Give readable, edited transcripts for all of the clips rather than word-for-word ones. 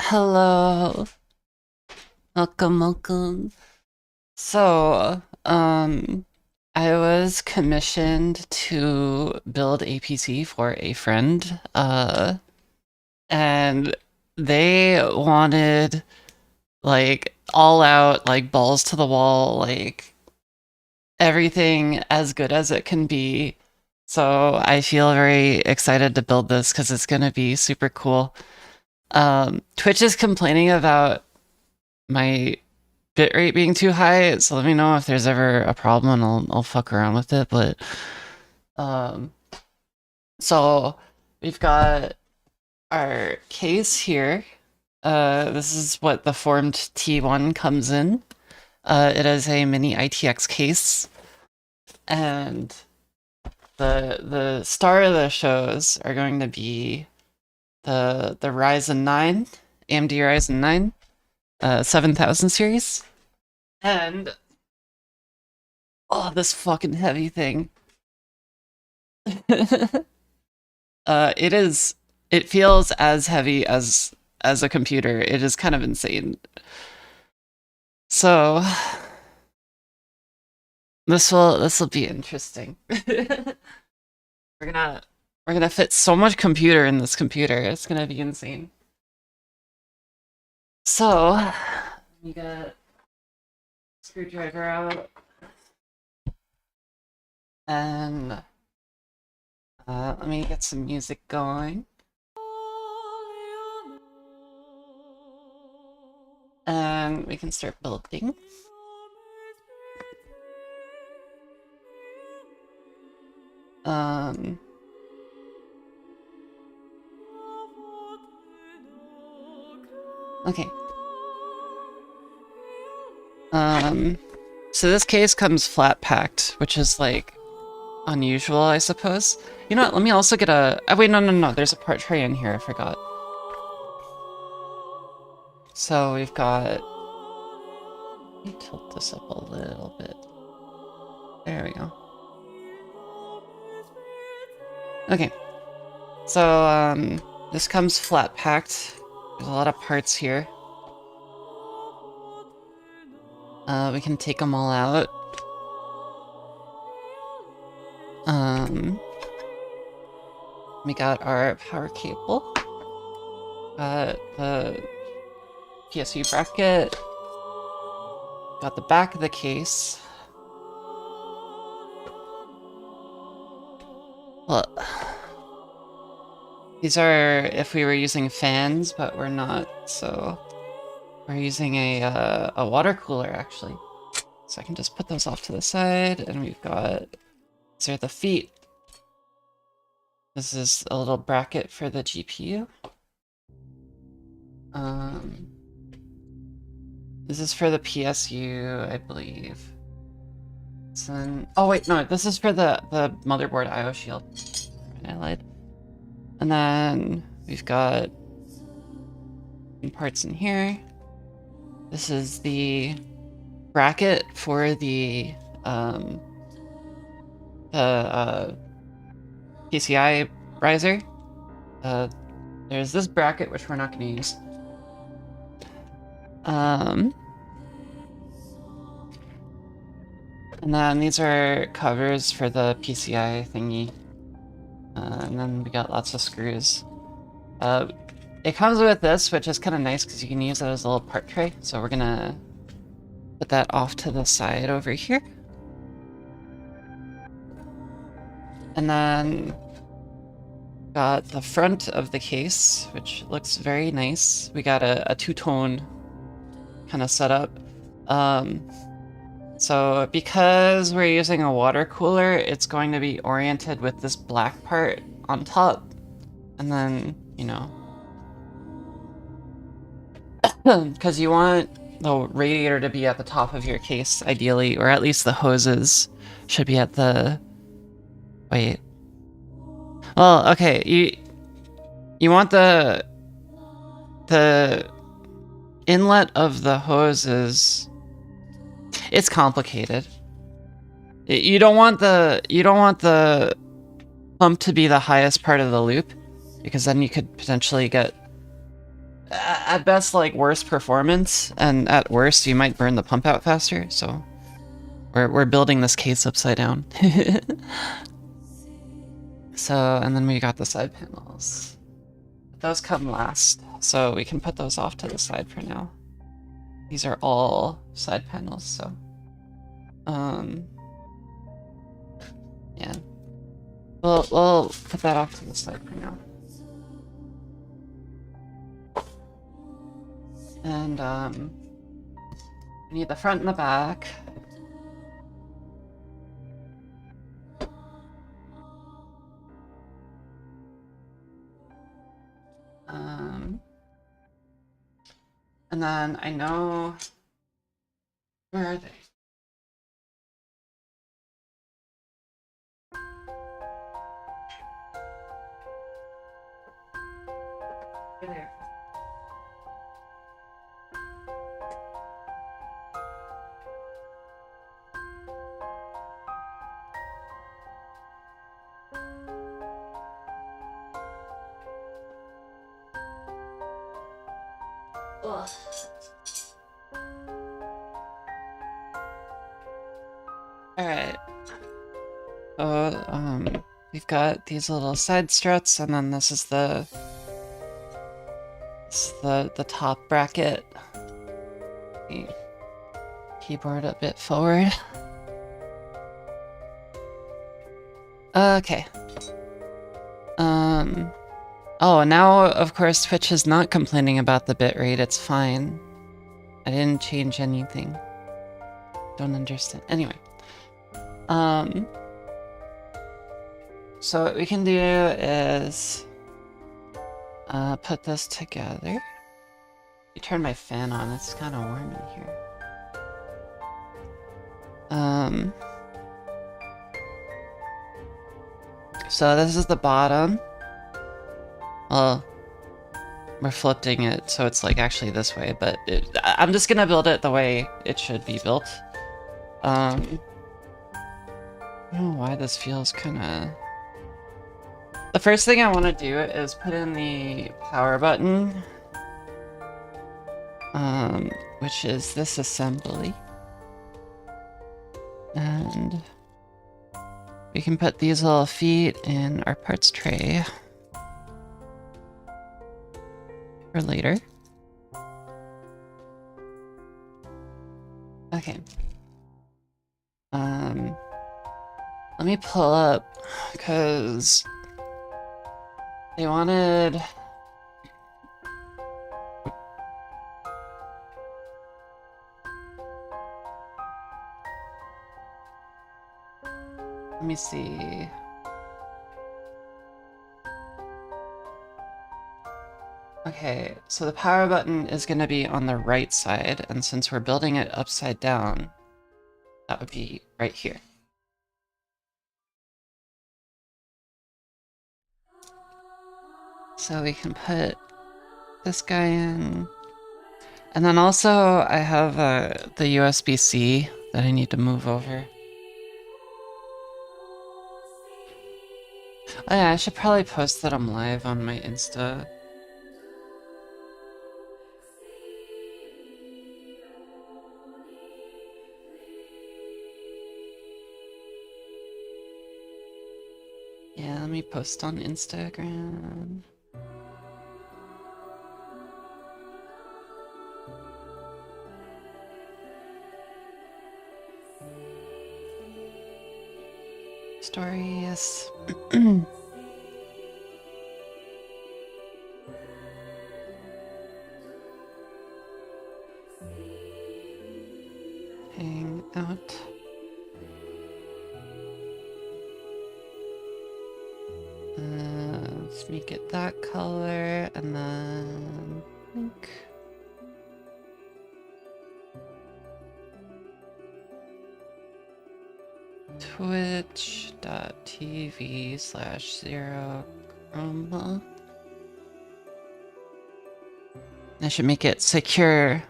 Hello, welcome. So, I was commissioned to build a PC for a friend, and they wanted like all out, like balls to the wall, like everything as good as it can be. So I feel very excited to build this because it's gonna be super cool. Twitch is complaining about my bitrate being too high, so let me know if there's ever a problem and I'll fuck around with it. But um so we've got our case here. This is what the formed T1 comes in. It is a mini ITX case, and the star of the shows are going to be the Ryzen 9, AMD Ryzen 9, 7000 series. And oh, this fucking heavy thing. It feels as heavy as a computer. It is kind of insane. So this will be interesting. We're gonna we're gonna fit so much computer in this computer. It's gonna be insane. So we got screwdriver out, and let me get some music going. And we can start building. Okay. So this case comes flat packed, which is like unusual, I suppose. You know what? Let me also get a. Oh, wait, no. There's a part tray in here. I forgot. So we've got. Let me tilt this up a little bit. There we go. Okay. So this comes flat packed. There's a lot of parts here. We can take them all out. We got our power cable. Got the PSU bracket. Got the back of the case. Well, these are if we were using fans, but we're not, so we're using a water cooler actually. So I can just put those off to the side, and we've got, these are the feet. This is a little bracket for the GPU. This is for the PSU, I believe. Then, oh wait, no, this is for the motherboard IO shield. I lied. And then we've got parts in here. This is the bracket for the PCI riser. There's this bracket, which we're not going to use. And then these are covers for the PCI thingy. And then we got lots of screws. It comes with this, which is kind of nice because you can use it as a little part tray. So we're gonna put that off to the side over here. And then got the front of the case, which looks very nice. We got a two-tone kind of setup. So because we're using a water cooler, it's going to be oriented with this black part on top. And then, you know, because you want the radiator to be at the top of your case, ideally, or at least the hoses should be at the... Wait. Well, okay, you want the inlet of the hoses. It's complicated. You don't want the pump to be the highest part of the loop, because then you could potentially get at best, like, worse performance, and at worst, you might burn the pump out faster, so we're building this case upside down. So, and then we got the side panels. Those come last, so we can put those off to the side for now. These are all side panels, so yeah. We'll put that off to the side for now. And we need the front and the back. And then I know, where are they? There. Ugh. All right. So we've got these little side struts, and then this is the top bracket. Keyboard a bit forward. Okay. Oh, now of course Twitch is not complaining about the bitrate. It's fine. I didn't change anything. Don't understand. Anyway. So what we can do is put this together. You turn my fan on, it's kind of warm in here. So this is the bottom. Well, we're flipping it so it's like actually this way, but I'm just gonna build it the way it should be built. I don't know why this feels kind of... The first thing I want to do is put in the power button, which is this assembly. And we can put these little feet in our parts tray for later. Okay. Let me pull up, because they wanted... Let me see. Okay, so the power button is going to be on the right side, and since we're building it upside down, that would be right here. So we can put this guy in. And then also I have the USB-C that I need to move over. Oh yeah, I should probably post that I'm live on my Insta. Yeah, let me post on Instagram. Stories. Hang out. Let's make it that color, and then pink. Twitch.tv/0chroma. I should make it secure.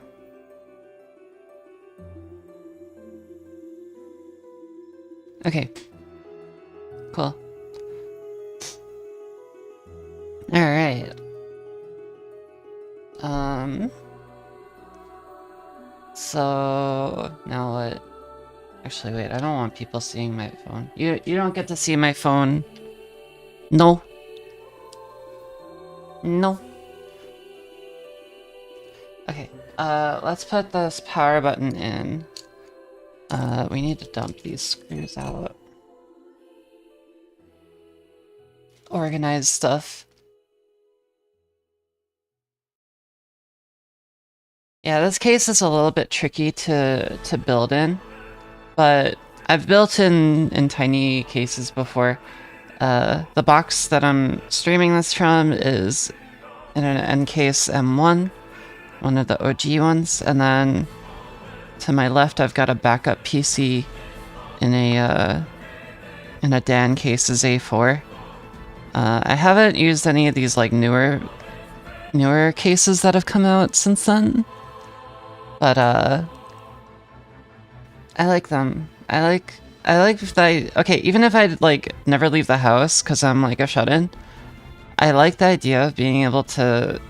Okay. Cool. Alright. So now what? Actually, wait, I don't want people seeing my phone. You don't get to see my phone. No. No. Okay, let's put this power button in. We need to dump these screws out. Organize stuff. Yeah, this case is a little bit tricky to build in, but I've built in tiny cases before. The box that I'm streaming this from is in an Ncase M1, one of the OG ones, and then to my left I've got a backup PC in a Dan Case's A4. I haven't used any of these like newer cases that have come out since then, but I like them. I like that. Okay, even if I like never leave the house because I'm like a shut-in, I like the idea of being able to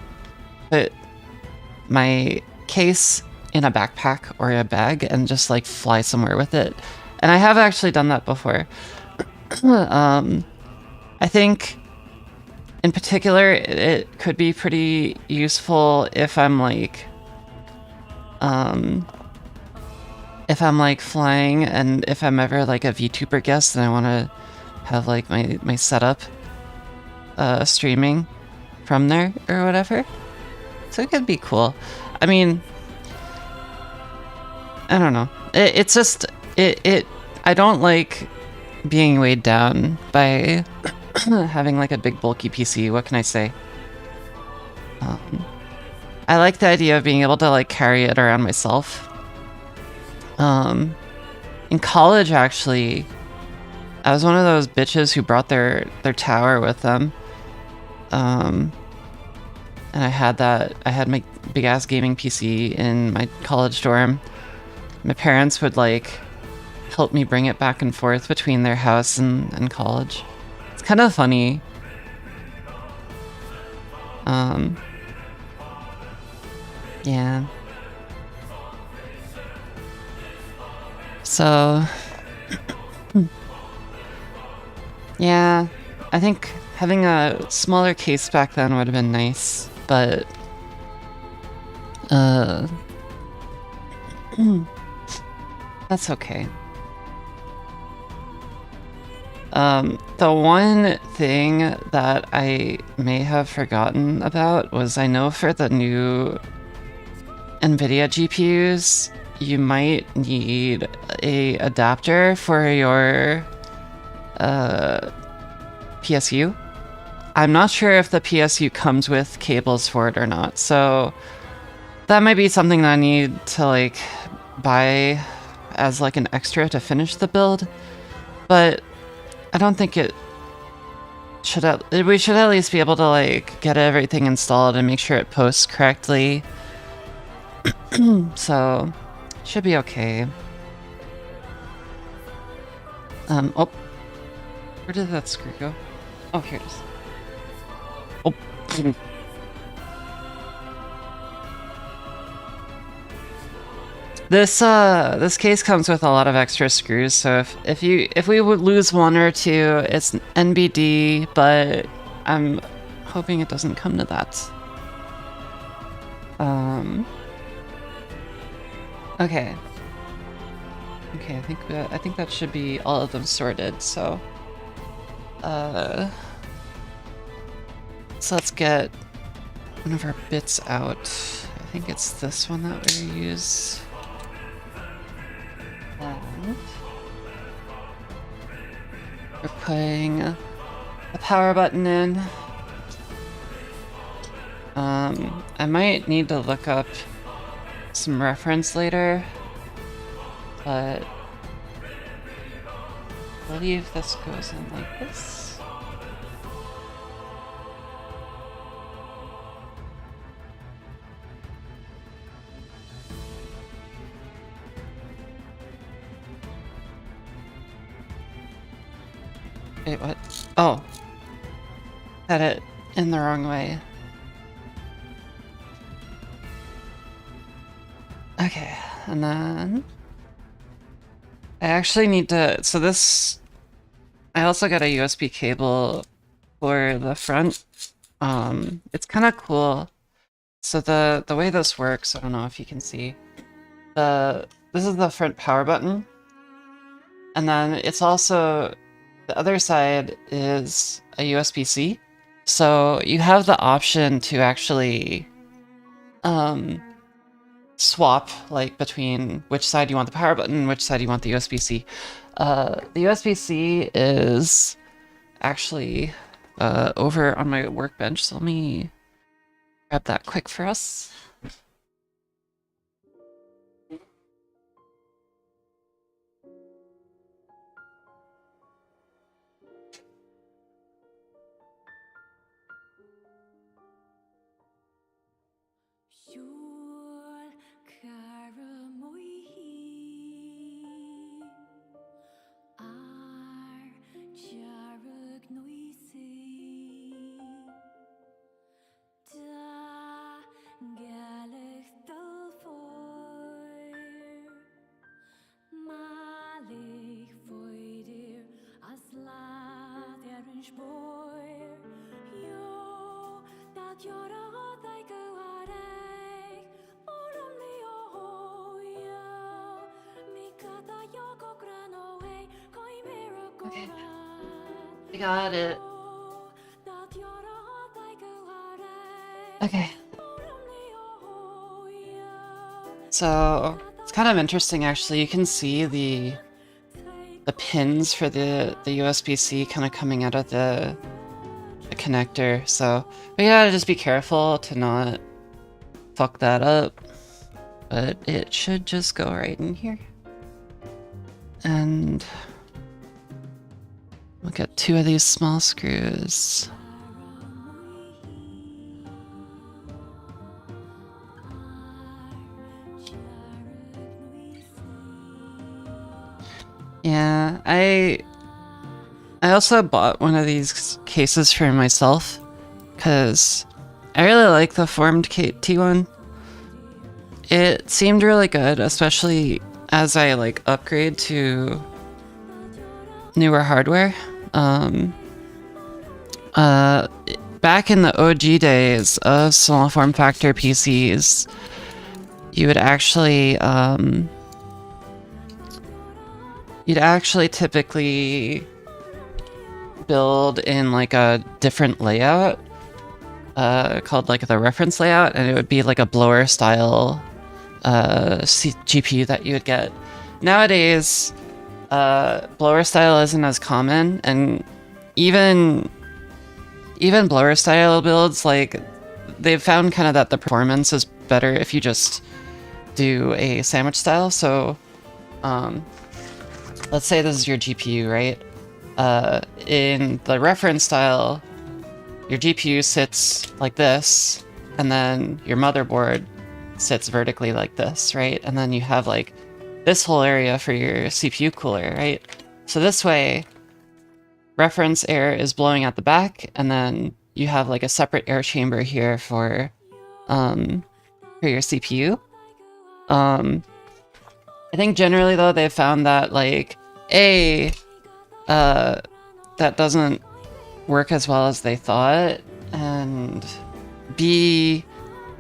put my case in a backpack or a bag and just like fly somewhere with it. And I have actually done that before. I think in particular it could be pretty useful if I'm like flying, and if I'm ever like a VTuber guest and I want to have like my setup streaming from there or whatever. So it could be cool. I mean, I don't know. It's just I don't like being weighed down by having like a big bulky PC. What can I say? I like the idea of being able to like carry it around myself. In college, actually, I was one of those bitches who brought their tower with them. And I had my big ass gaming PC in my college dorm. My parents would like help me bring it back and forth between their house and college. It's kind of funny. Yeah. So, yeah, I think having a smaller case back then would have been nice, but that's okay. The one thing that I may have forgotten about was I know for the new NVIDIA GPUs, you might need a adapter for your PSU. I'm not sure if the PSU comes with cables for it or not, so that might be something that I need to like buy as like an extra to finish the build, but I don't think it should. We should at least be able to like get everything installed and make sure it posts correctly. So should be okay. Oh, where did that screw go? Oh, here it is. Oh. This case comes with a lot of extra screws, so if we would lose one or two, it's NBD, but I'm hoping it doesn't come to that. Okay. Okay, I think that should be all of them sorted, so so let's get one of our bits out. I think it's this one that we use. And we're putting a power button in. I might need to look up some reference later, but I believe this goes in like this. Wait, what? Oh. Had it in the wrong way. And then I actually need to, so this, I also got a USB cable for the front. It's kind of cool. So the way this works, I don't know if you can see. This is the front power button. And then it's also, the other side is a USB-C. So you have the option to actually swap like between which side you want the power button and which side you want the USB-C. The USB-C is actually over on my workbench, so let me grab that quick for us. Okay, I got it. Okay. So it's kind of interesting actually. You can see the pins for the USB-C kind of coming out of the connector. So we gotta just be careful to not fuck that up. But it should just go right in here. And we'll get 2 of these small screws. Yeah, I also bought one of these cases for myself because I really like the formed T1. It seemed really good, especially as I like upgrade to newer hardware. Back in the OG days of small form factor PCs, you would actually typically build in like a different layout called like the reference layout, and it would be like a blower style GPU that you would get. Nowadays, blower style isn't as common, and even blower style builds, like, they've found kind of that the performance is better if you just do a sandwich style. So let's say this is your GPU, right? In the reference style, your GPU sits like this, and then your motherboard sits vertically like this, right? And then you have like this whole area for your CPU cooler, right? So this way, reference air is blowing out the back, and then you have like a separate air chamber here for your CPU. I think generally though, they've found that like that doesn't work as well as they thought, and B,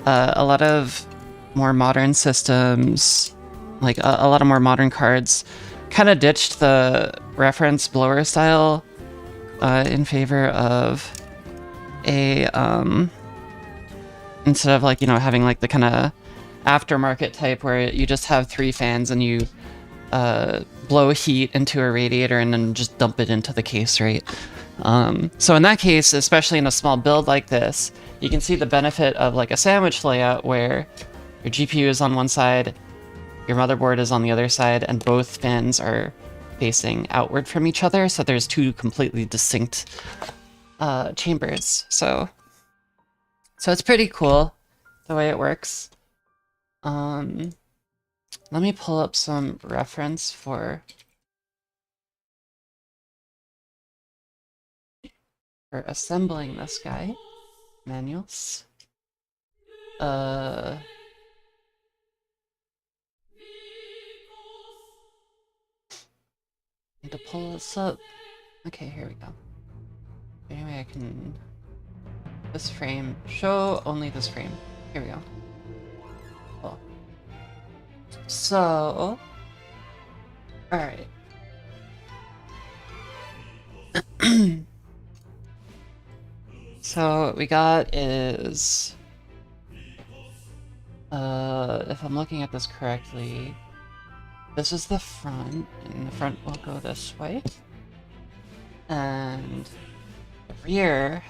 a lot of more modern systems, like a lot of more modern cards, kind of ditched the reference blower style in favor of a instead of like, you know, having like the kind of aftermarket type where you just have 3 fans and you blow heat into a radiator and then just dump it into the case, right? So in that case, especially in a small build like this, you can see the benefit of like a sandwich layout where your GPU is on one side, your motherboard is on the other side, and both fans are facing outward from each other, so there's 2 completely distinct chambers. So it's pretty cool the way it works. Let me pull up some reference for assembling this guy. Manuals. Need to pull this up. Okay, here we go. Anyway, I can... This frame. Show only this frame. Here we go. Cool. So... Alright. So what we got is... if I'm looking at this correctly, this is the front, and the front will go this way. And the rear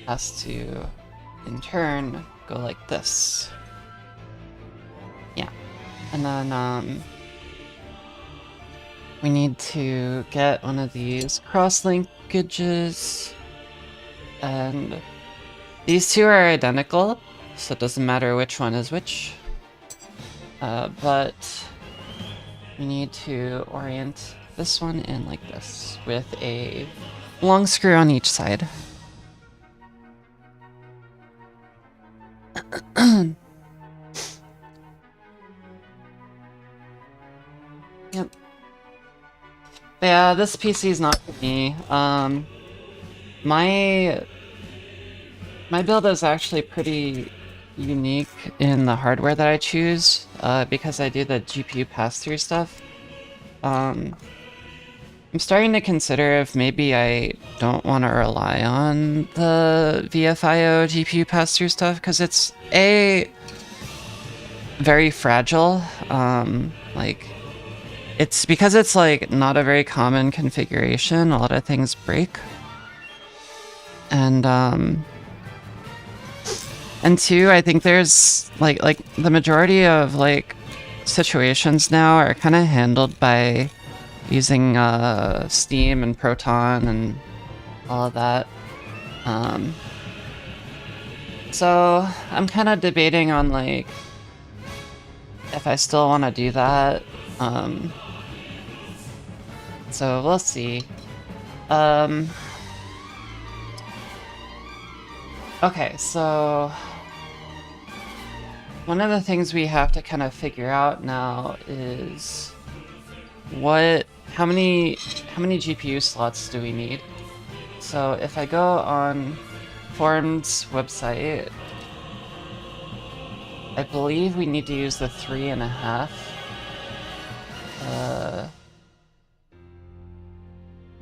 has to, in turn, go like this. Yeah. And then, we need to get one of these cross linkages, and these two are identical, so it doesn't matter which one is which. But we need to orient this one in like this, with a long screw on each side. Yep. But yeah, this PC is not for me. My build is actually pretty unique in the hardware that I choose, because I do the GPU pass-through stuff. I'm starting to consider if maybe I don't want to rely on the VFIO GPU pass-through stuff, because it's very fragile. Like, it's because it's like not a very common configuration, a lot of things break. And two, I think there's like the majority of like situations now are kind of handled by using Steam and Proton and all of that. So I'm kind of debating on like if I still want to do that. So we'll see. Okay, so one of the things we have to kind of figure out now is how many GPU slots do we need? So if I go on Formed's website, I believe we need to use the 3.5.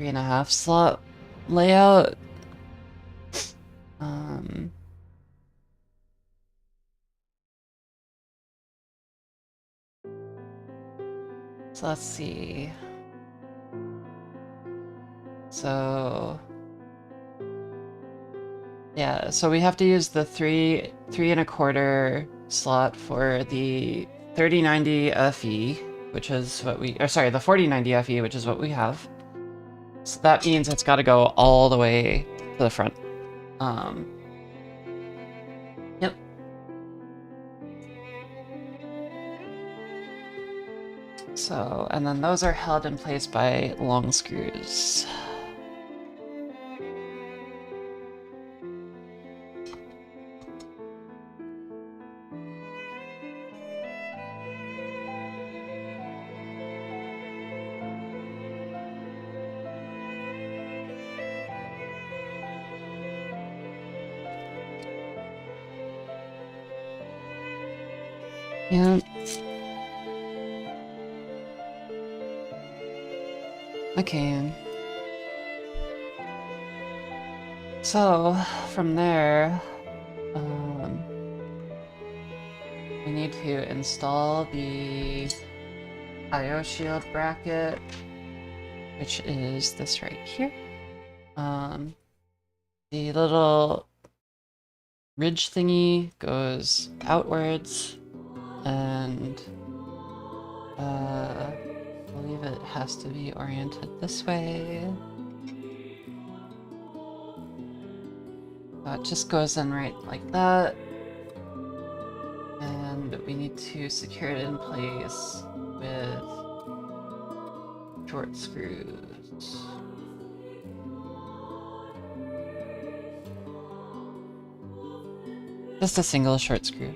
3.5 slot layout. So let's see. So yeah, so we have to use the 3.25 slot for the 3090 FE, which is what we, or sorry, the 4090 FE, which is what we have. So that means it's got to go all the way to the front. Yep. So, and then those are held in place by long screws. Yeah. Okay. So, from there, we need to install the IO shield bracket, which is this right here. The little ridge thingy goes outwards, and I believe it has to be oriented this way. It just goes in right like that. And we need to secure it in place with short screws. Just a single short screw.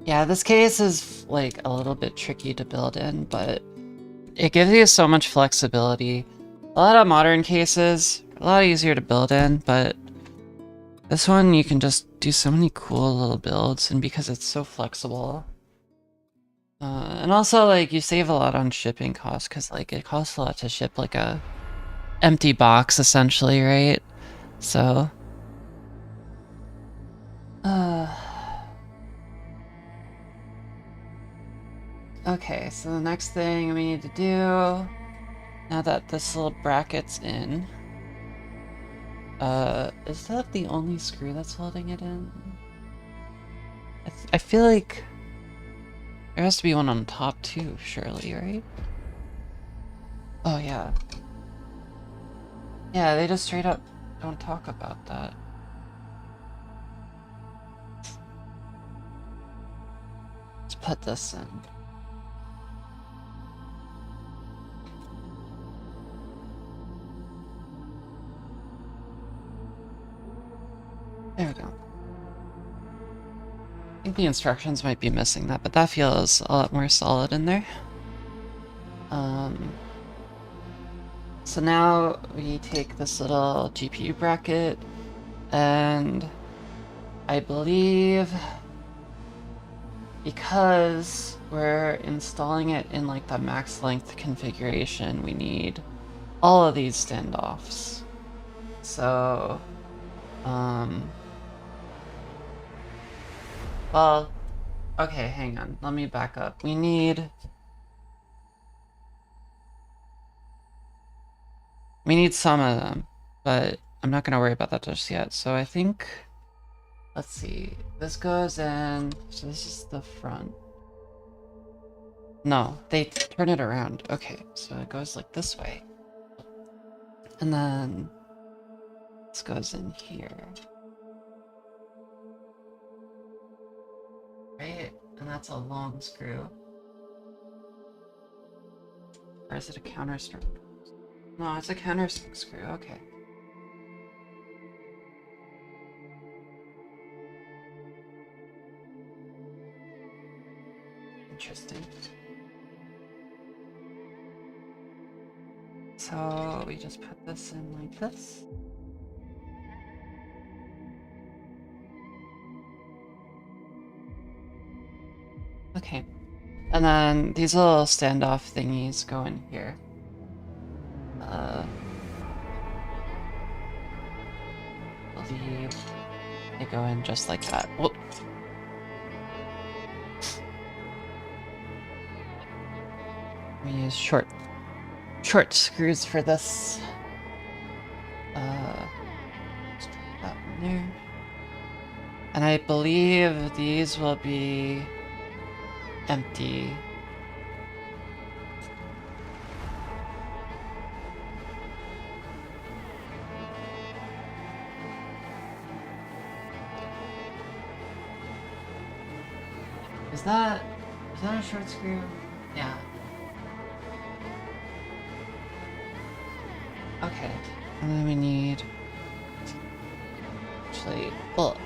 Yeah, this case is like a little bit tricky to build in, but it gives you so much flexibility. A lot of modern cases are a lot easier to build in, but this one you can just do so many cool little builds, and because it's so flexible. And also, like, you save a lot on shipping costs, because, like, it costs a lot to ship, like, a empty box, essentially, right? So... Okay, so the next thing we need to do, now that this little bracket's in, is that the only screw that's holding it in? I feel like there has to be one on top too, surely, right? Oh yeah. Yeah, they just straight up don't talk about that. Let's put this in. There we go. I think the instructions might be missing that, but that feels a lot more solid in there. So now we take this little GPU bracket, and I believe because we're installing it in like the max length configuration, we need all of these standoffs. So, well, okay, hang on, let me back up. We need some of them, but I'm not gonna worry about that just yet. So I think, let's see, this goes in, so this is the front. No, they turn it around. Okay, so it goes like this way. And then this goes in here. Right? And that's a long screw. Or is it a counter screw? No, it's a counter screw, okay. Interesting. So we just put this in like this. Okay. And then these little standoff thingies go in here. I believe they go in just like that. Whoop. We use short screws for this. Just put that one there. And I believe these will be empty. Is that a short screw? Yeah. Okay. And then we need actually, well,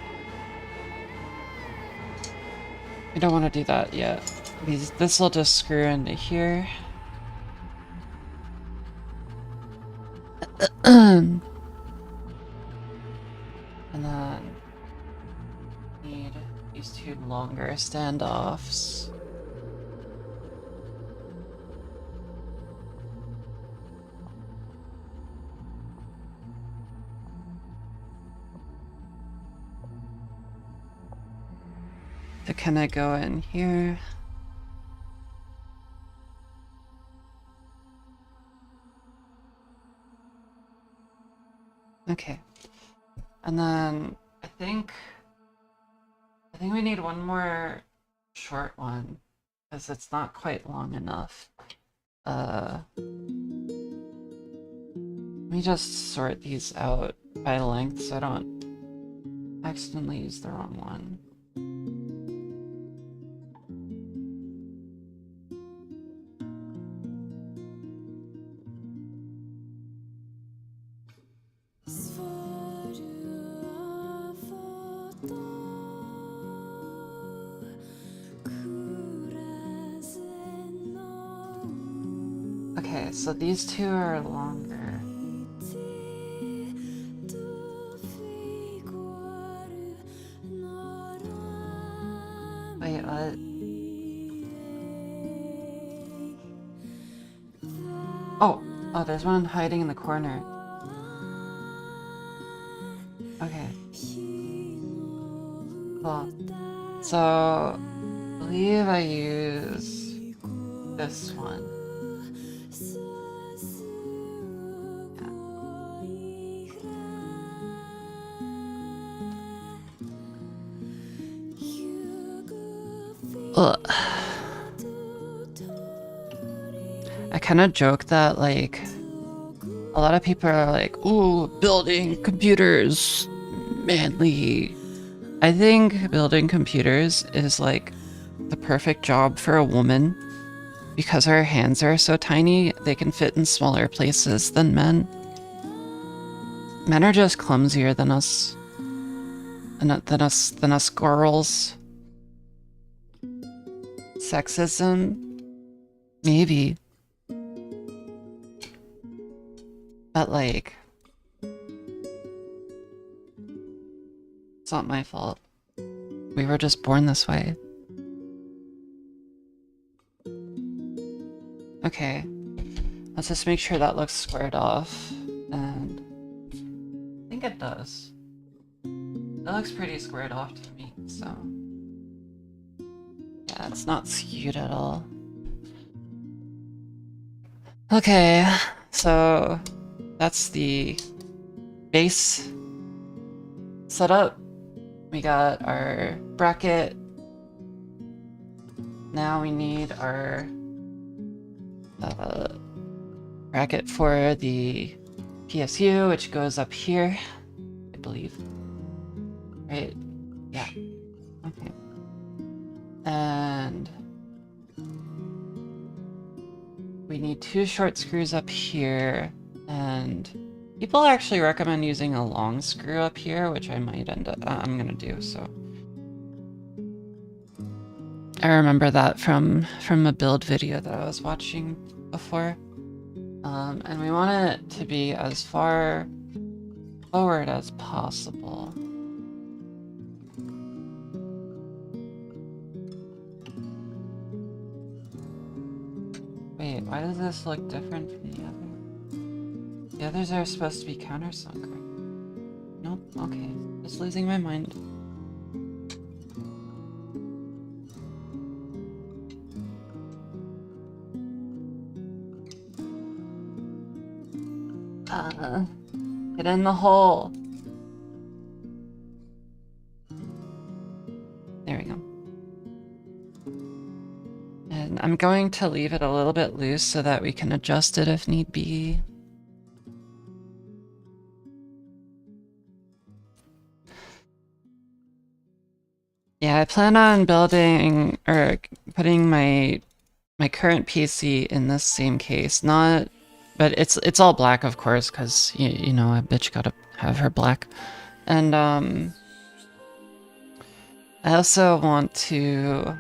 we don't want to do that yet. This will just screw into here. And then need these two longer standoffs. To kind of go in here. Okay. And then I think we need one more short one because it's not quite long enough. Let me just sort these out by length so I don't accidentally use the wrong one. so these two are longer. Wait, what? Oh, there's one hiding in the corner. Okay. Cool. So, I believe I use this one. Ugh. I kind of joke that, like, a lot of people are like, ooh, building computers, manly. I think building computers is like the perfect job for a woman because her hands are so tiny, they can fit in smaller places than men. Men are just clumsier than us. Than us girls. Sexism? Maybe. But like, it's not my fault. We were just born this way. Okay, let's just make sure that looks squared off, and I think it does. That looks pretty squared off to me, so yeah, it's not skewed at all. Okay, so that's the base setup. We got our bracket. Now we need our bracket for the PSU, which goes up here, I believe. Right? Yeah. Okay. And we need 2 short screws up here, and people actually recommend using a long screw up here, which I might end up, I'm gonna do, so. I remember that from a build video that I was watching before. And we want it to be as far forward as possible. Wait, why does this look different from the other? The others are supposed to be countersunk, right? Nope, okay. Just losing my mind. Get in the hole. There we go. And I'm going to leave it a little bit loose so that we can adjust it if need be. Yeah, I plan on building or putting my current PC in this same case, not, but it's all black, of course, because you know, a bitch gotta have her black. And I also want to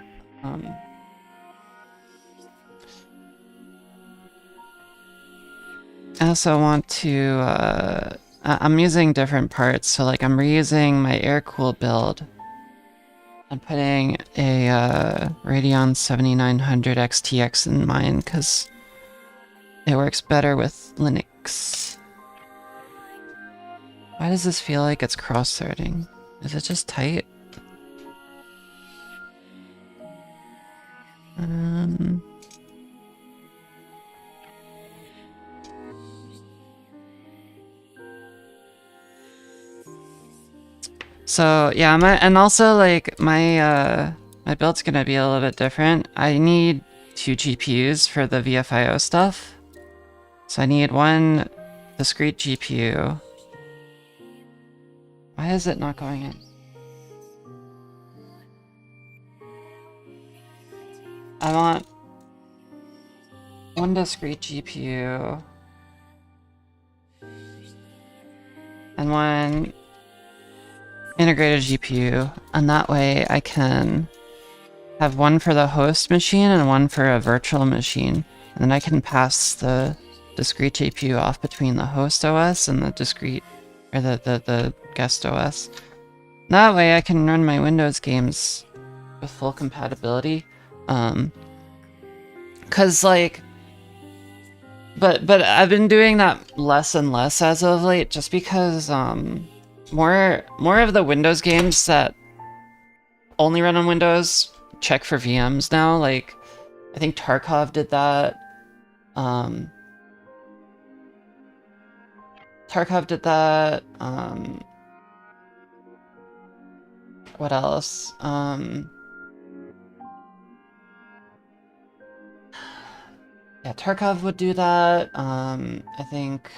I'm using different parts, so like I'm reusing my air-cooled build. I'm putting a Radeon 7900 XTX in mine because it works better with Linux. Why does this feel like it's cross-threading? Is it just tight? So yeah, and also like my build's gonna be a little bit different. I need 2 GPUs for the VFIO stuff. So I need one discrete GPU. Why is it not going in? I want one discrete GPU and one integrated GPU, and that way I can have one for the host machine and one for a virtual machine, and then I can pass the discrete GPU off between the host OS and the discrete, or the guest OS. That way I can run my Windows games with full compatibility. Cause like, but I've been doing that less and less as of late, just because more of the Windows games that only run on Windows check for VMs now. Like, I think Tarkov did that. Tarkov did that. What else? Yeah, Tarkov would do that. I think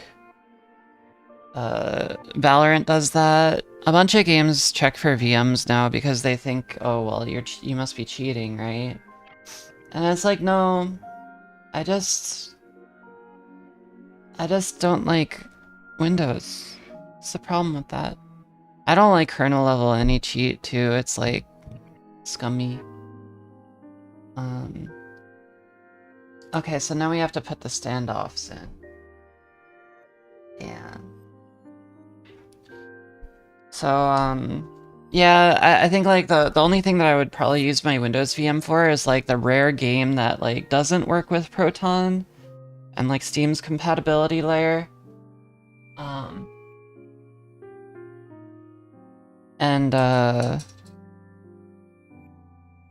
Valorant does that. A bunch of games check for VMs now because they think, oh well, you must be cheating, right? And it's like, no, I just don't like Windows. What's the problem with that? I don't like kernel level any cheat too. It's like scummy. Okay, so now we have to put the standoffs in. Yeah. So, yeah, I think like the only thing that I would probably use my Windows VM for is like the rare game that like doesn't work with Proton and like Steam's compatibility layer.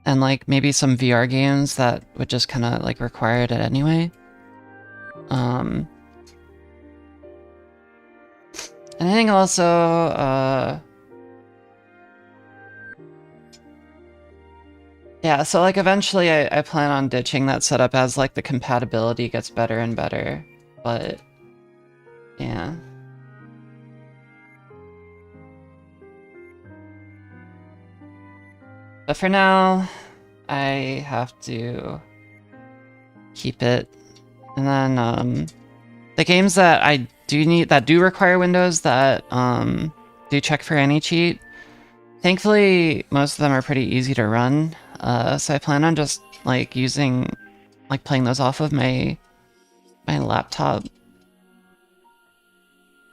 And like maybe some VR games that would just kind of like require it anyway. And I think also, yeah, so like eventually I plan on ditching that setup as like the compatibility gets better and better, but yeah. But for now, I have to keep it. And then the games that I do need, that do require Windows, that do check for any cheat, thankfully most of them are pretty easy to run. So I plan on just like playing those off of my laptop.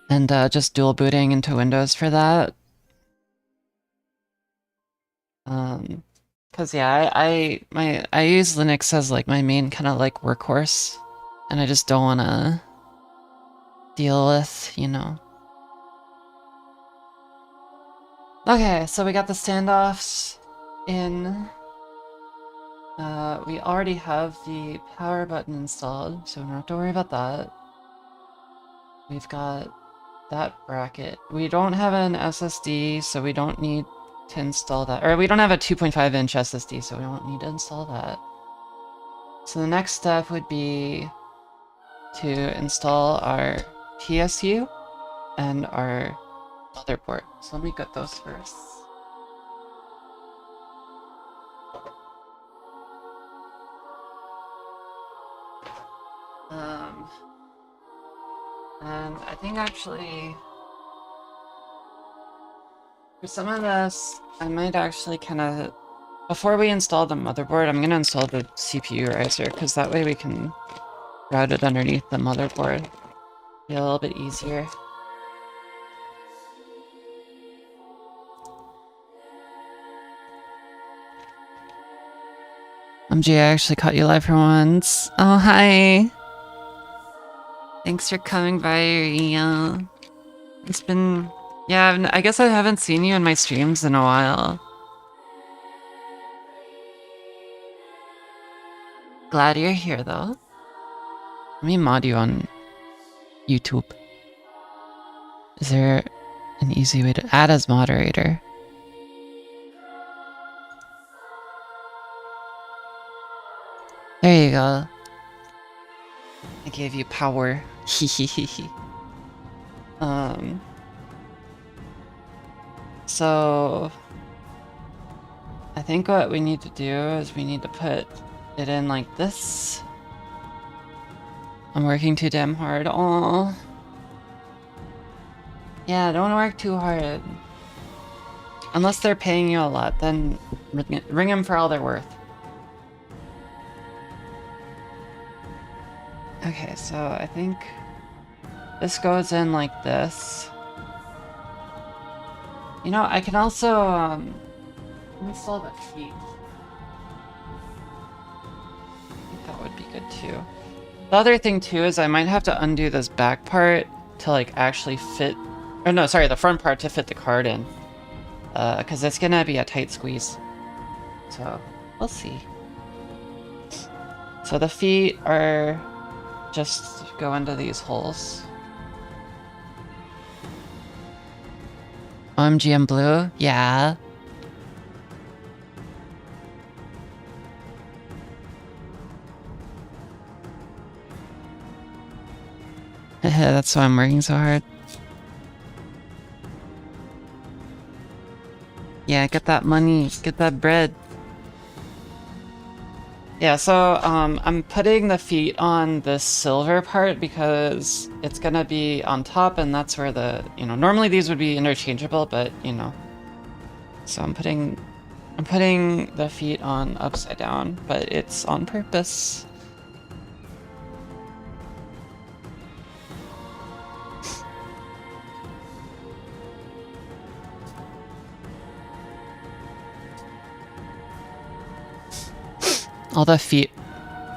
And just dual booting into Windows for that. Cause yeah, I use Linux as like my main kind of like workhorse, and I just don't wanna deal with, you know. Okay, so we got the standoffs in. We already have the power button installed, so we don't have to worry about that. We've got that bracket. We don't have an SSD, so we don't need to install that. Or we don't have a 2.5-inch SSD, so we don't need to install that. So the next step would be to install our PSU and our motherboard. So let me get those first. And I think actually for some of this, I might actually kind of, before we install the motherboard, I'm going to install the CPU riser, because that way we can route it underneath the motherboard. Be a little bit easier. I actually caught you live for once. Oh, hi! Thanks for coming by, Ria. It's been... yeah, I guess I haven't seen you in my streams in a while. Glad you're here, though. Let me mod you on YouTube. Is there an easy way to add as moderator? There you go. I gave you power. So I think what we need to do is we need to put it in like this. I'm working too damn hard. Aww. Yeah, don't work too hard. Unless they're paying you a lot, then ring them for all they're worth. Okay, so I think this goes in like this. You know, I can also install the feet. I think that would be good too. The other thing too is I might have to undo this back part to like actually fit, or no, sorry, the front part to fit the card in. Because it's gonna be a tight squeeze. So, we'll see. So the feet are just go into these holes. OMG, I'm blue? Yeah. That's why I'm working so hard. Yeah, get that money, get that bread. Yeah, so I'm putting the feet on this silver part because it's gonna be on top, and that's where the, you know, normally these would be interchangeable, but you know. So I'm putting the feet on upside down, but it's on purpose. All the feet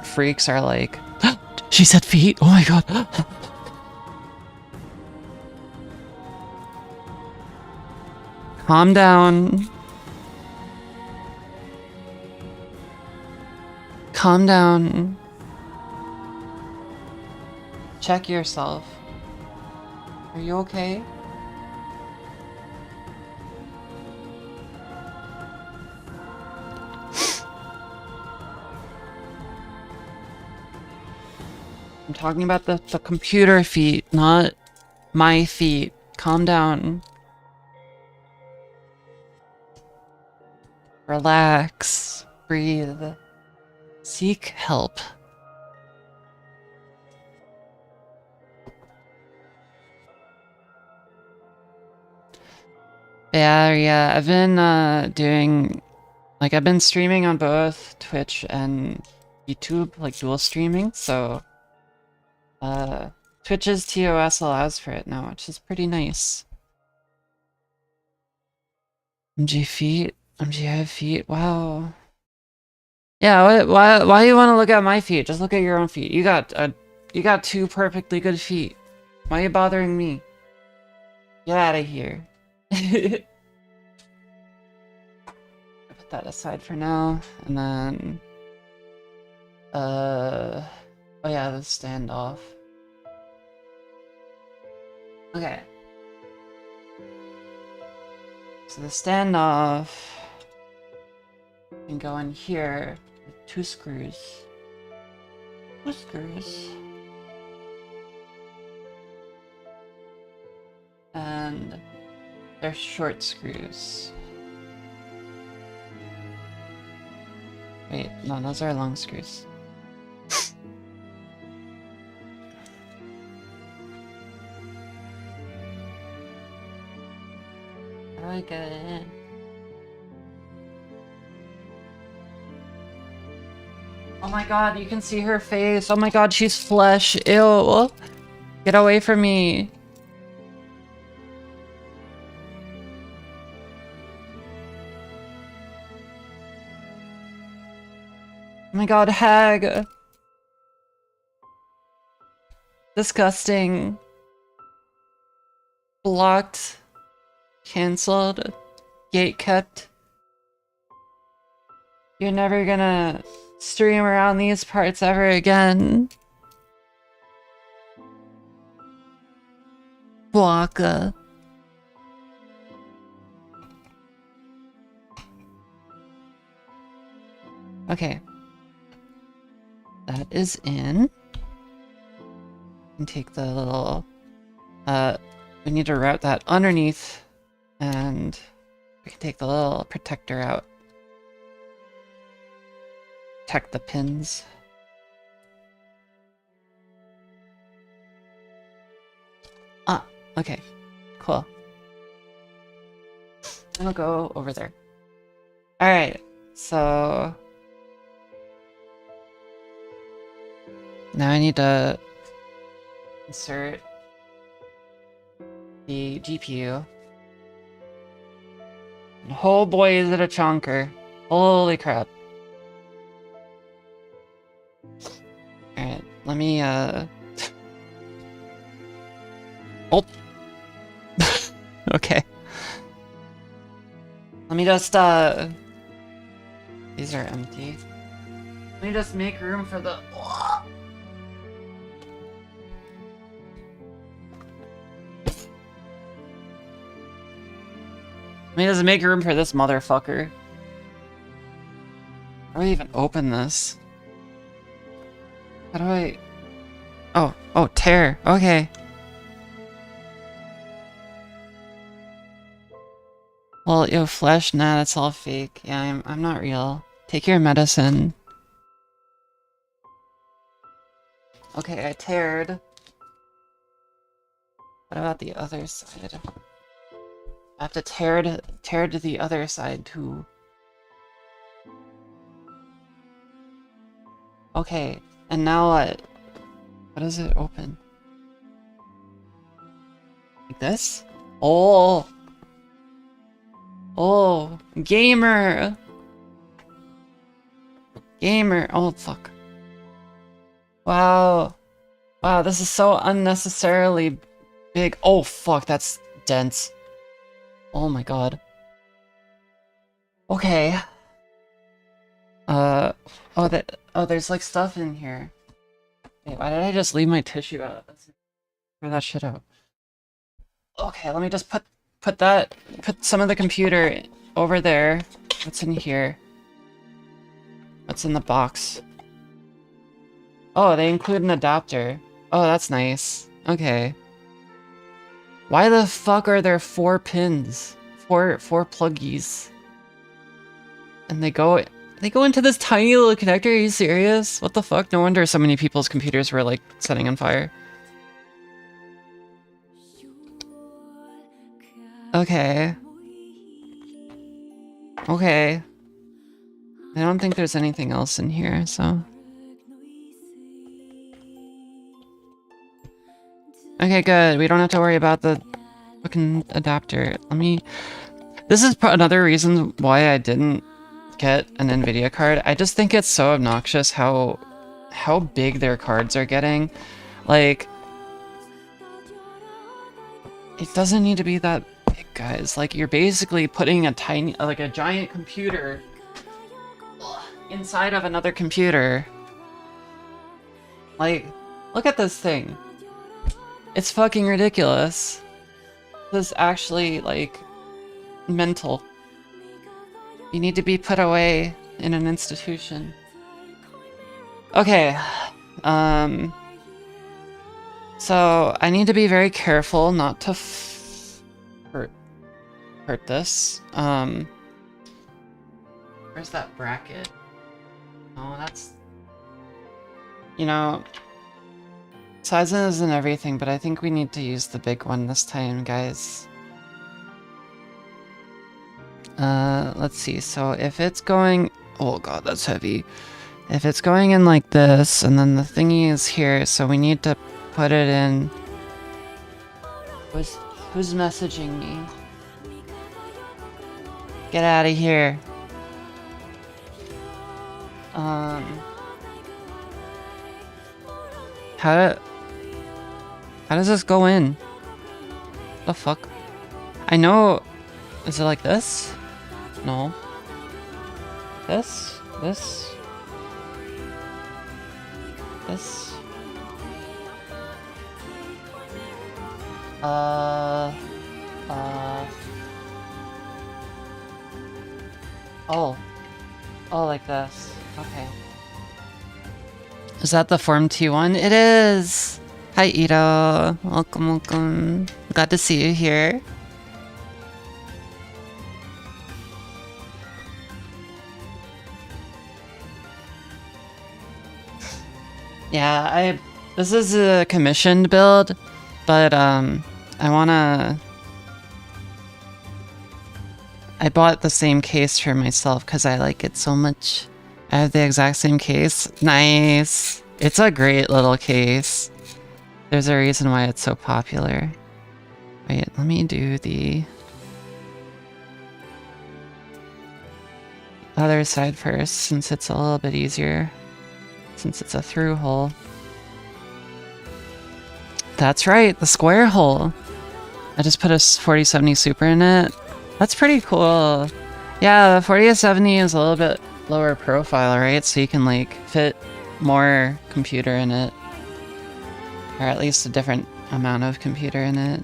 freaks are like, she said feet? Oh my god. Calm down. Calm down. Check yourself. Are you okay? I'm talking about the computer feet, not my feet. Calm down. Relax. Breathe. Seek help. Yeah, I've been doing, like, I've been streaming on both Twitch and YouTube, like dual streaming, so Twitch's TOS allows for it now, which is pretty nice. MG feet? MG have feet? Wow. Yeah, why you want to look at my feet? Just look at your own feet. You got two perfectly good feet. Why are you bothering me? Get out of here. Put that aside for now, and then oh yeah, the standoff. Okay. So the standoff can go in here with two screws. Two screws. And they're short screws. Wait, no, those are long screws. How do I get it in? Oh my god, you can see her face. Oh my god, she's flesh. Ew. Get away from me. Oh my god, hag. Disgusting. Blocked. Cancelled. Gate kept. You're never gonna stream around these parts ever again. Waka. Okay. That is in. And take the little, we need to route that underneath, and we can take the little protector out. Protect the pins. Ah, okay. Cool. I'll go over there. Alright, so Now I need to insert the GPU. And oh boy, is it a chonker. Holy crap. Alright, let me, Oh. Okay. Let me just, These are empty. Let me just make room for the... Let me just make room for this motherfucker. How do I even open this? How do I... Oh, tear. Okay. Well, yo, flesh, nah, that's all fake. Yeah, I'm not real. Take your medicine. Okay, I teared. What about the other side? I have to tear to the other side too. Okay, and now what? What does it open? Like this? Oh! Oh, gamer! Gamer, oh fuck. Wow. Wow, this is so unnecessarily big. Oh fuck, that's dense. Oh my god. Okay. Oh, there's like stuff in here. Wait, why did I just leave my tissue out? Let's throw that shit out. Okay, let me just put some of the computer over there. What's in here? What's in the box? Oh, they include an adapter. Oh, that's nice. Okay. Why the fuck are there 4 pins? Four pluggies. And they go into this tiny little connector? Are you serious? What the fuck? No wonder so many people's computers were like setting on fire. Okay. Okay. I don't think there's anything else in here, so... Okay, good. We don't have to worry about the fucking adapter. Let me... This is another reason why I didn't get an NVIDIA card. I just think it's so obnoxious how big their cards are getting. Like... It doesn't need to be that big, guys. Like, you're basically putting a giant computer inside of another computer. Like, look at this thing. It's fucking ridiculous. This is actually, like, mental. You need to be put away in an institution. Okay. So, I need to be very careful not to hurt this. Where's that bracket? Oh, that's... You know... Sizes and everything, but I think we need to use the big one this time, guys. Let's see. So if it's going... Oh god, that's heavy. If it's going in like this, and then the thingy is here, so we need to put it in... Who's messaging me? Get out of here. How does this go in? The fuck? I know... Is it like this? No. This? This? This? Oh. Oh, like this. Okay. Is that the Form T one? It is! Hi, Ito. Welcome, welcome. Glad to see you here. Yeah, this is a commissioned build, but I bought the same case for myself because I like it so much. I have the exact same case. Nice. It's a great little case. There's a reason why it's so popular. Wait, let me do the other side first, since it's a little bit easier. Since it's a through hole. That's right, the square hole. I just put a 4070 Super in it. That's pretty cool. Yeah, the 4070 is a little bit lower profile, right? So you can like fit more computer in it. Or at least a different amount of computer in it.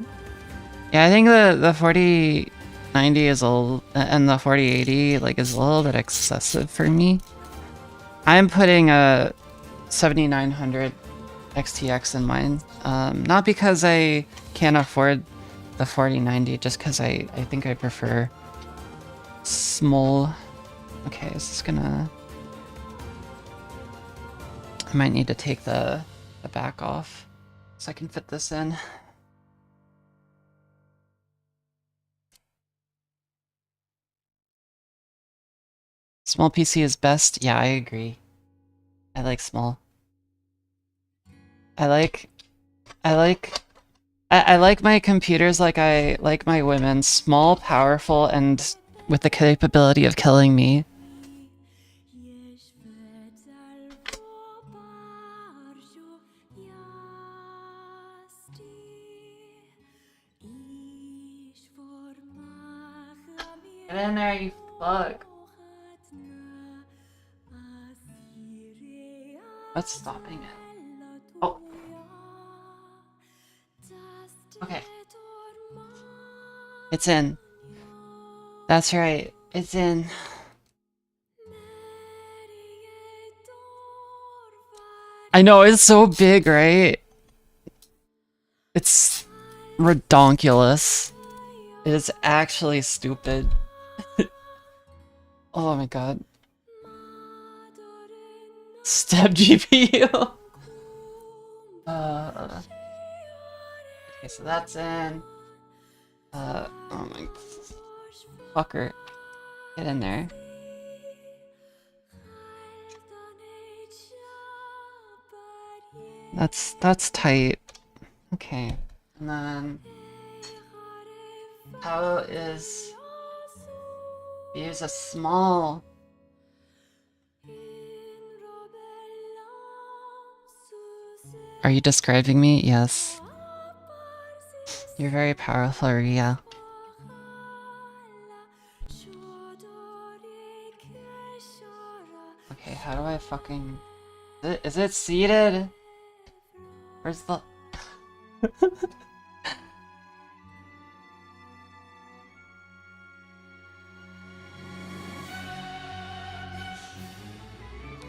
Yeah, I think the 4090 is a little, and the 4080 like is a little bit excessive for me. I'm putting a 7900 XTX in mine. Not because I can't afford the 4090, just because I think I prefer small. Okay, is this gonna... I might need to take the back off so I can fit this in. Small PC is best? Yeah, I agree. I like small. I like my computers like I like my women. Small, powerful, and with the capability of killing me. Get in there, you fuck. What's stopping it? Oh. Okay. It's in. That's right. It's in. I know, it's so big, right? It's redonkulous. It is actually stupid. Oh my god. Step GPU. Okay, so that's in. Oh my fucker. Get in there. That's tight. Okay. And then how is use a small Are you describing me? Yes. You're very powerful, Ria. Okay, how do I fucking... Is it seated? Where's the...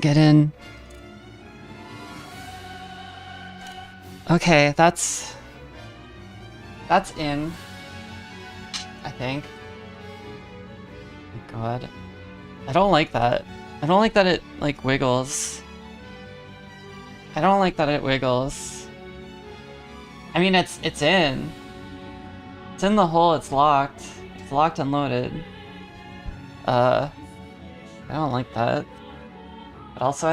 Get in. Okay, that's in, I think. Oh god. I don't like that. I don't like that it, like, wiggles. I don't like that it wiggles. I mean, it's in. It's in the hole, it's locked. It's locked and loaded. I don't like that. But also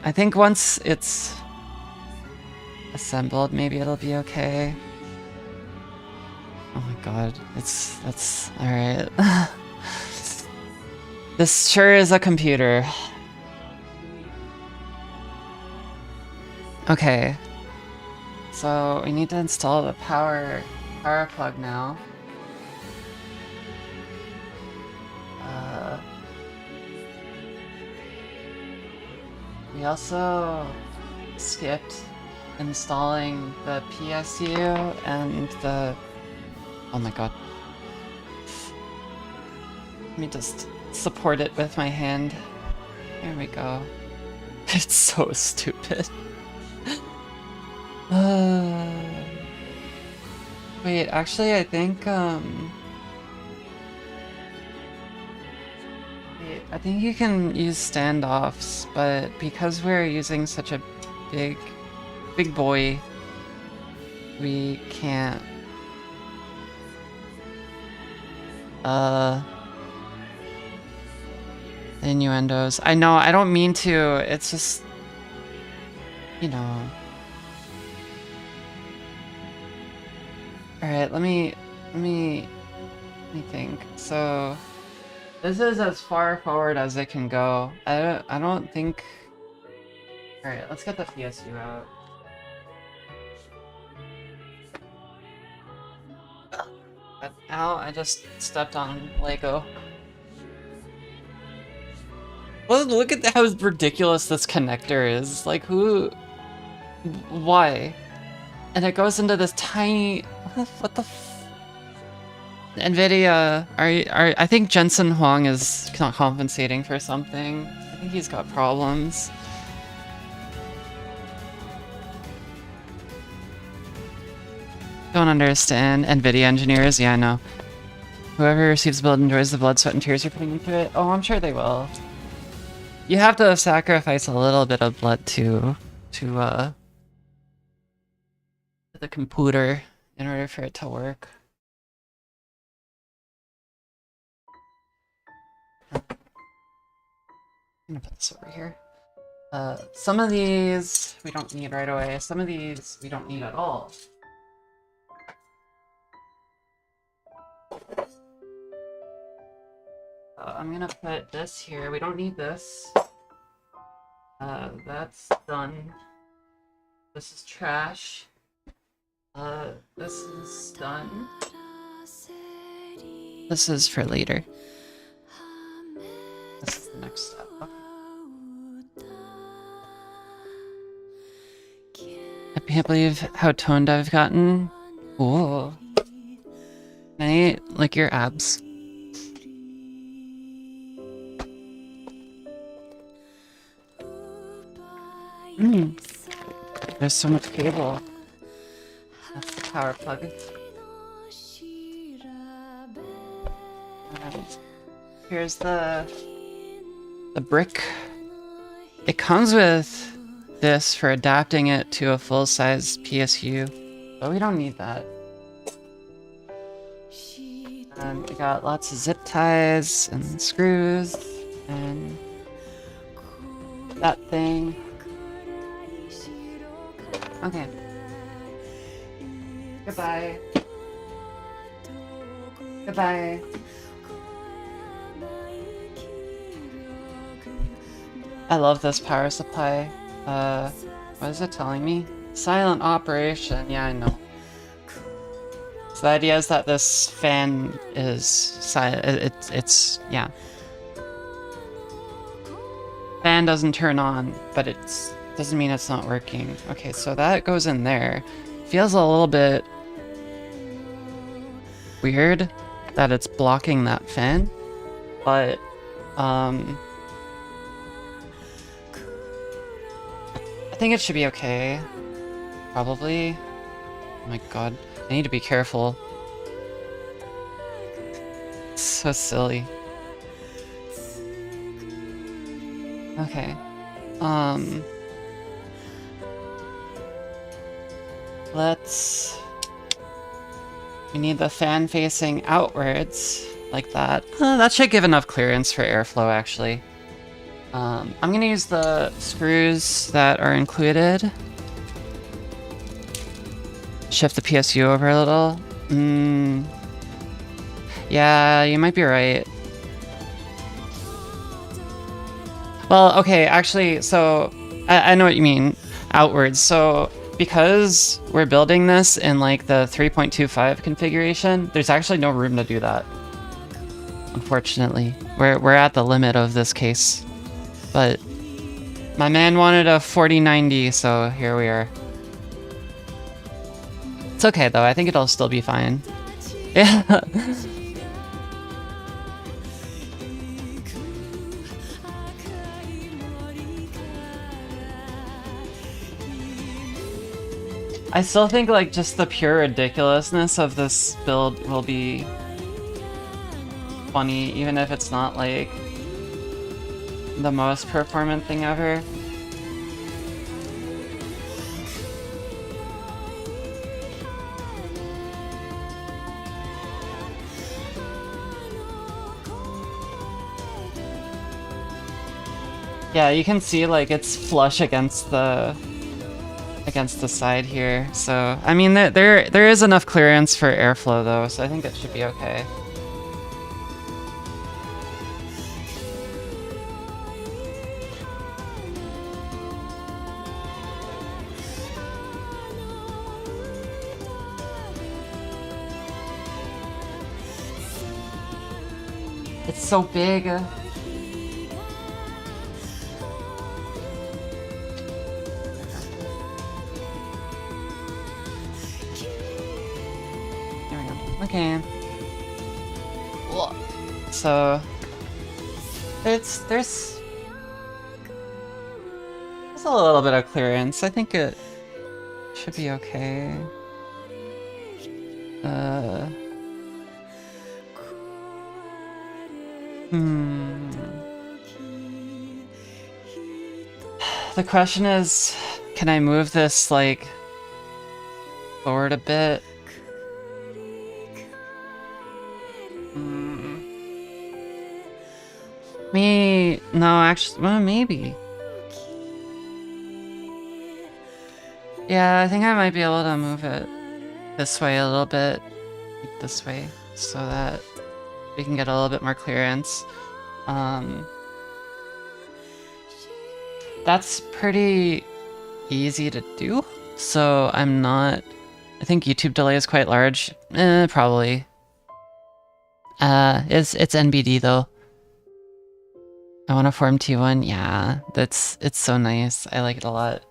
I think once it's assembled, maybe it'll be okay. Oh my god, that's alright. This sure is a computer. Okay. So we need to install the power plug now. We also skipped installing the PSU and the... Oh my god. Let me just support it with my hand. There we go. It's so stupid. Wait, actually I think, I think you can use standoffs, but because we're using such a big boy, we can't. Innuendos. I know, I don't mean to, it's just... you know. Alright, let me think. So this is as far forward as it can go. I don't think. Alright, let's get the PSU out. Ow, I just stepped on Lego. Well, look at how ridiculous this connector is. Like, who... Why? And it goes into this tiny... What the f... NVIDIA... I think Jensen Huang is not compensating for something. I think he's got problems. Don't understand. NVIDIA engineers? Yeah, I know. Whoever receives the build enjoys the blood, sweat, and tears you're putting into it. Oh, I'm sure they will. You have to sacrifice a little bit of blood to the computer in order for it to work. I'm gonna put this over here. Some of these we don't need right away. Some of these we don't need at all. I'm gonna put this here. We don't need this. That's done. This is trash. This is done. This is for later. This is the next step. Okay. I can't believe how toned I've gotten. Whoa. Can I lick your abs? There's so much cable. That's the power plug. And here's the brick. It comes with this for adapting it to a full-size PSU, but we don't need that. And we got lots of zip ties and screws and that thing. Okay. Goodbye. Goodbye. I love this power supply. What is it telling me? Silent operation. Yeah, I know. So the idea is that this fan is silent. It's yeah. Fan doesn't turn on, but it's doesn't mean it's not working. Okay, so that goes in there. Feels a little bit weird that it's blocking that fan, but I think it should be okay. Probably. Oh my god, I need to be careful. It's so silly. Okay. We need the fan facing outwards, like that. That should give enough clearance for airflow, actually. I'm gonna use the screws that are included. Shift the PSU over a little. Yeah, you might be right. Well, okay, actually, so I know what you mean, outwards. So because we're building this in like the 3.25 configuration, there's actually no room to do that. Unfortunately, we're at the limit of this case. But my man wanted a 4090, so here we are. It's okay though, I think it'll still be fine. Yeah. I still think like just the pure ridiculousness of this build will be funny, even if it's not like the most performant thing ever. Yeah, you can see like it's flush against the against the side here. So, I mean, there is enough clearance for airflow though, so I think it should be okay. It's so big. There we go. Okay. So there's a little bit of clearance. I think it should be okay. The question is, can I move this, like, forward a bit? No, actually, well, maybe. Yeah, I think I might be able to move it this way a little bit, like this way, so that we can get a little bit more clearance. That's pretty easy to do, so I'm not... I think YouTube delay is quite large. Probably. It's NBD though. I want to form T1. Yeah, it's so nice. I like it a lot.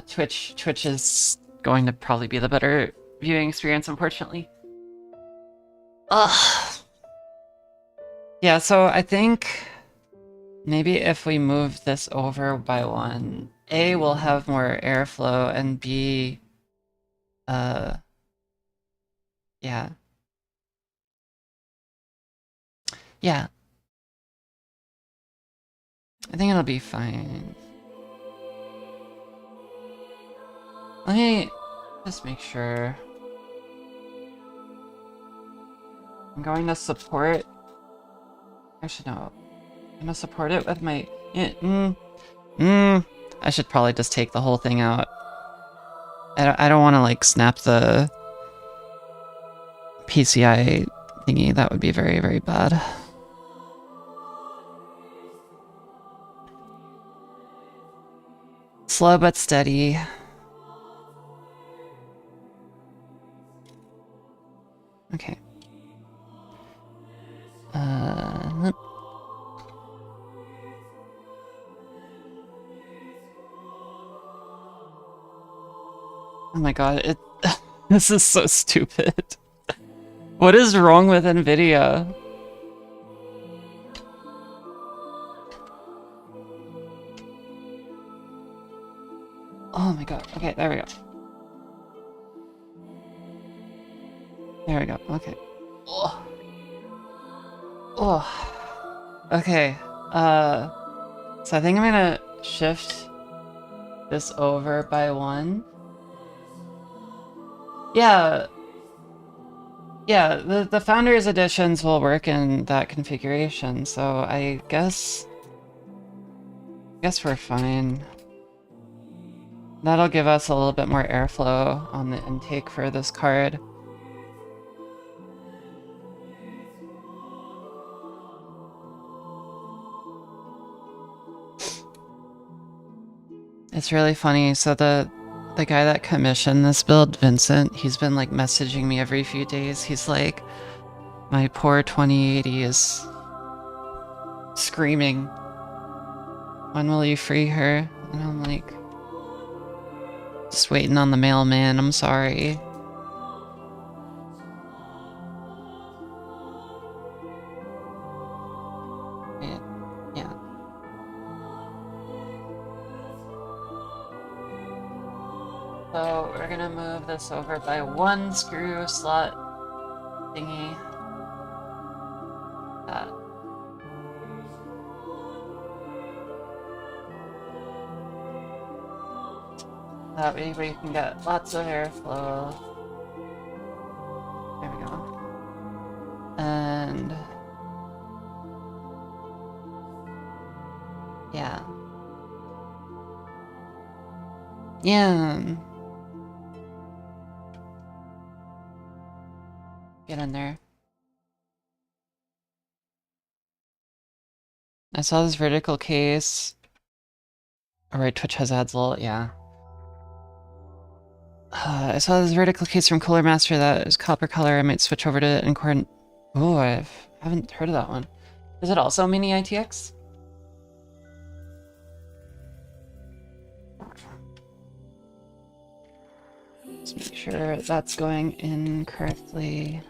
Twitch is going to probably be the better viewing experience, unfortunately. Ugh. Yeah, so I think maybe if we move this over by 1, A, we'll have more airflow, and B, yeah. Yeah. I think it'll be fine. Let me just make sure. I'm going to support... Actually, no. I'm gonna support it with my... I should probably just take the whole thing out. I don't want to, like, snap the PCI thingy. That would be very, very bad. Slow but steady. Okay. Oh my god, this is so stupid. What is wrong with NVIDIA? Oh my god, okay, there we go. There we go, okay. Oh. Oh. Okay, so I think I'm gonna shift this over by 1. Yeah, the Founders editions will work in that configuration, so I guess we're fine. That'll give us a little bit more airflow on the intake for this card. It's really funny, so the guy that commissioned this build, Vincent, he's been like messaging me every few days. He's like, my poor 2080 is screaming, when will you free her? And I'm like, just waiting on the mailman, I'm sorry. Yeah. So we're gonna move this over by 1 screw slot thingy. That way we can get lots of airflow. There we go. And yeah. Yeah. Get in there. I saw this vertical case. Alright, Twitch has ads, lol, yeah. I saw this vertical case from Cooler Master that is copper color. I might switch over to it and corn. Oh, I haven't heard of that one. Is it also mini ITX? Let's make sure that's going in correctly.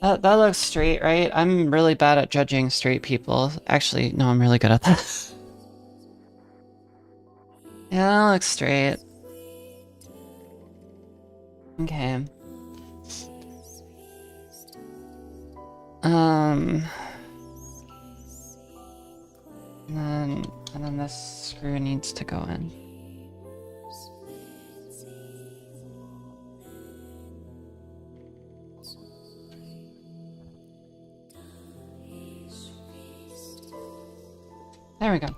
That looks straight, right? I'm really bad at judging straight people. Actually, no, I'm really good at that. Yeah, that looks straight. Okay. And then this screw needs to go in. There we go.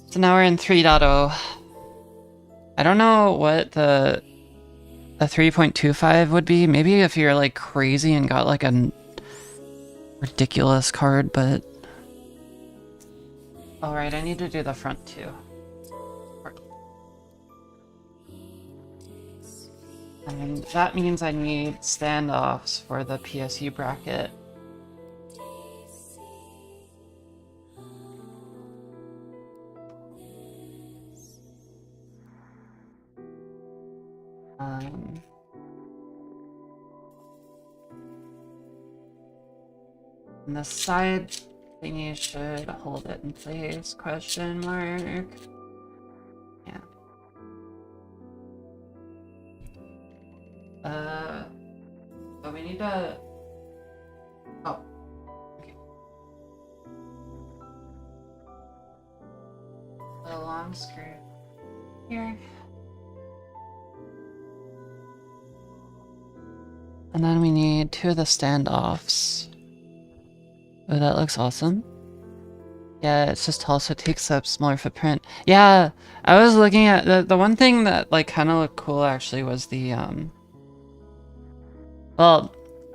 So now we're in 3.0. I don't know what the 3.25 would be. Maybe if you're like crazy and got like a ridiculous card, but... Alright, I need to do the front too. And that means I need standoffs for the PSU bracket. And the side thingy should hold it in place, question mark. Yeah. But we need to... Oh. Okay. The long screw here. And then we need 2 of the standoffs. Oh, that looks awesome. Yeah, it's just tall, so it takes up smaller footprint. Yeah, I was looking at the one thing that like kind of looked cool actually was the well,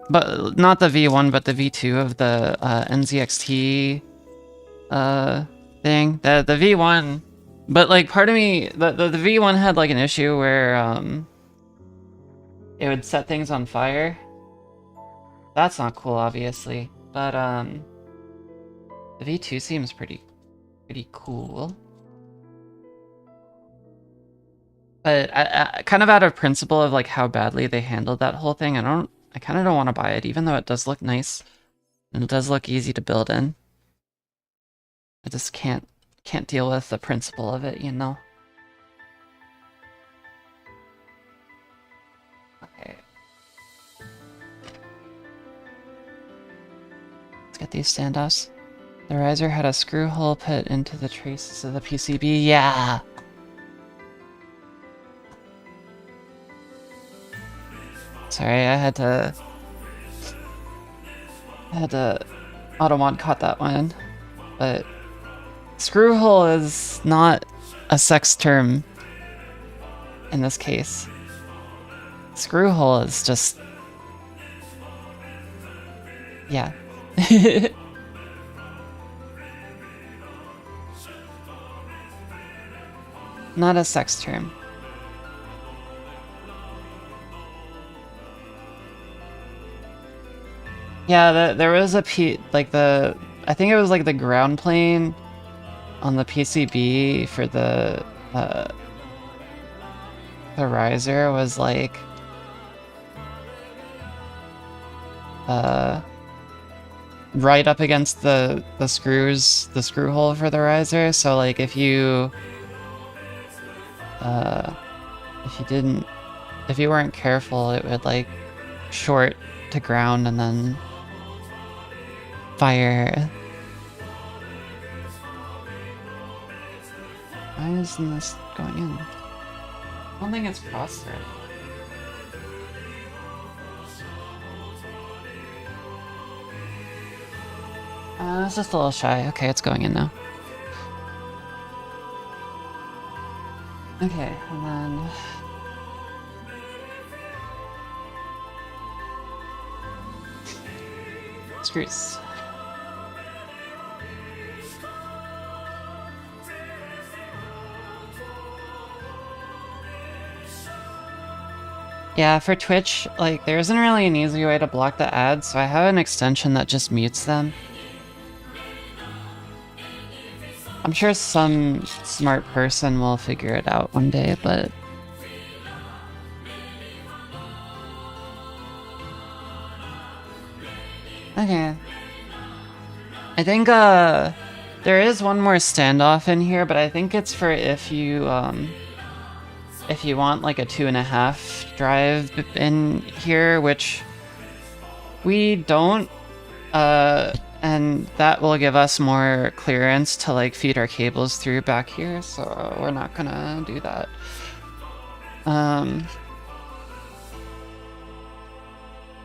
but not the V1, but the V2 of the NZXT thing. The V1, but like part of me, the V1 had like an issue where it would set things on fire. That's not cool, obviously, but the V2 seems pretty cool. But I kind of out of principle of like how badly they handled that whole thing, I kind of don't want to buy it, even though it does look nice and it does look easy to build in. I just can't deal with the principle of it, you know. Okay. Let's get these standoffs. The riser had a screw hole put into the traces of the PCB. Yeah. Sorry, I had to Automod caught that one, but screw hole is not a sex term in this case. Screw hole is just, yeah. Not a sex term. Yeah, there was a I think it was like the ground plane on the PCB for the riser was like right up against the screw hole for the riser. So like if you weren't careful, it would like short to ground and then fire. Why isn't this going in? I don't think it's cross-threaded. It's just a little shy. Okay, it's going in now. Okay, and then... screws. Yeah, for Twitch, like, there isn't really an easy way to block the ads, so I have an extension that just mutes them. I'm sure some smart person will figure it out one day, but... okay. I think, there is one more standoff in here, but I think it's for if you want, like, a 2.5 drive in here, which we don't, and that will give us more clearance to, like, feed our cables through back here, so we're not gonna do that.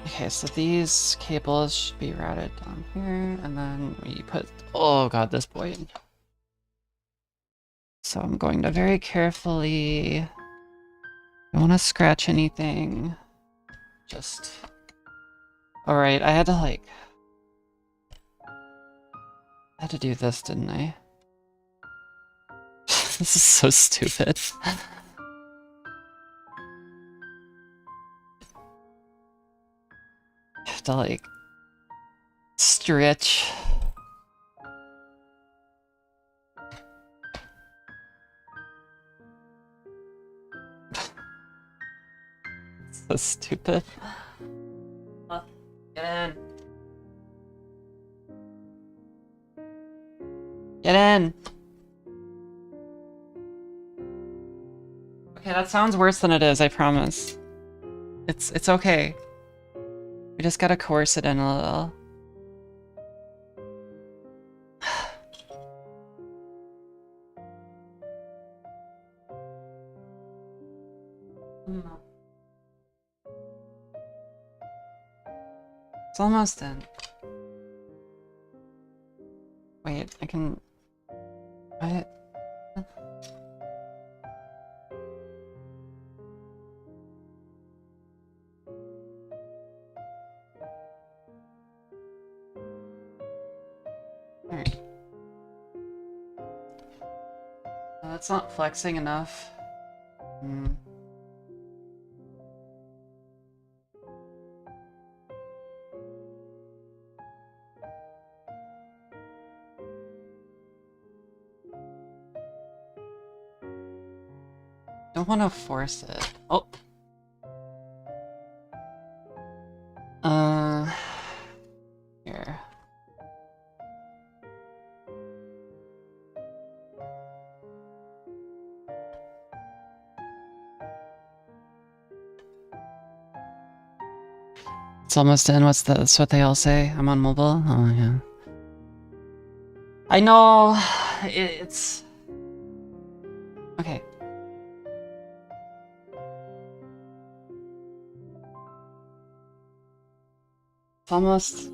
Okay, so these cables should be routed down here, and then we put... oh god, this boy in. So I'm going to very carefully... don't want to scratch anything. Just... alright, I had to, like... I had to do this, didn't I? This is so stupid. I have to, like... stretch... so stupid. Get in. Get in. Okay, that sounds worse than it is, I promise. It's okay. We just gotta coerce it in a little. It's almost in. Wait, I can... what? Alright. That's not flexing enough. Don't want to force it. Oh. Here. It's almost in. That's what they all say. I'm on mobile. Oh yeah. I know. It's okay. It's almost...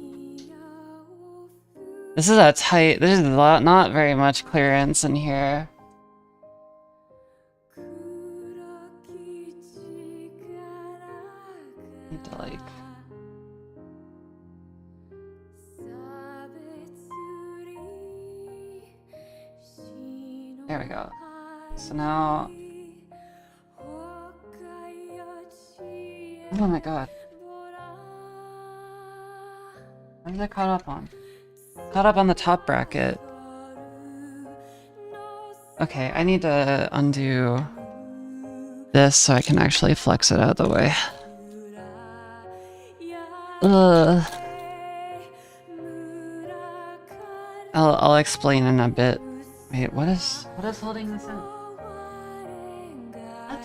this is a tight... there's not very much clearance in here. Need to, like... there we go. So now... oh my god. What did I caught up on? Caught up on the top bracket. Okay, I need to undo this so I can actually flex it out of the way. Ugh. I'll explain in a bit. Wait, what is holding this in? What?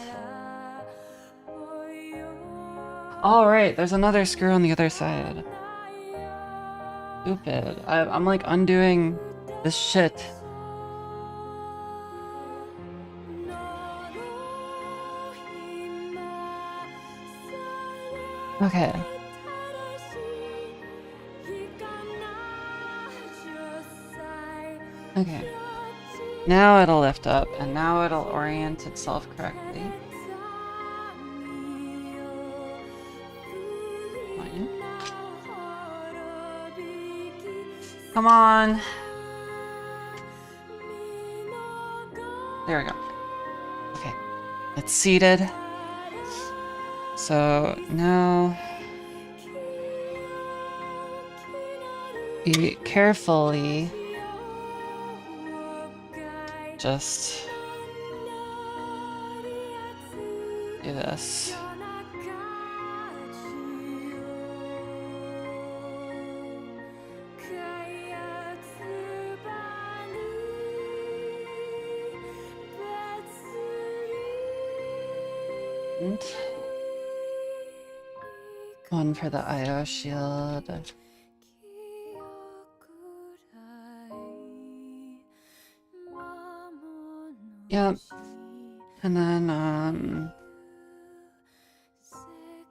Oh right, there's another screw on the other side. Stupid. I'm like undoing this shit. Okay. Okay. Now it'll lift up, and now it'll orient itself correctly. Fine. Come on! There we go. Okay, it's seated. So now we carefully just do this. And one for the IO shield. Yep. And then,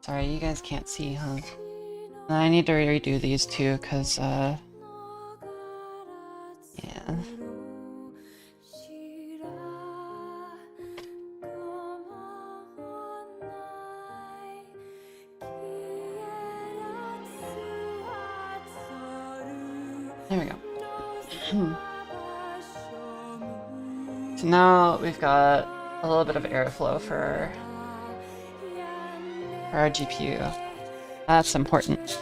sorry, you guys can't see, huh? I need to redo these two, because, yeah. There we go. So now we've got a little bit of airflow for our GPU. That's important.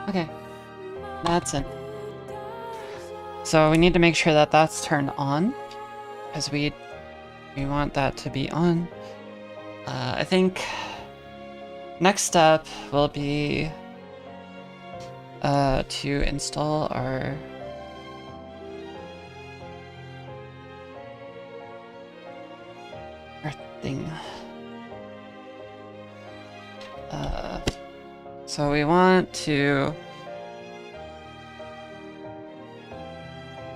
Okay, that's in. So we need to make sure that that's turned on, because we want that to be on. I think next step will be to install our thing. So we want to,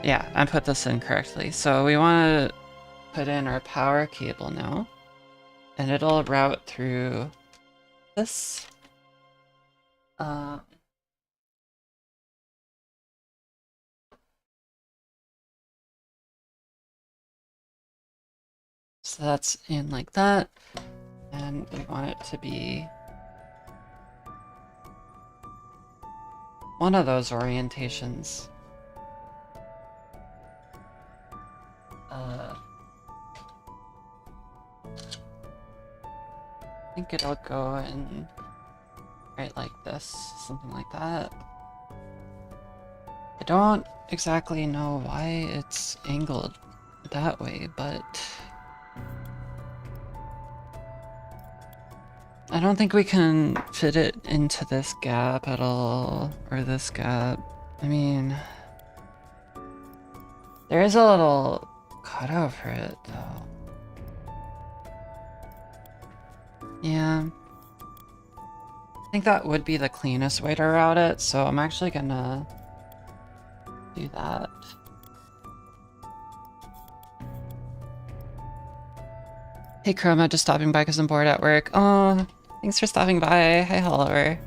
yeah, I put this in correctly. So we want to put in our power cable now, and it'll route through this. So that's in like that, and we want it to be one of those orientations. I think it'll go in right like this, something like that. I don't exactly know why it's angled that way, but I don't think we can fit it into this gap at all, or this gap. I mean, there is a little cutout for it, though. Yeah. I think that would be the cleanest way to route it, so I'm actually gonna do that. Hey Chroma, just stopping by because I'm bored at work. Oh, thanks for stopping by. Hi, Oliver.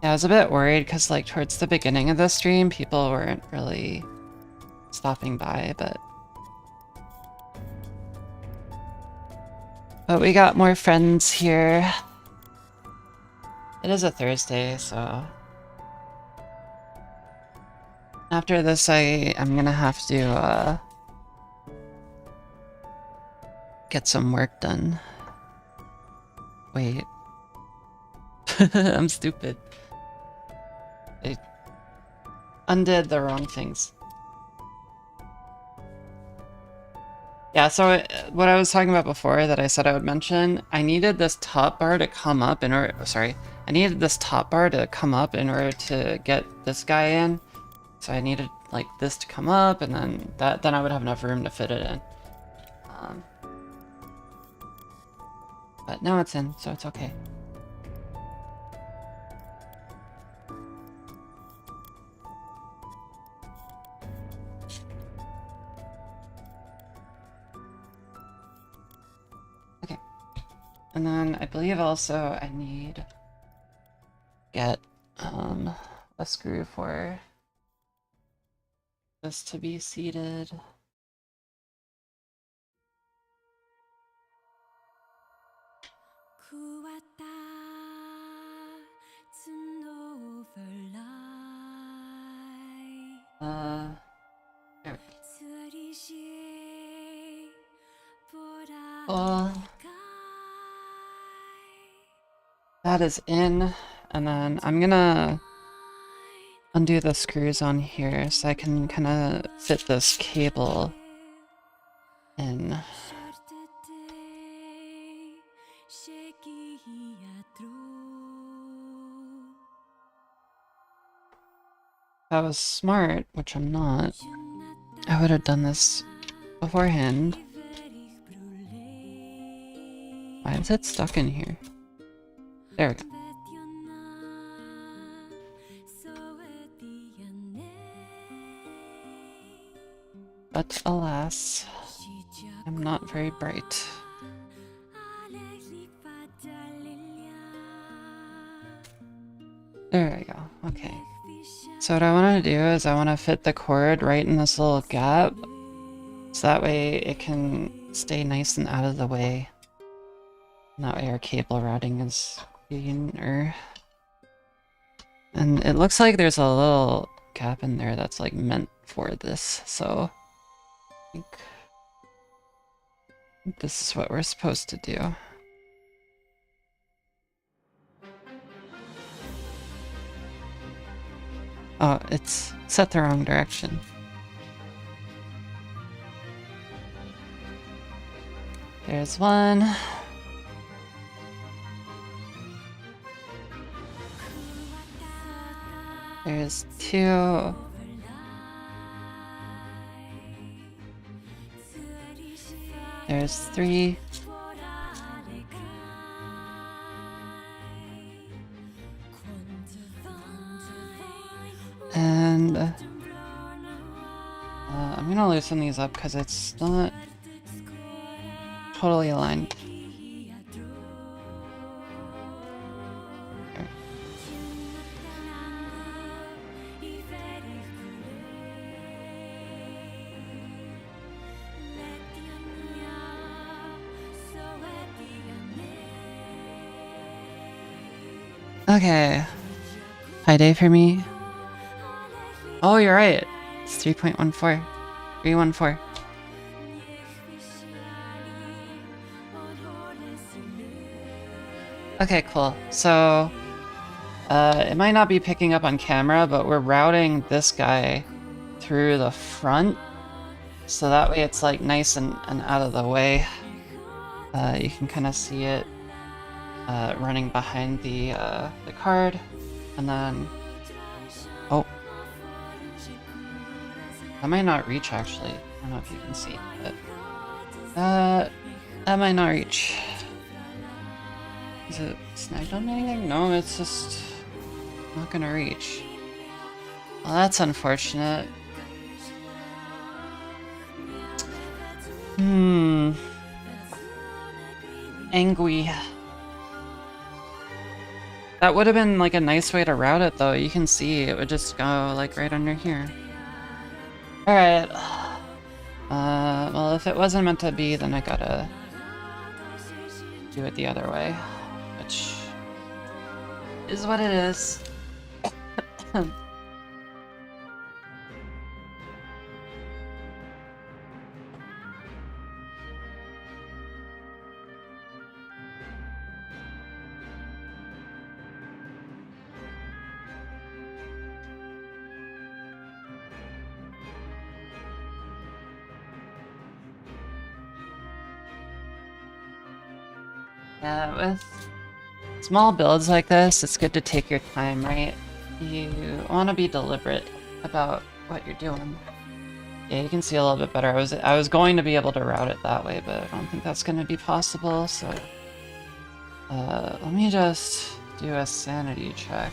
Yeah, I was a bit worried because, like, towards the beginning of the stream, people weren't really stopping by, but we got more friends here. It is a Thursday, so after this I'm gonna have to get some work done. Wait. I'm stupid. I undid the wrong things. Yeah, so what I was talking about before that I said I would mention, I needed this top bar to come up in order, I needed this top bar to come up in order to get this guy in. So I needed like this to come up, and then I would have enough room to fit it in. But now it's in, so it's okay. And then I believe also I need get a screw for this to be seated. There. That is in, and then I'm gonna undo the screws on here so I can kind of fit this cable in. If I was smart, which I'm not, I would have done this beforehand. Why is it stuck in here? There we go. But alas, I'm not very bright. There we go. Okay. So what I want to do is I want to fit the cord right in this little gap, so that way it can stay nice and out of the way. And that way our cable routing is cleaner. And it looks like there's a little gap in there that's like meant for this, so I think this is what we're supposed to do. Oh, it's set the wrong direction. There's one. There's two. There's three. And I'm gonna loosen these up because it's not totally aligned. Okay. High day for me. Oh, you're right. It's 3.14. 314. Okay, cool. So, it might not be picking up on camera, but we're routing this guy through the front. So that way it's like nice and out of the way. You can kind of see it running behind the card. And then... Oh. That might not reach, actually. I don't know if you can see, but... that might not reach. Is it snagged on anything? No, it's just not gonna reach. Well, that's unfortunate. Angry. That would have been like a nice way to route it, though. You can see it would just go like right under here. Alright. Well, if it wasn't meant to be, then I gotta do it the other way, which is what it is. Yeah, with small builds like this, it's good to take your time, right? You want to be deliberate about what you're doing. Yeah, you can see a little bit better. I was going to be able to route it that way, but I don't think that's going to be possible, so... let me just do a sanity check.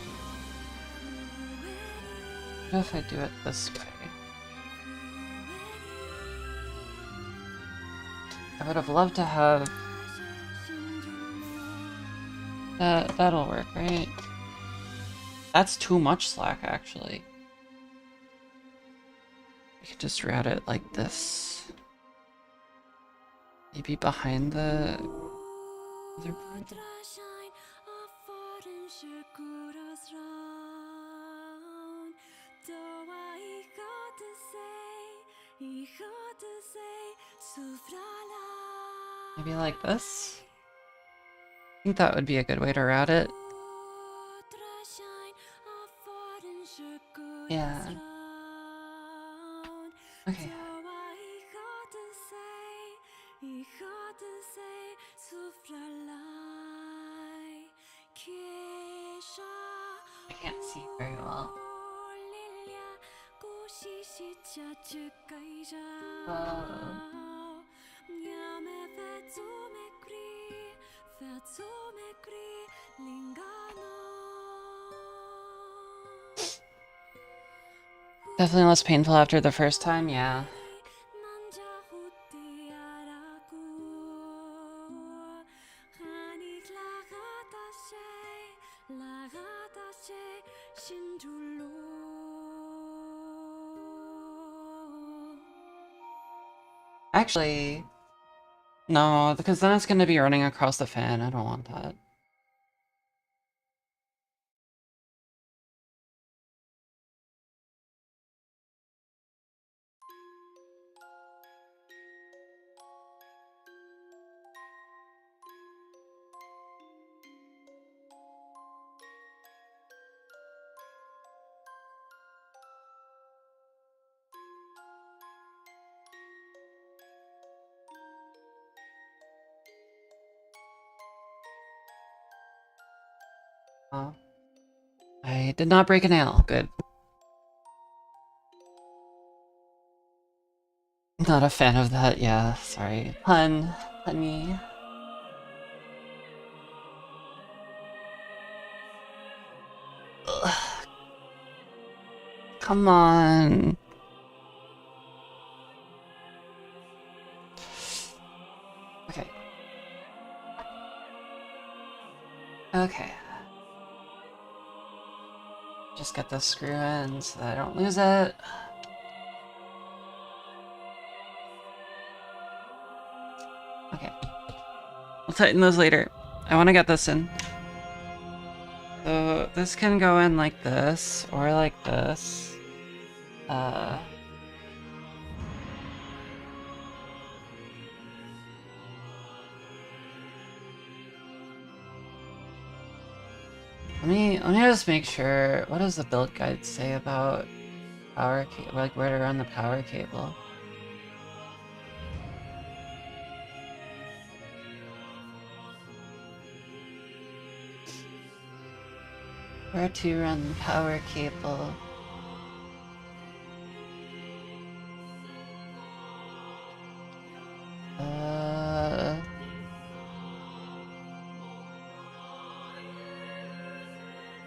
What if I do it this way? I would have loved to have That'll work, right? That's too much slack, actually. We could just route it like this. Maybe behind the other part. Maybe like this? I think that would be a good way to route it. Yeah. Okay. I can't see very well. Definitely less painful after the first time, yeah. Actually, no, because then it's going to be running across the fan. I don't want that. Oh. I did not break a nail. Good. Not a fan of that, yeah. Sorry. Honey. Ugh. Come on. Okay. Okay. Just get the screw in so that I don't lose it. Okay. We'll tighten those later. I want to get this in. So this can go in like this, or like this. Let me just make sure. What does the build guide say about power cable? Like where to run the power cable? Where to run the power cable?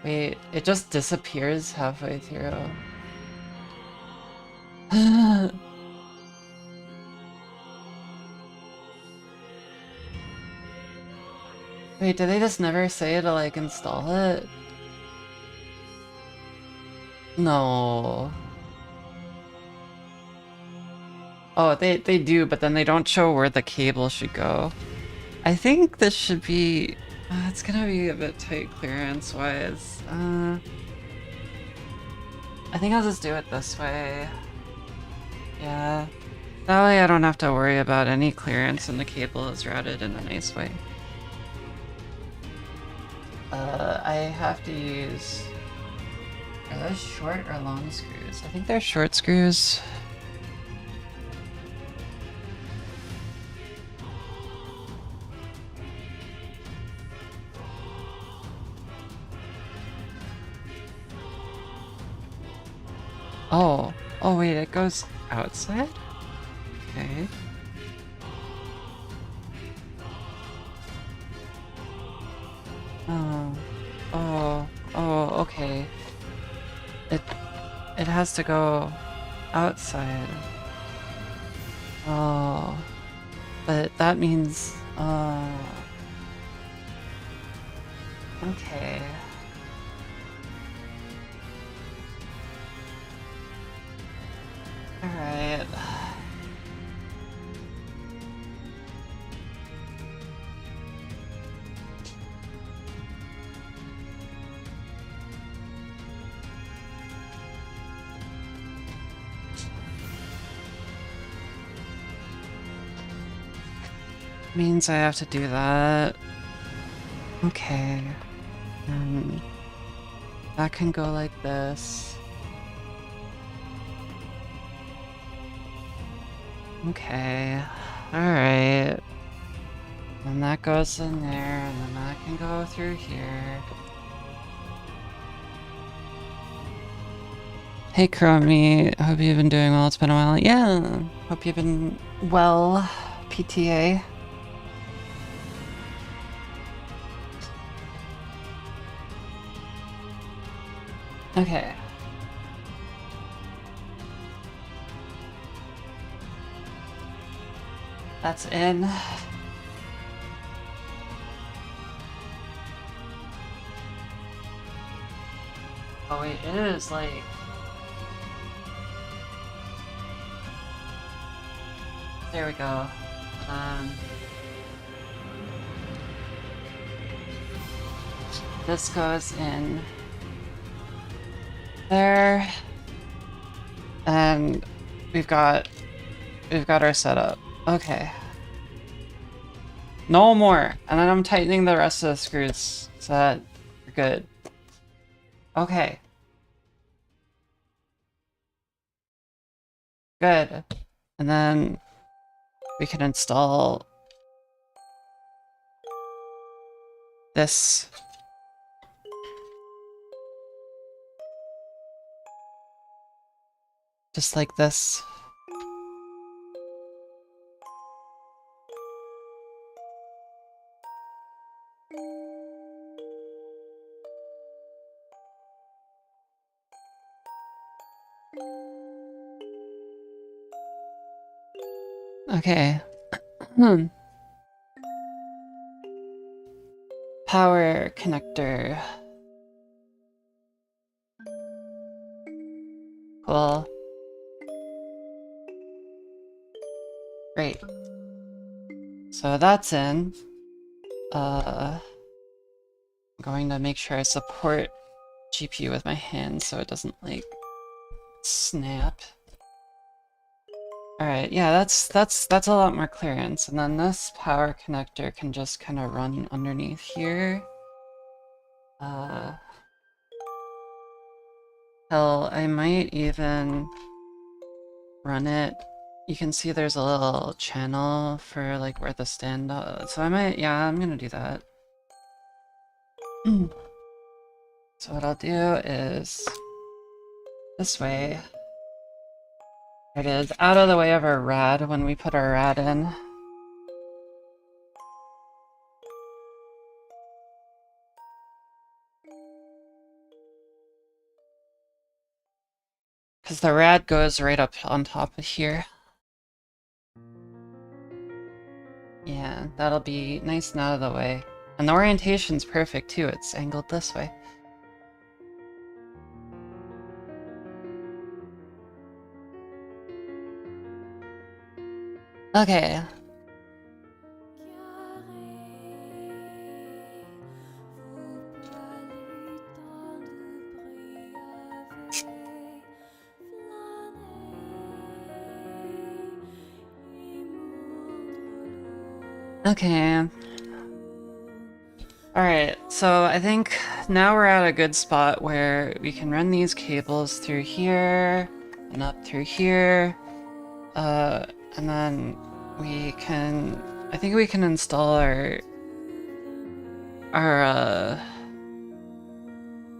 Wait, it just disappears halfway through. Wait, did they just never say to like install it? No. Oh, they do, but then they don't show where the cable should go. I think this should be... it's gonna be a bit tight clearance-wise. I think I'll just do it this way. Yeah. That way I don't have to worry about any clearance and the cable is routed in a nice way. I have to use... Are those short or long screws? I think they're short screws. Oh. Oh wait, it goes outside? Okay. Oh, okay. It has to go outside. Oh. But that means, Okay. Alright. Means I have to do that. Okay. That can go like this. Okay. Alright. And that goes in there, and then that can go through here. Hey Chromie, hope you've been doing well. It's been a while. Yeah, hope you've been well, PTA. Okay. That's in. Oh wait, it is like... There we go. This goes in there, and we've got our setup. Okay. No more. And then I'm tightening the rest of the screws so that we're good. Okay. Good. And then we can install this. Just like this. Okay. Power connector. Cool. Great. So that's in. I'm going to make sure I support GPU with my hand so it doesn't like snap. Alright, yeah, that's a lot more clearance. And then this power connector can just kind of run underneath here. Hell, I might even run it. You can see there's a little channel for like where the stand so I might, yeah, I'm gonna do that. So what I'll do is this way. There it is, out of the way of our rad when we put our rad in. Because the rad goes right up on top of here. Yeah, that'll be nice and out of the way. And the orientation's perfect too, it's angled this way. Okay. Okay. Alright, so I think now we're at a good spot where we can run these cables through here and up through here. And then we can... I think we can install our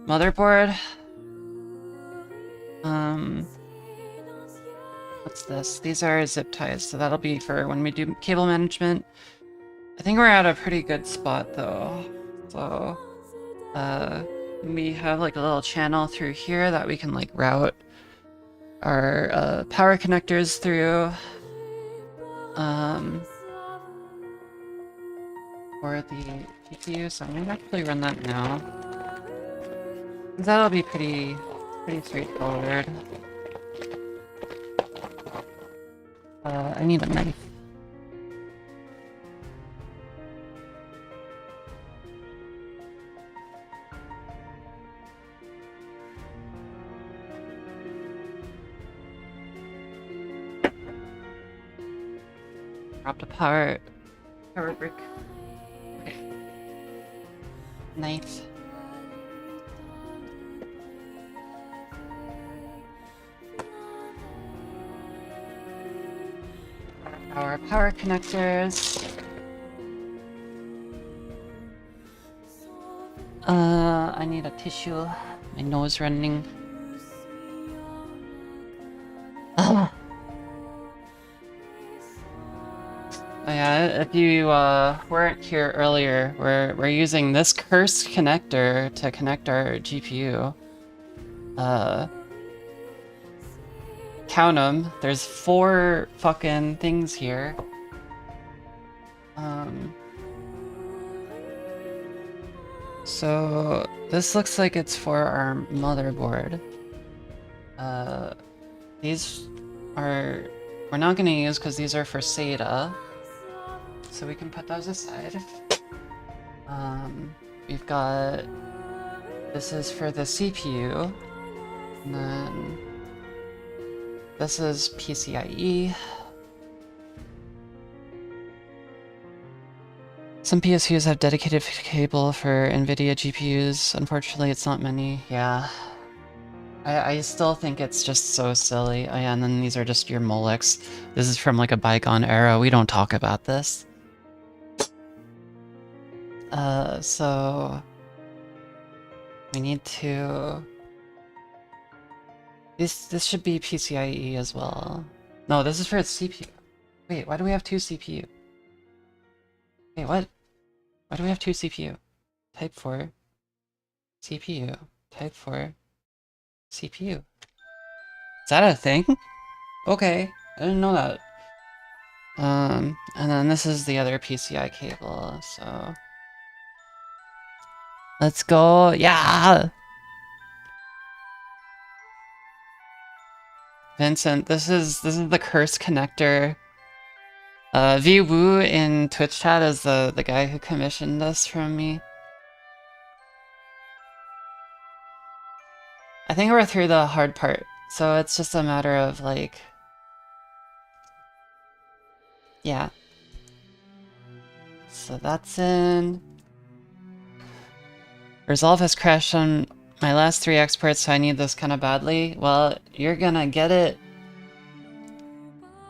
motherboard. What's this? These are zip ties, so that'll be for when we do cable management. I think we're at a pretty good spot though. So, we have like a little channel through here that we can like route our power connectors through. for the GPU, so I'm gonna actually run that now. That'll be pretty straightforward. I need a knife. Dropped a power brick. Okay. Knife. Our power connectors. I need a tissue. My nose running. Oh yeah, if you weren't here earlier, we're using this cursed connector to connect our GPU. Count them. There's 4 fucking things here. So this looks like it's for our motherboard. These are we're not gonna use because these are for SATA, so we can put those aside. We've got this is for the CPU, and then this is PCIe. Some PSUs have dedicated cable for NVIDIA GPUs. Unfortunately, it's not many. Yeah. I still think it's just so silly. Oh yeah, and then these are just your Molex. This is from like a bygone era. We don't talk about this. So we need to... This should be PCIe as well. No, this is for its CPU. Wait, why do we have 2 CPU? Wait, what? Why do we have 2 CPU? Type 4 CPU. Type 4 CPU. Is that a thing? Okay, I didn't know that. And then this is the other PCI cable, so... Let's go! Yeah! Vincent, this is the curse connector. V Woo in Twitch chat is the guy who commissioned this from me. I think we're through the hard part, so it's just a matter of like... Yeah. So that's in. Resolve has crashed on my last 3 exports, so I need this kind of badly. Well, you're gonna get it.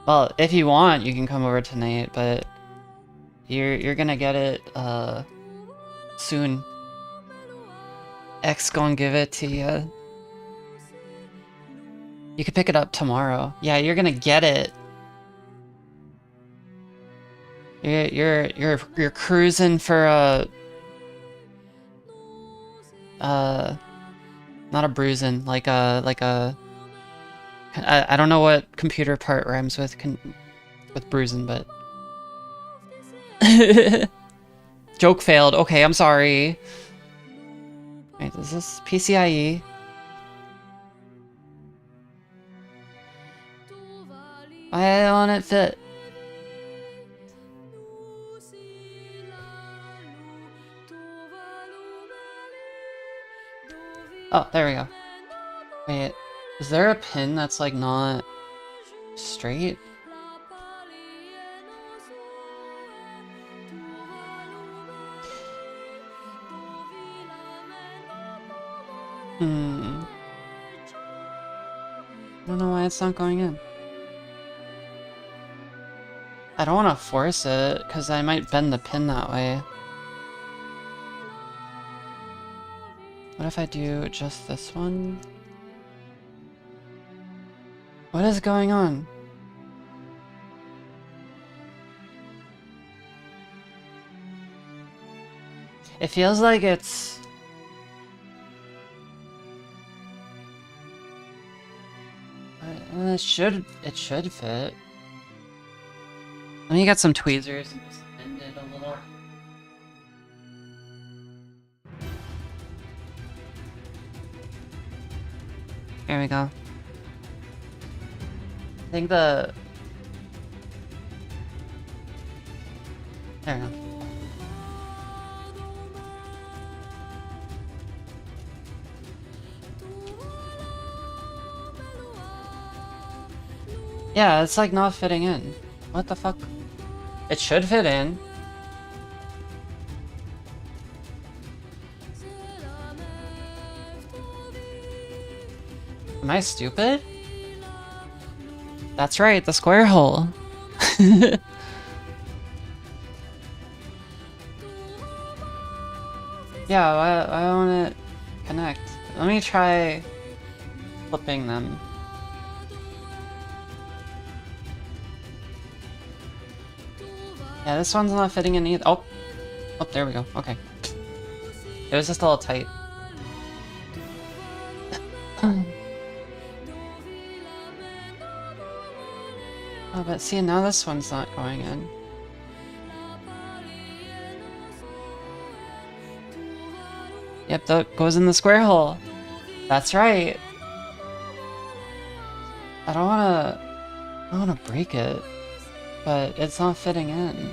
Well, if you want, you can come over tonight, but you're gonna get it soon. X gonna give it to you. You could pick it up tomorrow. Yeah, you're gonna get it. You're cruising for a not a bruising, like a I don't know what computer part rhymes with bruising, but joke failed. Okay, I'm sorry. Wait, is this PCIe? Why won't it fit? Oh, there we go. Wait, is there a pin that's like not straight? I don't know why it's not going in. I don't want to force it, because I might bend the pin that way. What if I do just this one? What is going on? It feels like it's... it should fit. Let me get some tweezers and just bend it a little. There we go. I think the... There we go. Yeah, it's like not fitting in. What the fuck? It should fit in. Am I stupid? That's right, the square hole. Yeah, why won't it connect? Let me try flipping them. Yeah, this one's not fitting in either. Oh, there we go. Okay. It was just a little tight. Oh, but see, now this one's not going in. Yep, that goes in the square hole. That's right. I don't wanna break it, but it's not fitting in.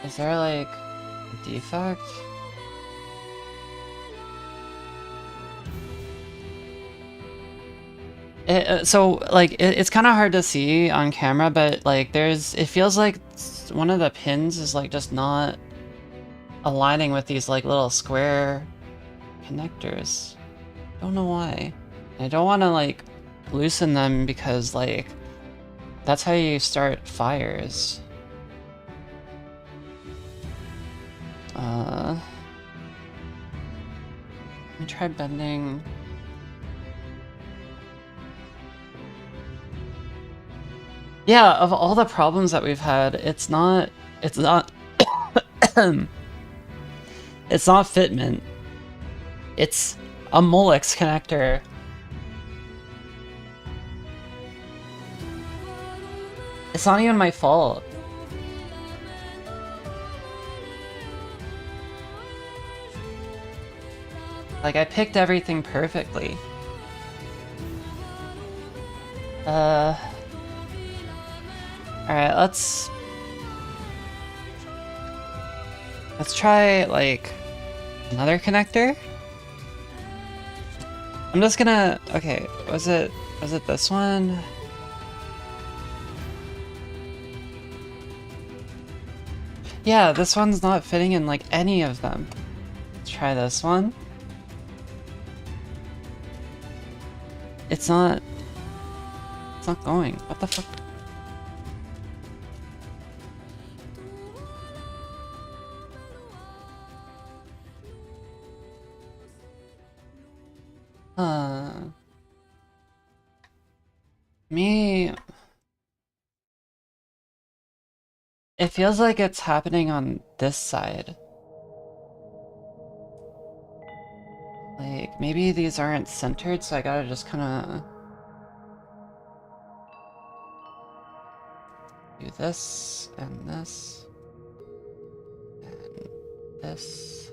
Is there like a defect? So like it's kind of hard to see on camera, but like it feels like one of the pins is like just not aligning with these like little square connectors. Don't know why. I don't want to like loosen them because like that's how you start fires. Let me try bending. Yeah, of all the problems that we've had, it's not it's not fitment. It's a Molex connector. It's not even my fault. Like, I picked everything perfectly. Alright, let's try, like, another connector? I'm just gonna... Okay, was it this one? Yeah, this one's not fitting in, like, any of them. Let's try this one. It's not going. What the fuck? It feels like it's happening on this side. Like, maybe these aren't centered, so I gotta just kinda do this, and this, and this.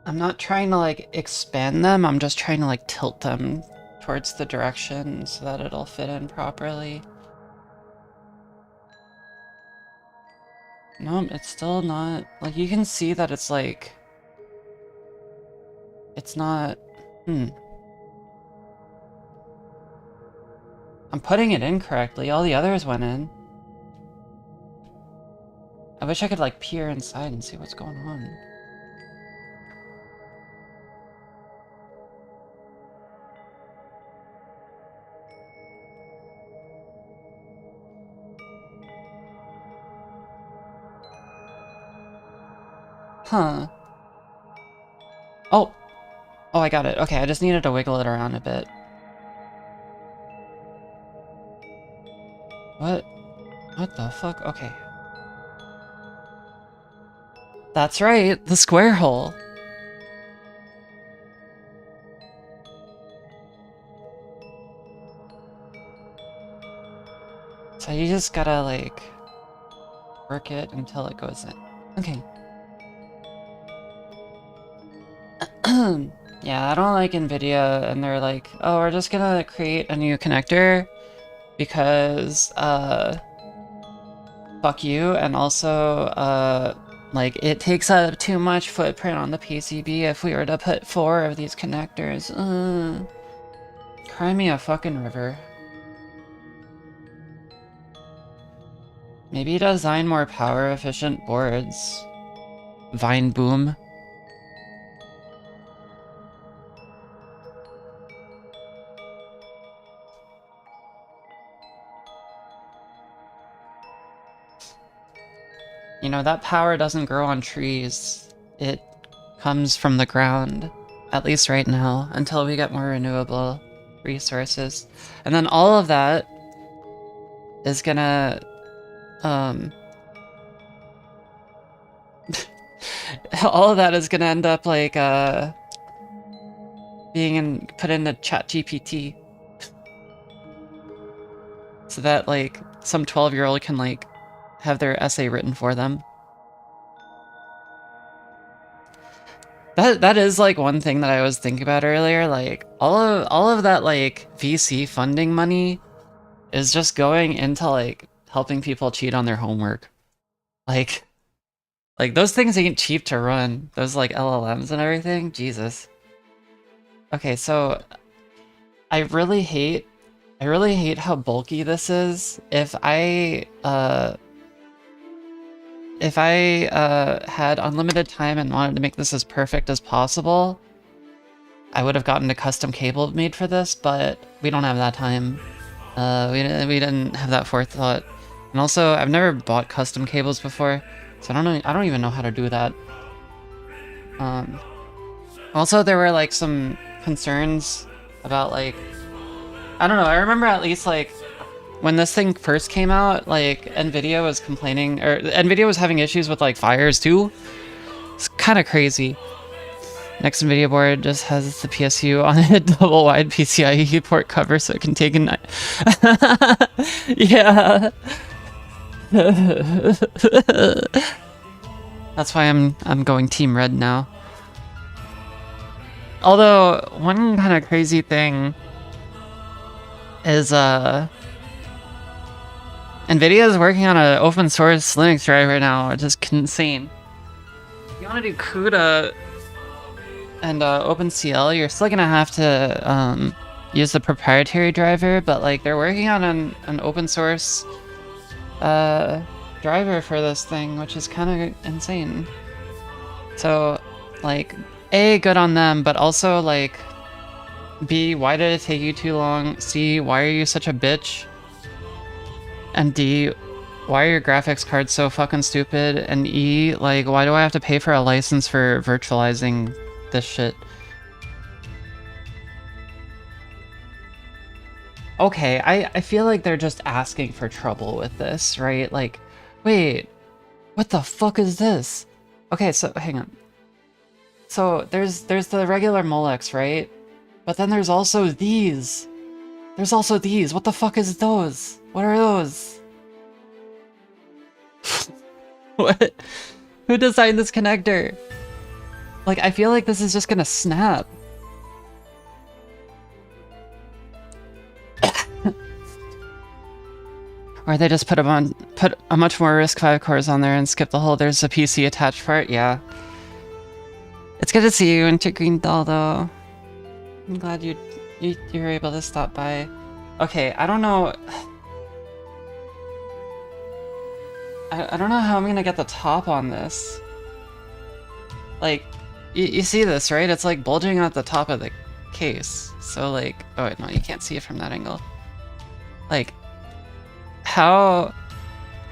I'm not trying to, like, expand them, I'm just trying to, like, tilt them towards the direction so that it'll fit in properly. No, it's still not... Like, you can see that it's, like... It's not... I'm putting it in correctly, all the others went in. I wish I could, like, peer inside and see what's going on. Huh. Oh! Oh, I got it. Okay, I just needed to wiggle it around a bit. What? What the fuck? Okay. That's right, the square hole. So you just gotta, like, work it until it goes in. Okay. Yeah, I don't like NVIDIA, and they're like, oh, we're just gonna create a new connector because, fuck you, and also, like, it takes up too much footprint on the PCB if we were to put 4 of these connectors. Cry me a fucking river. Maybe design more power-efficient boards. Vine boom. You know, that power doesn't grow on trees. It comes from the ground. At least right now, until we get more renewable resources. And then all of that is gonna, all of that is gonna end up, like, being put into ChatGPT. So that, like, some 12-year-old can, like, have their essay written for them. That is, like, one thing that I was thinking about earlier, like, all of that, like, VC funding money is just going into, like, helping people cheat on their homework. Like, those things ain't cheap to run. Those, like, LLMs and everything. Jesus. Okay, so I really hate how bulky this is. If I had unlimited time and wanted to make this as perfect as possible, I would have gotten a custom cable made for this, but we don't have that time. We didn't have that forethought. And also, I've never bought custom cables before, so I don't even know how to do that. Also, there were, like, some concerns about, like, I don't know, I remember at least, like, when this thing first came out, like, NVIDIA was complaining, or NVIDIA was having issues with, like, fires too. It's kind of crazy. Next NVIDIA board just has the PSU on it, double wide PCIe port cover so it can take a yeah. That's why I'm going Team Red now. Although, one kind of crazy thing is, NVIDIA is working on an open source Linux driver now, which is insane. If you want to do CUDA and OpenCL, you're still gonna have to use the proprietary driver, but, like, they're working on an open source driver for this thing, which is kind of insane. So, like, A, good on them, but also, like, B, why did it take you too long? C, why are you such a bitch? And D, why are your graphics cards so fucking stupid? And E, like, why do I have to pay for a license for virtualizing this shit? Okay, I feel like they're just asking for trouble with this, right? Like, wait, what the fuck is this? Okay, so hang on. So there's the regular Molex, right? But then there's also these. There's also these. What the fuck is those? What are those? What? Who designed this connector? Like, I feel like this is just gonna snap. Or they just put a much more RISC-V cores on there and skip the whole there's a PC attached part. Yeah. It's good to see you, Green Doll, though. I'm glad you were able to stop by. Okay, I don't know. I don't know how I'm gonna get the top on this. Like, you see this, right? It's like bulging out the top of the case. So, like, oh wait, no, you can't see it from that angle. Like, how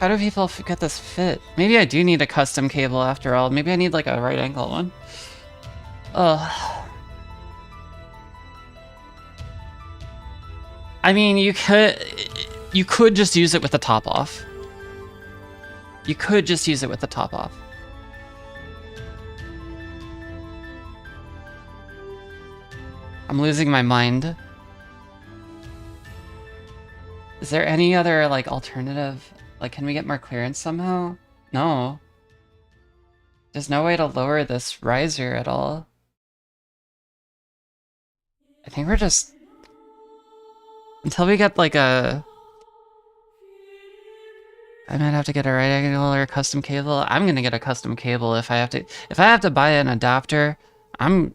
do people get this fit? Maybe I do need a custom cable after all. Maybe I need, like, a right angle one. Ugh. I mean, you could just use it with the top off. You could just use it with the top off. I'm losing my mind. Is there any other, like, alternative? Like, can we get more clearance somehow? No. There's no way to lower this riser at all. I think we're just... Until we get like a... I might have to get a right angle or a custom cable. I'm gonna get a custom cable if I have to... If I have to buy an adapter, I'm...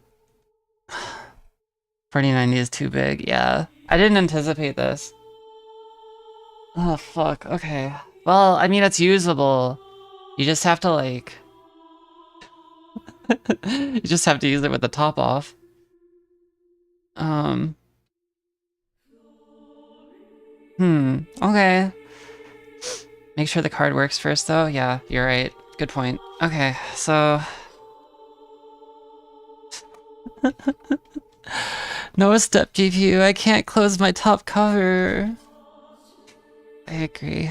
4090 is too big, yeah. I didn't anticipate this. Oh, fuck, okay. Well, I mean, it's usable. You just have to, like... you just have to use it with the top off. Okay. Make sure the card works first, though. Yeah, you're right. Good point. Okay, so... No step GPU, I can't close my top cover. I agree.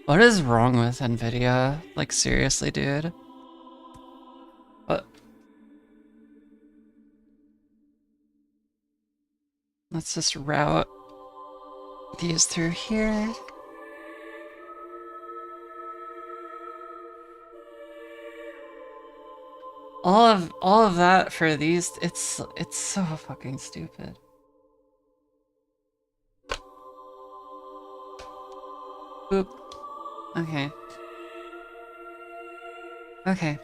What is wrong with NVIDIA? Like, seriously, dude? What? Let's just route these through here. All of that for these, it's so fucking stupid. Boop. Okay. Okay.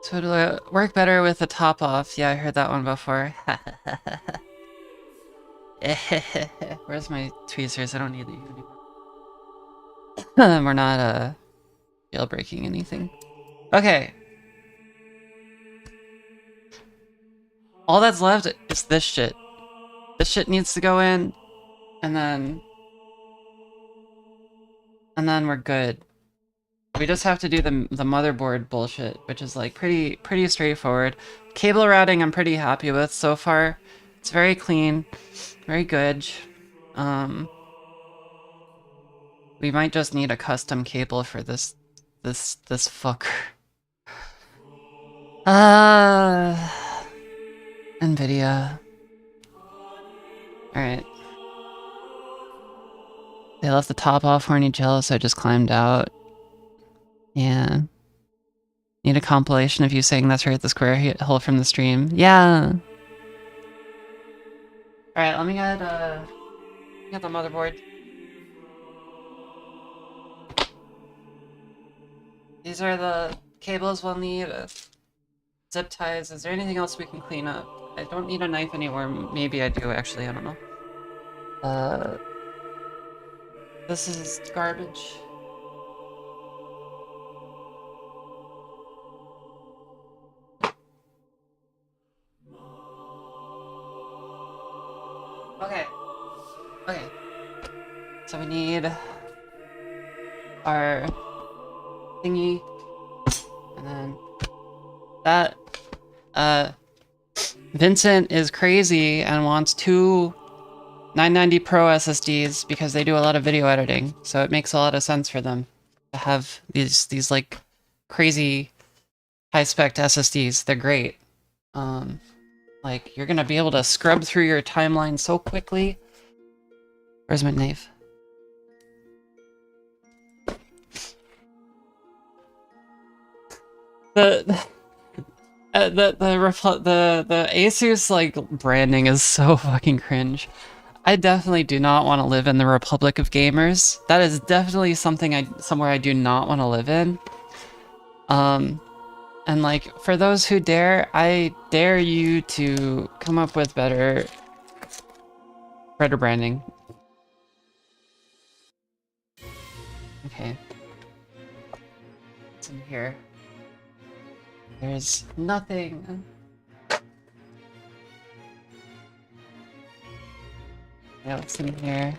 So it'll work better with the top off. Yeah, I heard that one before. Where's my tweezers? I don't need these anymore. We're not jailbreaking anything. Okay. All that's left is this shit. This shit needs to go in, and then we're good. We just have to do the motherboard bullshit, which is like pretty straightforward. Cable routing I'm pretty happy with so far. It's very clean, very good. We might just need a custom cable for this fucker. NVIDIA. Alright. They left the top off, horny jealous, so I just climbed out. Yeah. Need a compilation of you saying that's right, the square hole from the stream. Yeah! Alright, let me get the motherboard. These are the cables we'll need. Zip ties. Is there anything else we can clean up? I don't need a knife anymore. Maybe I do, actually. I don't know. This is garbage. Okay. Okay. So we need our thingy, and then that. Vincent is crazy and wants two 990 Pro SSDs because they do a lot of video editing, so it makes a lot of sense for them to have these like crazy high-spec SSDs. They're great. Like, you're gonna be able to scrub through your timeline so quickly. Where's my knife? The Asus like branding is so fucking cringe. I definitely do not want to live in the Republic of Gamers. That is definitely somewhere I do not want to live in. And like, for those who dare, I dare you to come up with better branding. Okay. What's in here? There's nothing. Yeah, what's in here?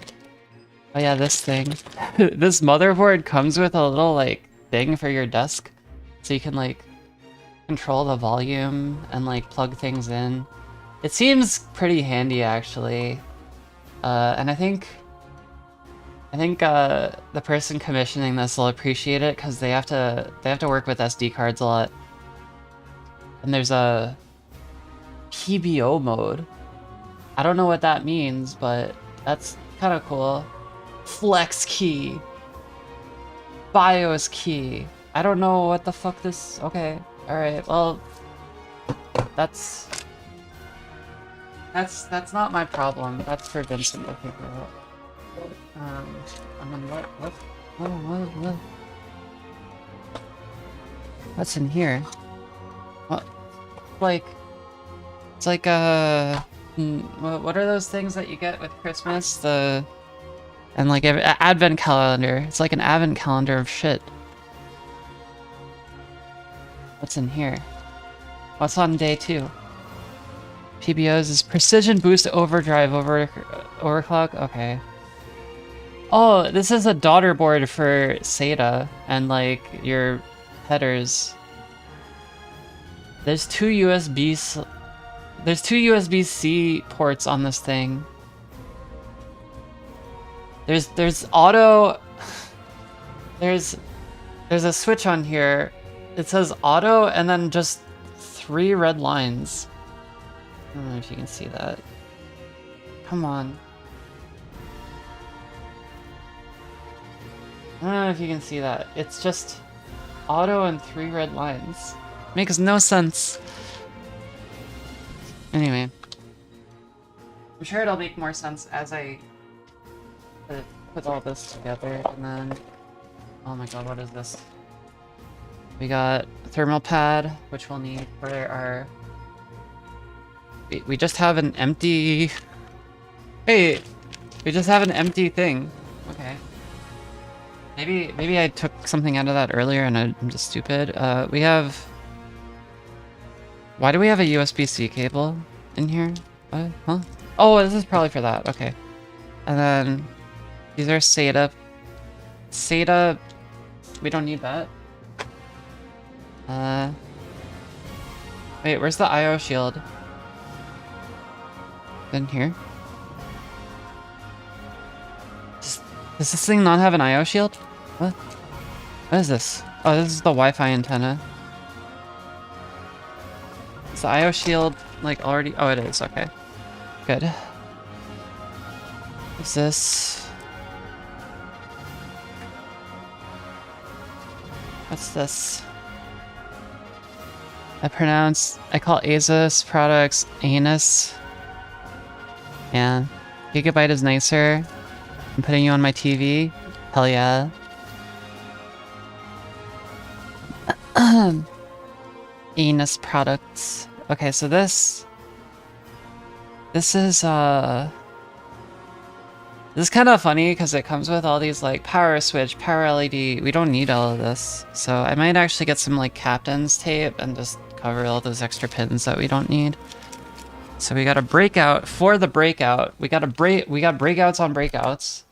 Oh yeah, this thing. This motherboard comes with a little like thing for your desk, so you can like control the volume and like plug things in. It seems pretty handy actually, and I think the person commissioning this will appreciate it because they have to work with SD cards a lot. And there's a PBO mode. I don't know what that means, but that's kind of cool. Flex key. BIOS key. I don't know what the fuck this... Okay, alright, well... That's not my problem. That's for Vincent to figure out. And then what? What's in here? What? Like... It's like, what are those things that you get with Christmas? And like an advent calendar. It's like an advent calendar of shit. What's in here? What's on day 2? PBOs is precision boost overdrive overclock. Okay. Oh, this is a daughter board for SATA and like your headers. There's two USB-C ports on this thing. There's auto. There's a switch on here. It says auto and then just 3 red lines. I don't know if you can see that. Come on. I don't know if you can see that. It's just auto and 3 red lines. Makes no sense. Anyway. I'm sure it'll make more sense as I put all this together, and then... Oh my god, what is this? We got a thermal pad, which we'll need for our... We just have an empty... Hey! We just have an empty thing. Okay. Maybe I took something out of that earlier and I'm just stupid. We have... Why do we have a USB-C cable in here? What? Huh? Oh, this is probably for that. Okay. And then... These are SATA. SATA... We don't need that. Wait, where's the IO shield? In here? Does this thing not have an IO shield? What? What is this? Oh, this is the Wi-Fi antenna. Is the IO shield, like, already? Oh, it is. Okay. Good. What's this? What's this? I call Asus products anus. Yeah. Gigabyte is nicer. I'm putting you on my TV. Hell yeah. Anus products. Okay, so this is kind of funny because it comes with all these like power switch, power LED. We don't need all of this. So I might actually get some like captain's tape and just cover all those extra pins that we don't need. So we got a breakout for the breakout. We got breakouts on breakouts.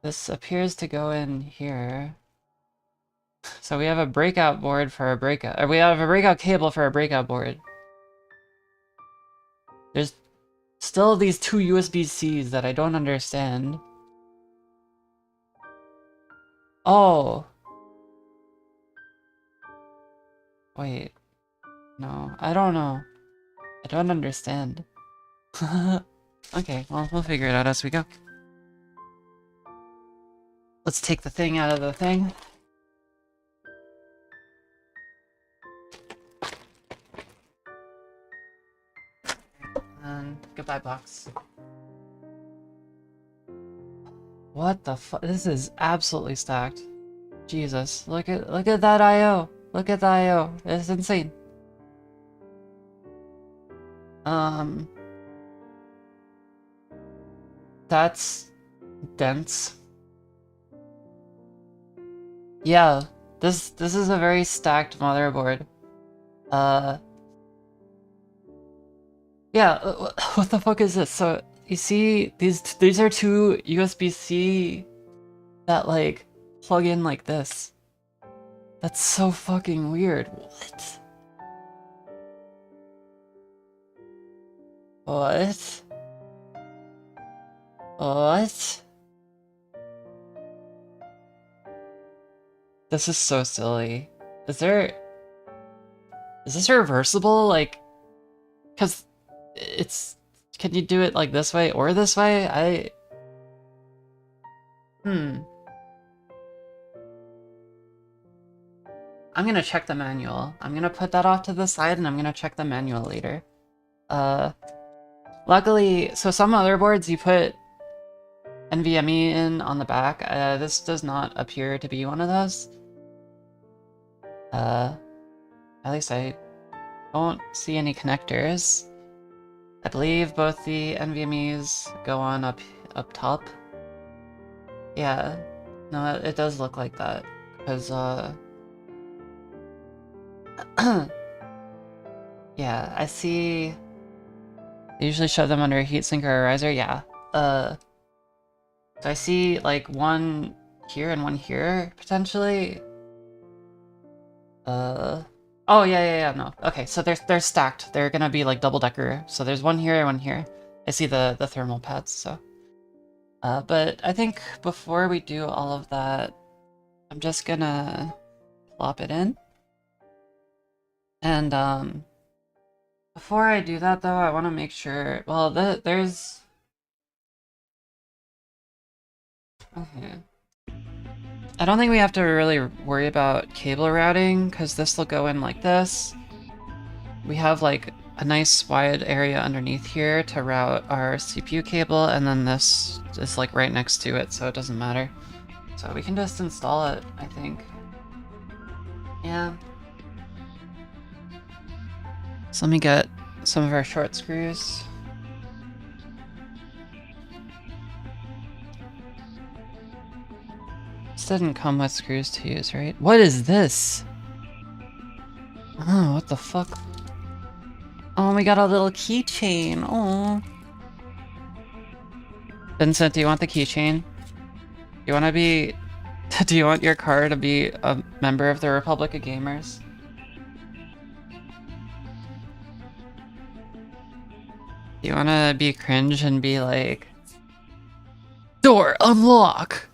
This appears to go in here. So we have a breakout board for a breakout, or we have a breakout cable for a breakout board. There's still these 2 USB-Cs that I don't understand. Oh. Wait. No, I don't know. I don't understand. Okay, well, we'll figure it out as we go. Let's take the thing out of the thing. And goodbye, box. What the fuck? This is absolutely stacked. Jesus, look at that IO. Look at the IO. It's insane. That's dense. Yeah, this is a very stacked motherboard. Yeah, what the fuck is this? So, you see, these are 2 USB-C that, like, plug in like this. That's so fucking weird. What? What? What? This is so silly. Is this reversible? Like, cause can you do it like this way or this way? I'm gonna check the manual. I'm gonna put that off to the side and I'm gonna check the manual later. Luckily, so some motherboards you put NVMe in on the back. This does not appear to be one of those. At least I don't see any connectors. I believe both the NVMe's go on up top. Yeah, no, it does look like that, because, yeah, I see. They usually shove them under a heatsink or a riser, yeah. So I see, like, one here and one here, potentially. Oh, yeah, no. Okay, so they're stacked. They're gonna be, like, double-decker. So there's one here and one here. I see the thermal pads, so. But I think before we do all of that, I'm just gonna plop it in. And, before I do that, though, I want to make sure... Well, there's... Okay. I don't think we have to really worry about cable routing, because this will go in like this. We have, like, a nice wide area underneath here to route our CPU cable, and then this is, like, right next to it, so it doesn't matter. So we can just install it, I think. Yeah. So let me get some of our short screws. This didn't come with screws to use, right? What is this? Oh, what the fuck? Oh, we got a little keychain. Oh. Vincent, do you want the keychain? Do you want to be... Do you want your car to be a member of the Republic of Gamers? Do you want to be cringe and be like... Door unlock!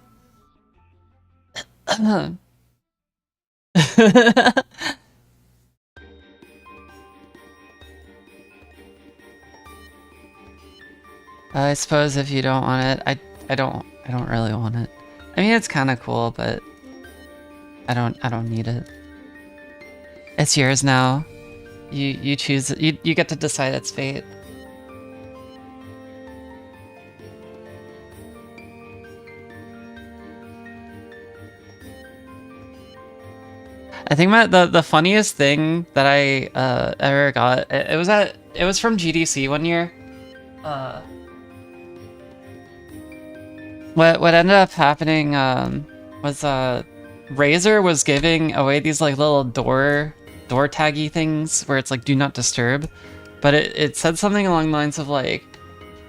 I suppose if you don't want it, I don't really want it. I mean, it's kind of cool, but I don't need it. It's yours now. You choose. You get to decide its fate. I think the funniest thing that I ever got, it was from GDC one year. What ended up happening was Razer was giving away these like little door taggy things where it's like do not disturb, but it said something along the lines of like,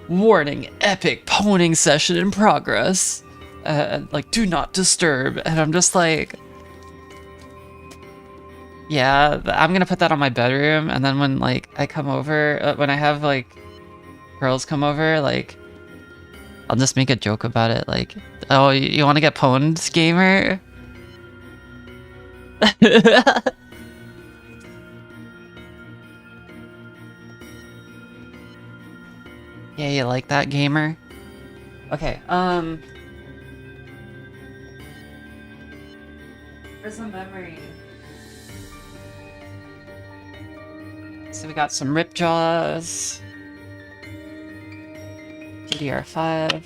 warning, epic poning session in progress, like do not disturb, and I'm just like, yeah, I'm gonna put that on my bedroom, and then when like I come over, when I have like girls come over, like I'll just make a joke about it, like, oh, you want to get pwned, gamer? Yeah, you like that, gamer? Okay, where's the memory? So we got some rip jaws. DDR5.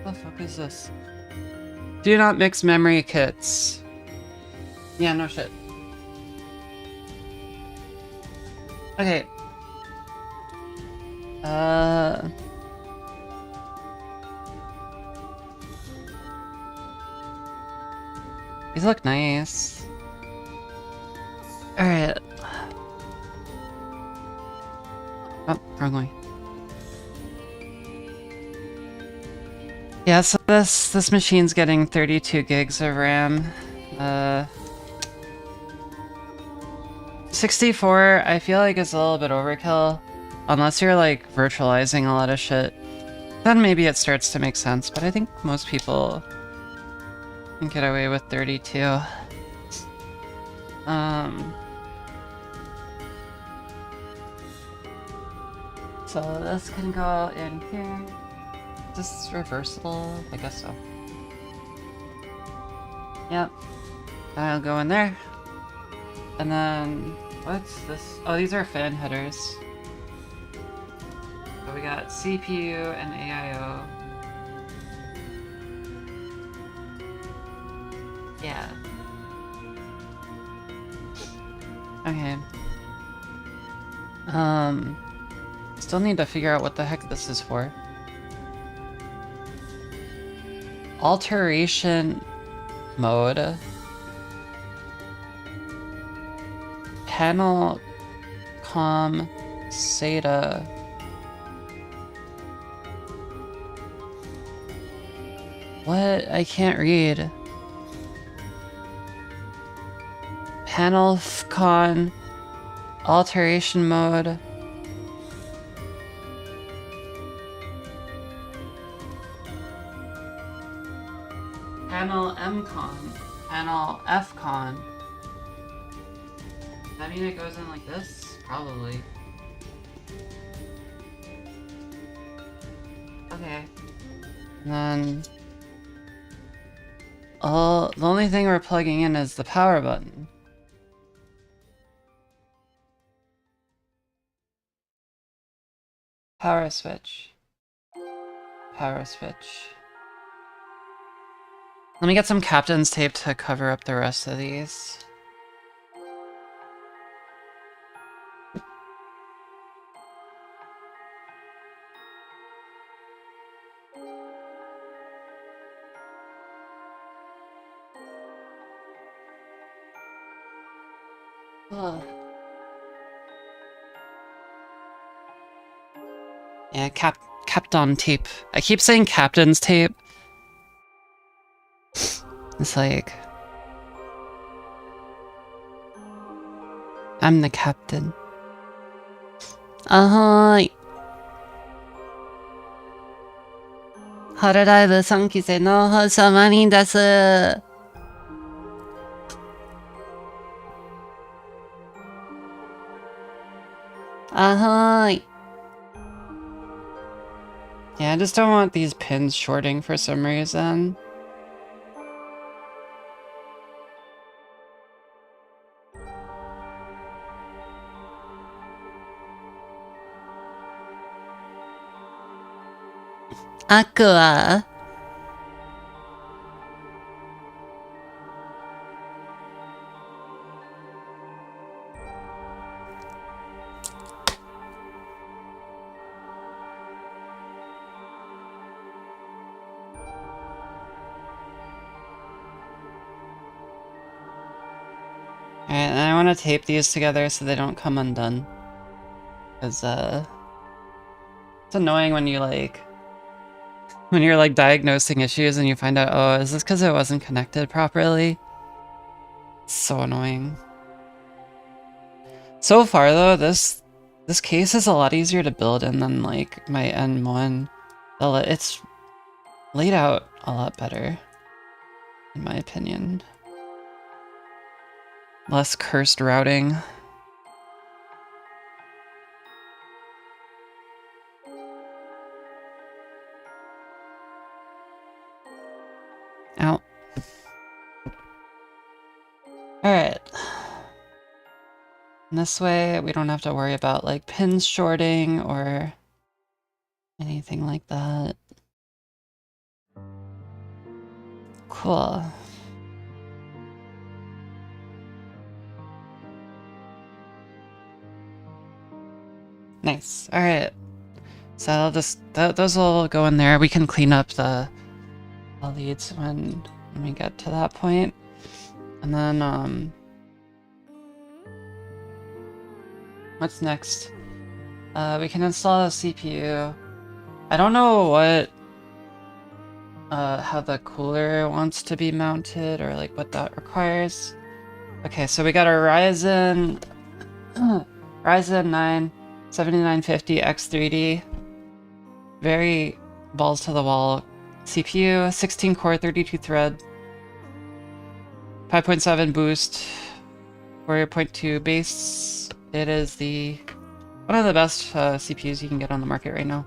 What the fuck is this? Do not mix memory kits. Yeah, no shit. Okay. These look nice. Alright. Oh, wrong way. Yeah, so this machine's getting 32 gigs of RAM. 64, I feel like it's a little bit overkill. Unless you're like virtualizing a lot of shit. Then maybe it starts to make sense, but I think most people can get away with 32. So this can go in here. Is this reversible? I guess so. Yep. That'll go in there. And then, what's this? Oh, these are fan headers. So we got CPU and AIO. Yeah. Okay. Still need to figure out what the heck this is for. Alteration mode. Panel com SATA. What? I can't read. Panel con alteration mode. Panel mcon. Panel fcon. Does that mean it goes in like this? Probably. Okay. And then the only thing we're plugging in is the power button. Power switch. Power switch. Let me get some captain's tape to cover up the rest of these. Ugh. Yeah, Captain tape. I keep saying captain's tape. It's like, I'm the captain. Ahoy! 春ライブ3期生の放送マリンです。Ahoy! Yeah, I just don't want these pins shorting for some reason. Aqua. Alright, and I want to tape these together so they don't come undone. Because, it's annoying when you, when you're, diagnosing issues and you find out, oh, is this because it wasn't connected properly? It's so annoying. So far, though, this case is a lot easier to build in than, my N1. It's laid out a lot better, in my opinion. Less cursed routing. Ow. Alright. This way, we don't have to worry about, pins shorting or anything like that. Cool. Nice. Alright. So those will go in there. We can clean up the leads when we get to that point. And then, what's next? We can install a CPU. I don't know what, how the cooler wants to be mounted or what that requires. Okay, so we got our Ryzen 9 7950X3D. Very balls to the wall CPU, 16 core, 32 thread, 5.7 boost, 4.2 base. It is one of the best CPUs you can get on the market right now.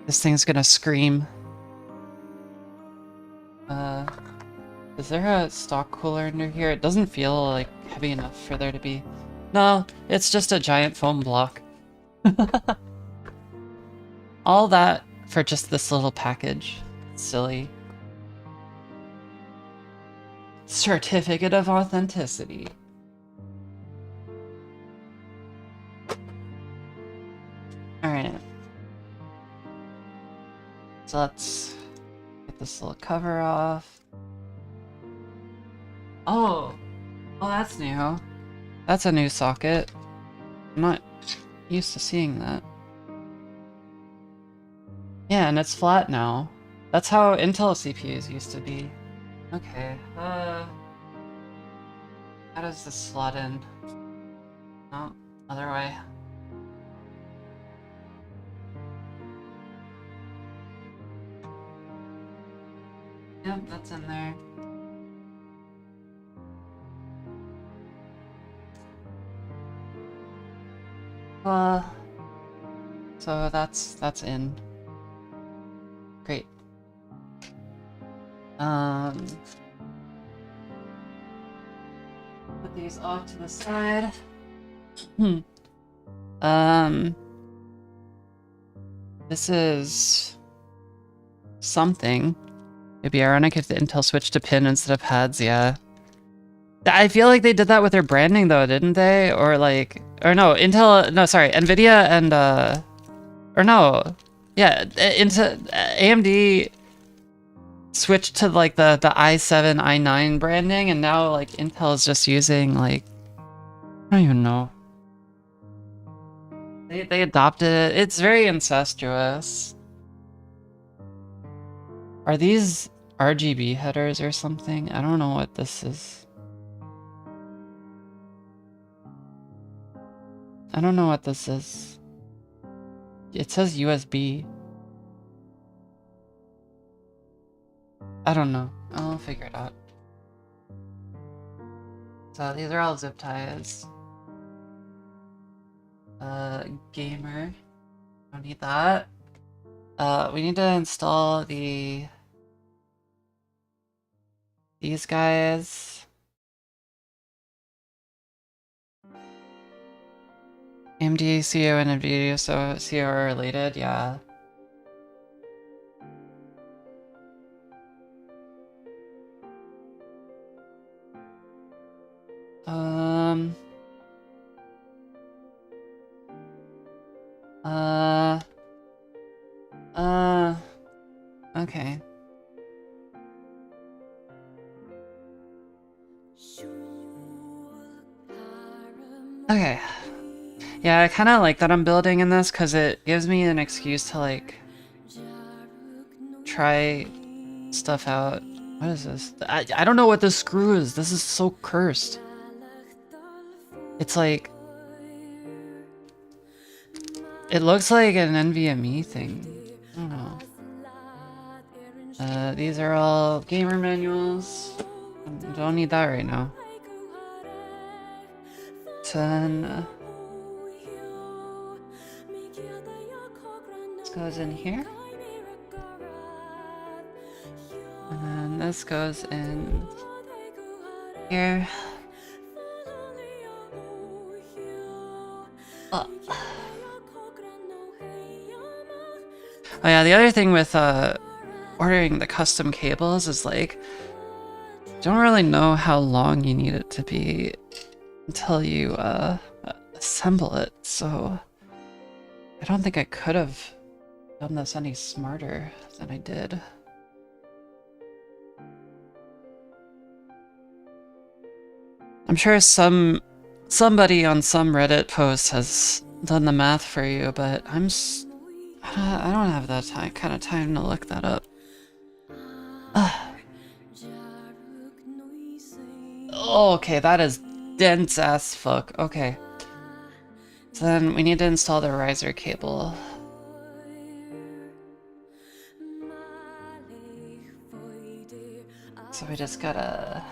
This thing's gonna scream. Is there a stock cooler under here? It doesn't feel like heavy enough for there to be. No, it's just a giant foam block. All that for just this little package. Silly. Certificate of authenticity. Alright. So let's get this little cover off. Oh, that's new. That's a new socket. I'm not used to seeing that. Yeah, and it's flat now. That's how Intel CPUs used to be. Okay, how does this slot in? No, other way. Yep, that's in there. So that's in. Great. Put these off to the side. This is something. It'd be ironic if the Intel switched to pin instead of pads, yeah. I feel like they did that with their branding though, didn't they? Or like, or no, Intel, no, sorry, NVIDIA and, or no, yeah, into AMD switched to like the i7, i9 branding, and now like Intel is just using like, I don't even know. They adopted it. It's very incestuous. Are these RGB headers or something? I don't know what this is. I don't know what this is. It says USB. I don't know. I'll figure it out. So these are all zip ties. Gamer. Don't need that. We need to install these guys. AMD, CO, and NVIDIA, so CO are related, yeah. Okay. Okay. Yeah, I kind of like that I'm building in this because it gives me an excuse to like try stuff out. What is this? I don't know what this screw is. This is so cursed. It's like, it looks like an NVMe thing. I don't know. These are all gamer manuals. Don't need that right now. 10. This goes in here. And then this goes in here. Oh. Oh yeah, the other thing with ordering the custom cables is like, don't really know how long you need it to be until you assemble it, so I don't think I could have done this any smarter than I did. I'm sure somebody on some Reddit post has done the math for you, but I don't have that kind of time to look that up. Oh, okay, that is dense as fuck. Okay. So then we need to install the riser cable. So we just gotta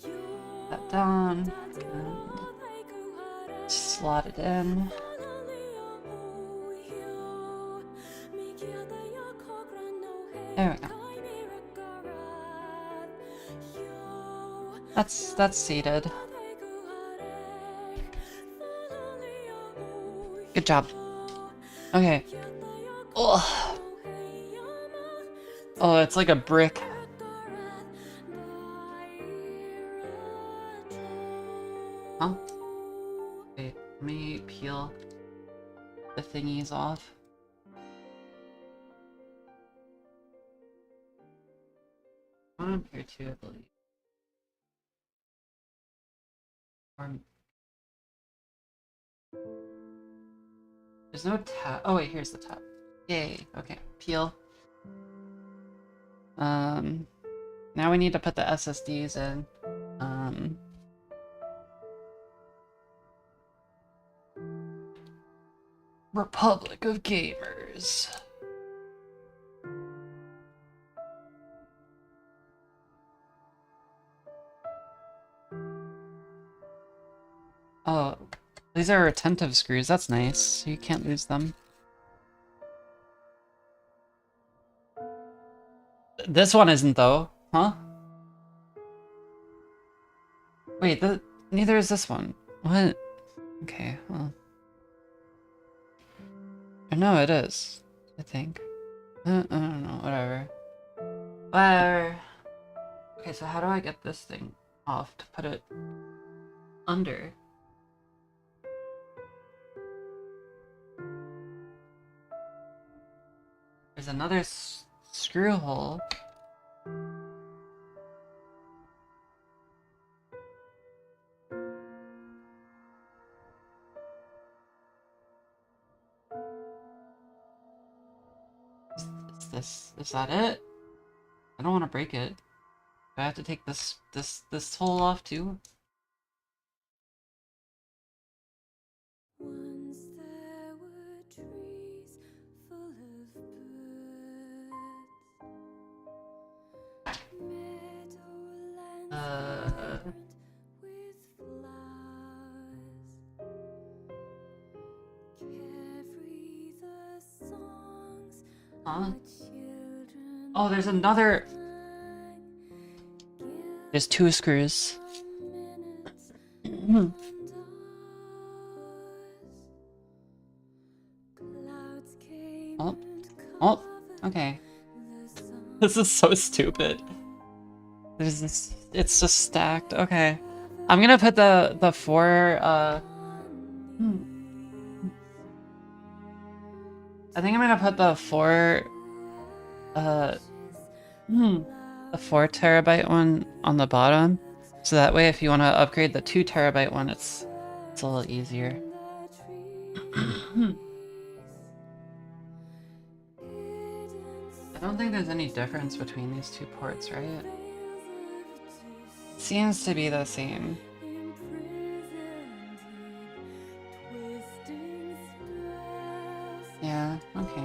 put that down and slot it in. There we go. That's seated. Good job. Okay. Oh, oh, it's like a brick. Huh? Wait, let me peel the thingies off. One up here too, I believe. There's no tab. Oh wait, here's the tab. Yay. Okay, peel. Now we need to put the SSDs in. Republic of Gamers. Oh, these are retentive screws. That's nice. You can't lose them. This one isn't though, huh? Wait, neither is this one. What? Okay, well. No, it is. I think. I don't know, whatever. Whatever. Okay, so how do I get this thing off to put it under? There's another screw hole. Is that it? I don't want to break it. Do I have to take this hole off too? Once there were trees full of birds, meadowlands vibrant with flowers, carefree the songs our children Oh, there's another. sang. There's two screws. Minutes clouds came Oh, and oh, covered okay. the sun. This is so stupid. There's this. It's just stacked. Okay, I'm gonna put the four. I think I'm gonna put the four. The 4 TB one on the bottom, so that way if you want to upgrade the 2 TB one, it's a little easier. I don't think there's any difference between these two ports, right? Seems to be the same. Yeah, okay.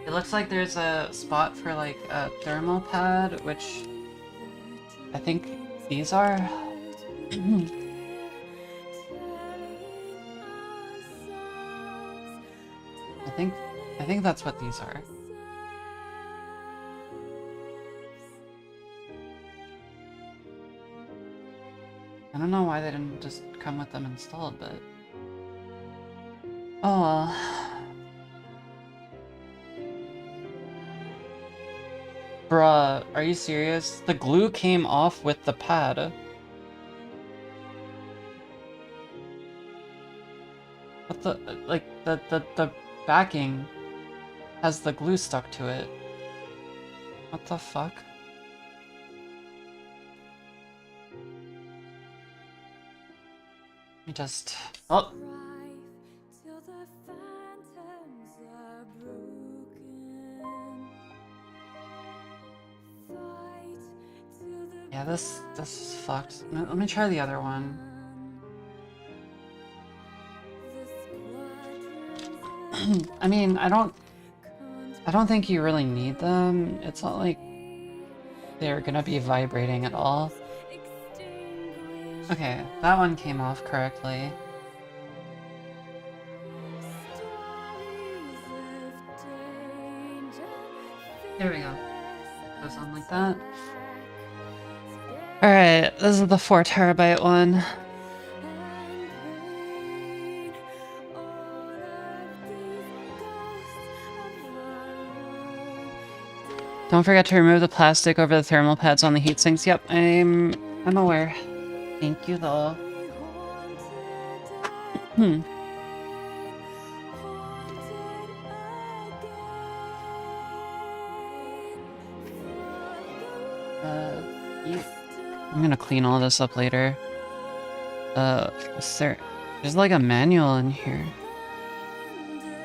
It looks like there's a spot for like a thermal pad, which I think these are. I think that's what these are. I don't know why they didn't just come with them installed, but oh well. Bruh, are you serious? The glue came off with the pad. What the, like, the backing has the glue stuck to it. What the fuck? Let me just, oh! Yeah, this is fucked. Let me try the other one. I mean, I don't think you really need them. It's not like they're gonna be vibrating at all. Okay, that one came off correctly. There we go. Goes on like that. Alright, this is the 4 terabyte one. Don't forget to remove the plastic over the thermal pads on the heat sinks. Yep, I'm aware. Thank you though. I'm gonna clean all this up later. There's like a manual in here.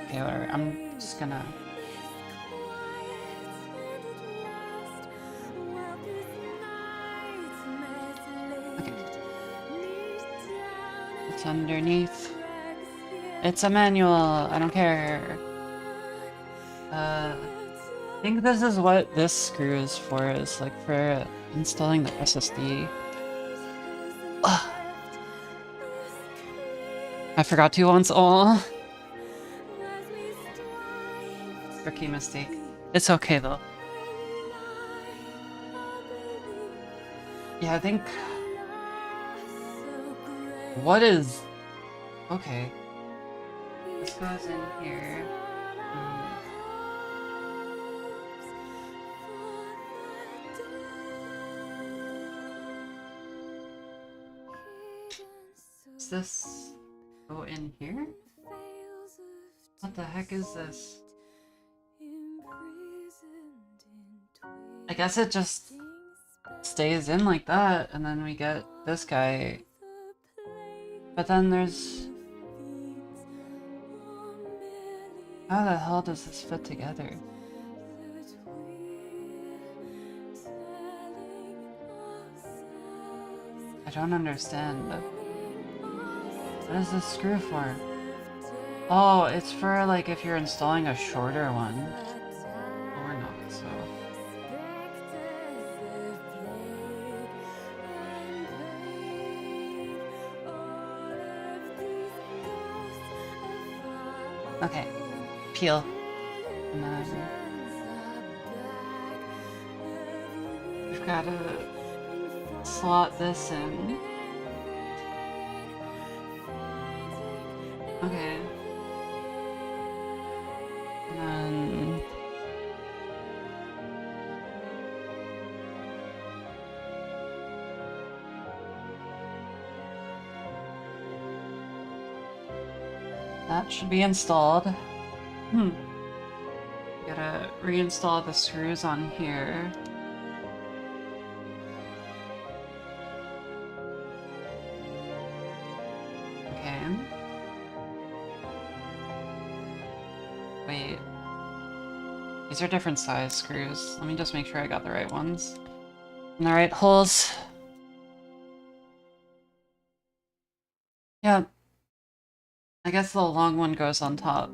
Okay, whatever. I'm just gonna... Okay. It's underneath. It's a manual. I don't care. I think this is what this screw is for. Is like for installing the SSD. Ugh. I forgot to once. Oh, rookie mistake. It's okay though. Yeah, I think. What is? Okay. This goes in here. Does this go in here? What the heck is this? I guess it just stays in like that, and then we get this guy. But then there's... How the hell does this fit together? I don't understand. What is this screw for? Oh, it's for like if you're installing a shorter one. Or not, so... Okay, peel. And then we've got to slot this in. Okay. And then that should be installed. Gotta reinstall the screws on here. Okay. Wait. These are different size screws. Let me just make sure I got the right ones. And the right holes. Yeah. I guess the long one goes on top.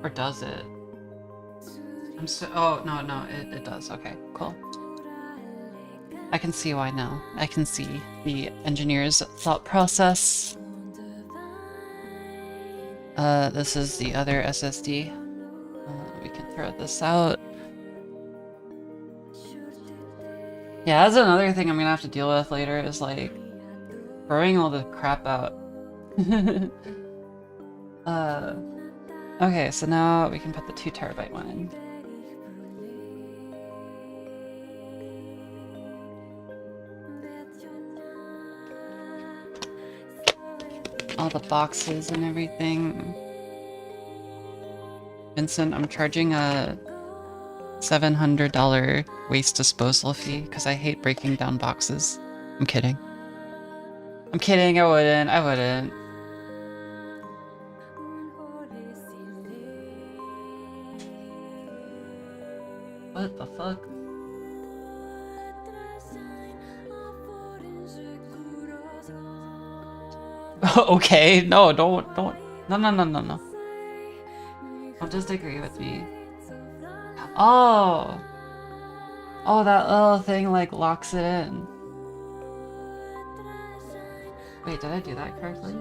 Or does it? Oh, no, it does. Okay, cool. I can see why now. I can see the engineer's thought process. This is the other SSD. We can throw this out. Yeah, that's another thing I'm gonna have to deal with later, is like throwing all the crap out. Okay, so now we can put the 2 terabyte one in. All the boxes and everything. Vincent, I'm charging a $700 waste disposal fee because I hate breaking down boxes. I'm kidding. I'm kidding, I wouldn't. What the fuck? Okay, no, don't. No, no, no, no, no. Don't just agree with me. Oh! Oh, that little thing, like, locks it in. Wait, did I do that correctly?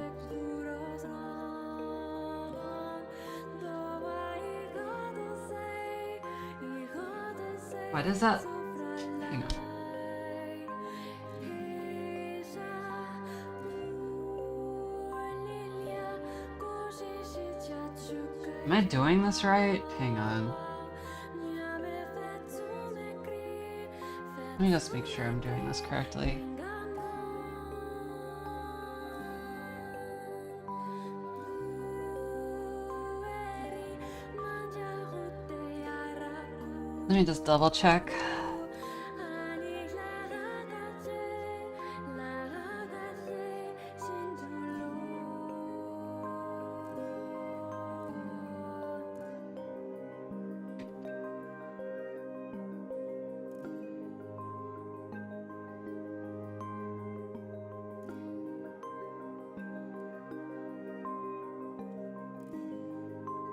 Why does that... Hang on. Am I doing this right? Hang on. Let me just make sure I'm doing this correctly. Let me just double check.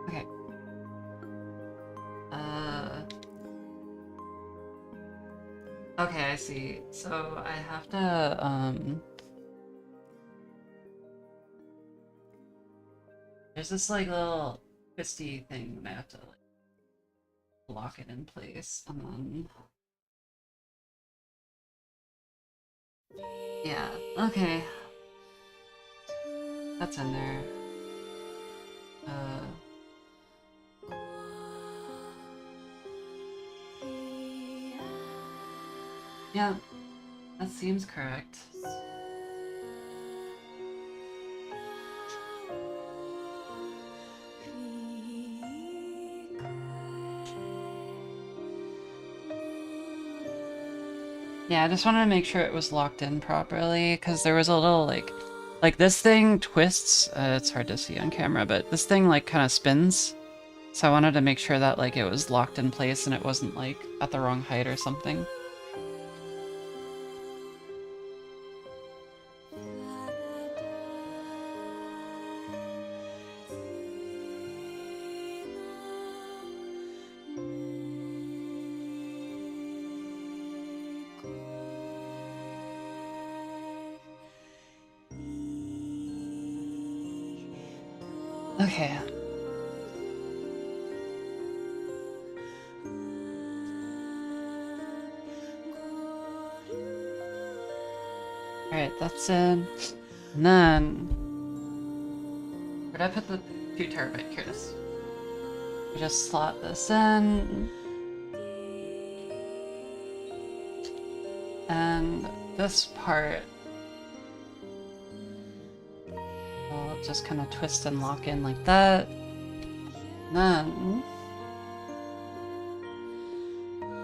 Okay. Okay, I see. So I have to, there's this like little twisty thing that I have to like lock it in place and then... Yeah, okay. That's in there. Yeah, that seems correct. Yeah, I just wanted to make sure it was locked in properly, because there was a little, like this thing twists, it's hard to see on camera, but this thing, like, kind of spins. So I wanted to make sure that, like, it was locked in place and it wasn't, like, at the wrong height or something. Okay. Alright, that's in. And then... where'd I put the 2 terabyte? Here it is. We just slot this in. And this part... we'll just kind of twist and lock in like that. And then...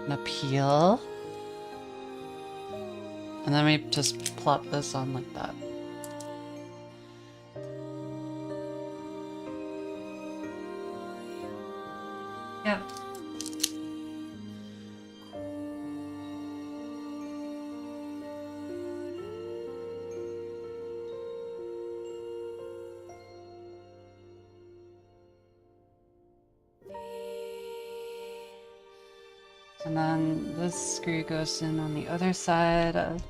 and peel. And then we just plop this on like that. Yep. And then this screw goes in on the other side.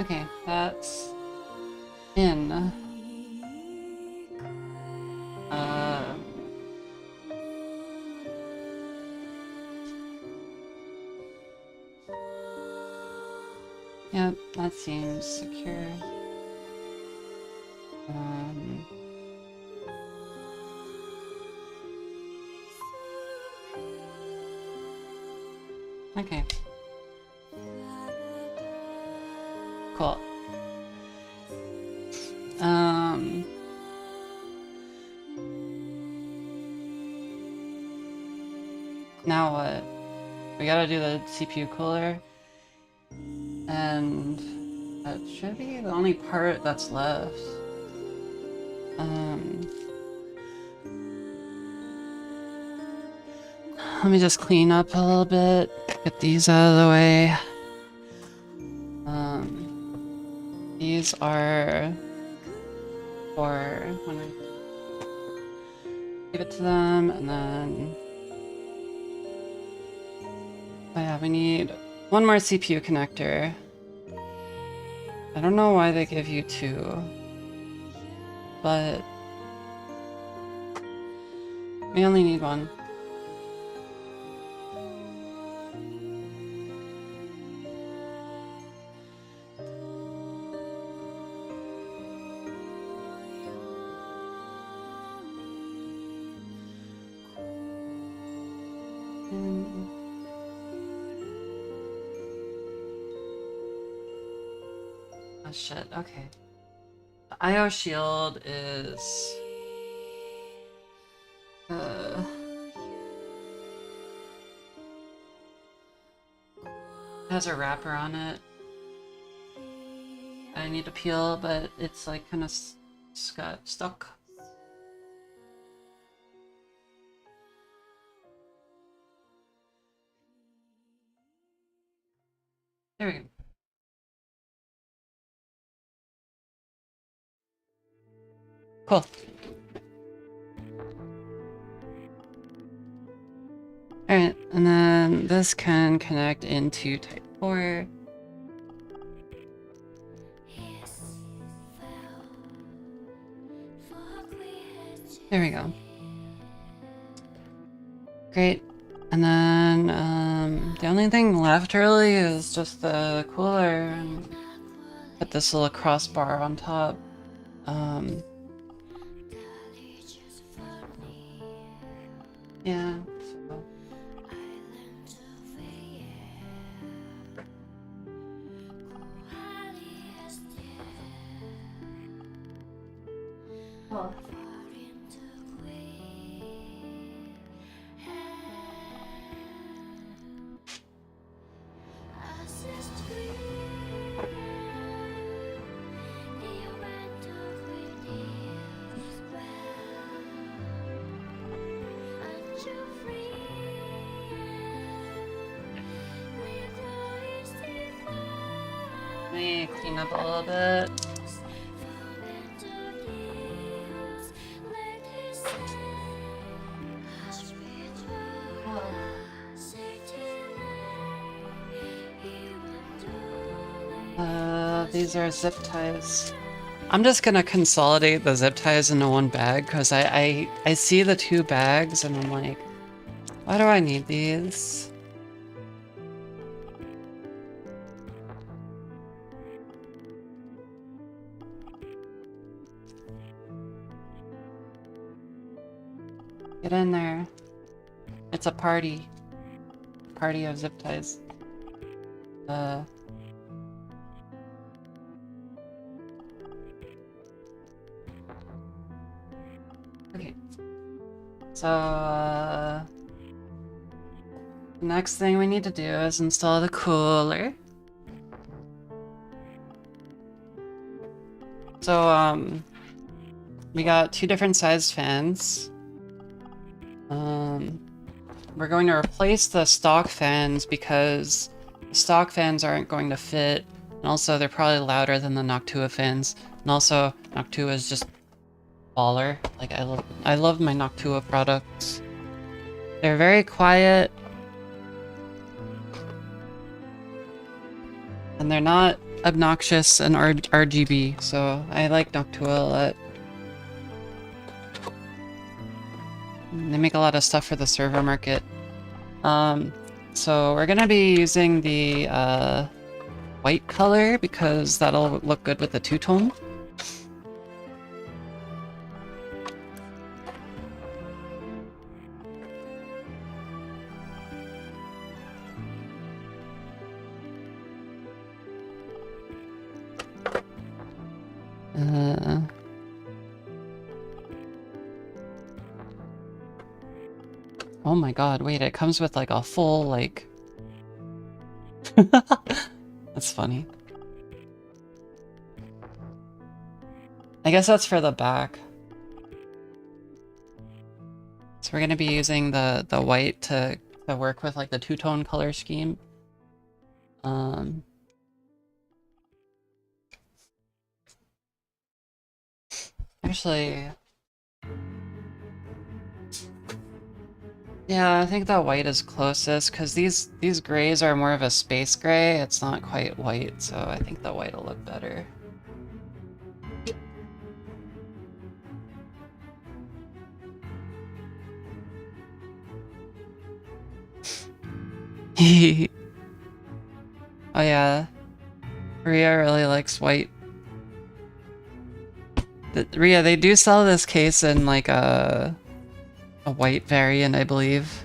Okay, that's in. Yep, that seems secure. Okay. Cool. Now what? We gotta do the CPU cooler. And that should be the only part that's left. Let me just clean up a little bit, get these out of the way. These are for when I give it to them, and then oh yeah, we need one more CPU connector. I don't know why they give you two, but we only need one. Oh shit, okay. The IO shield is has a wrapper on it. I need to peel, but it's like kind of got stuck. There we go. Cool. Alright, and then this can connect into Type 4. There we go. Great. And then the only thing left really is just the cooler and put this little crossbar on top. Yeah. So. Cool. Let me clean up a little bit. These are zip ties. I'm just gonna consolidate the zip ties into one bag because I see the two bags and I'm like, why do I need these? Get in there. It's a party. Party of zip ties. Okay. So, the next thing we need to do is install the cooler. So, we got two different sized fans. We're going to replace the stock fans because the stock fans aren't going to fit, and also they're probably louder than the Noctua fans. And also, Noctua is just baller. Like I love my Noctua products. They're very quiet, and they're not obnoxious and RGB. So I like Noctua a lot. They make a lot of stuff for the server market. So we're gonna be using the white color because that'll look good with the two-tone. Oh my god, wait, it comes with like a full, like... That's That's funny. I guess that's for the back. So we're gonna be using the white to work with like the two-tone color scheme. Actually, yeah, I think the white is closest because these grays are more of a space gray. It's not quite white, so I think the white will look better. Oh yeah, Rhea really likes white. Rhea, they do sell this case in like a white variant, I believe.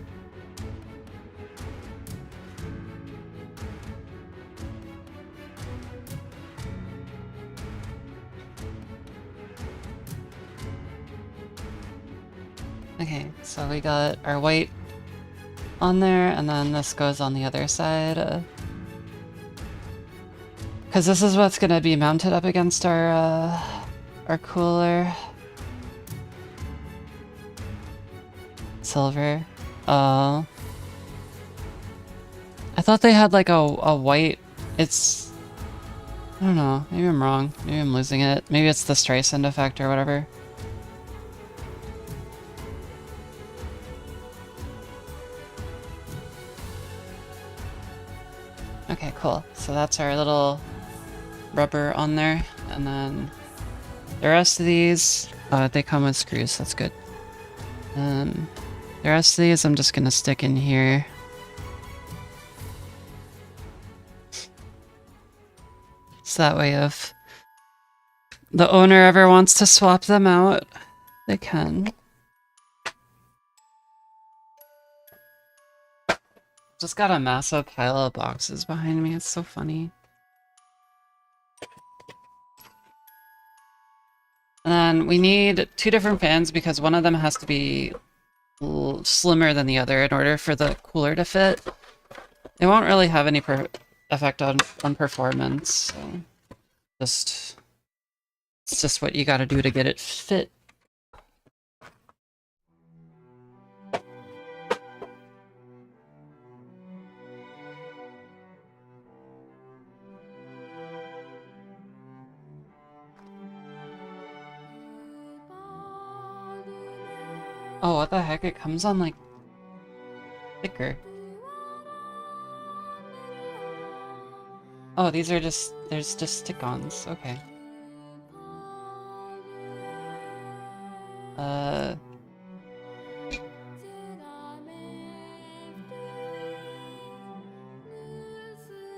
Okay, so we got our white on there, and then this goes on the other side. Because this is what's gonna be mounted up against our cooler. Silver. Oh. I thought they had like a white... It's... I don't know. Maybe I'm wrong. Maybe I'm losing it. Maybe it's the Streisand effect or whatever. Okay, cool. So that's our little rubber on there. And then the rest of these, they come with screws. That's good. The rest of these I'm just gonna stick in here. So that way if the owner ever wants to swap them out, they can. Just got a massive pile of boxes behind me. It's so funny. And then we need 2 different fans because one of them has to be slimmer than the other in order for the cooler to fit. It won't really have any effect on performance. So it's just what you gotta do to get it fit. Oh, what the heck? It comes on, like, thicker. Oh, these are just... there's just stick-ons. Okay.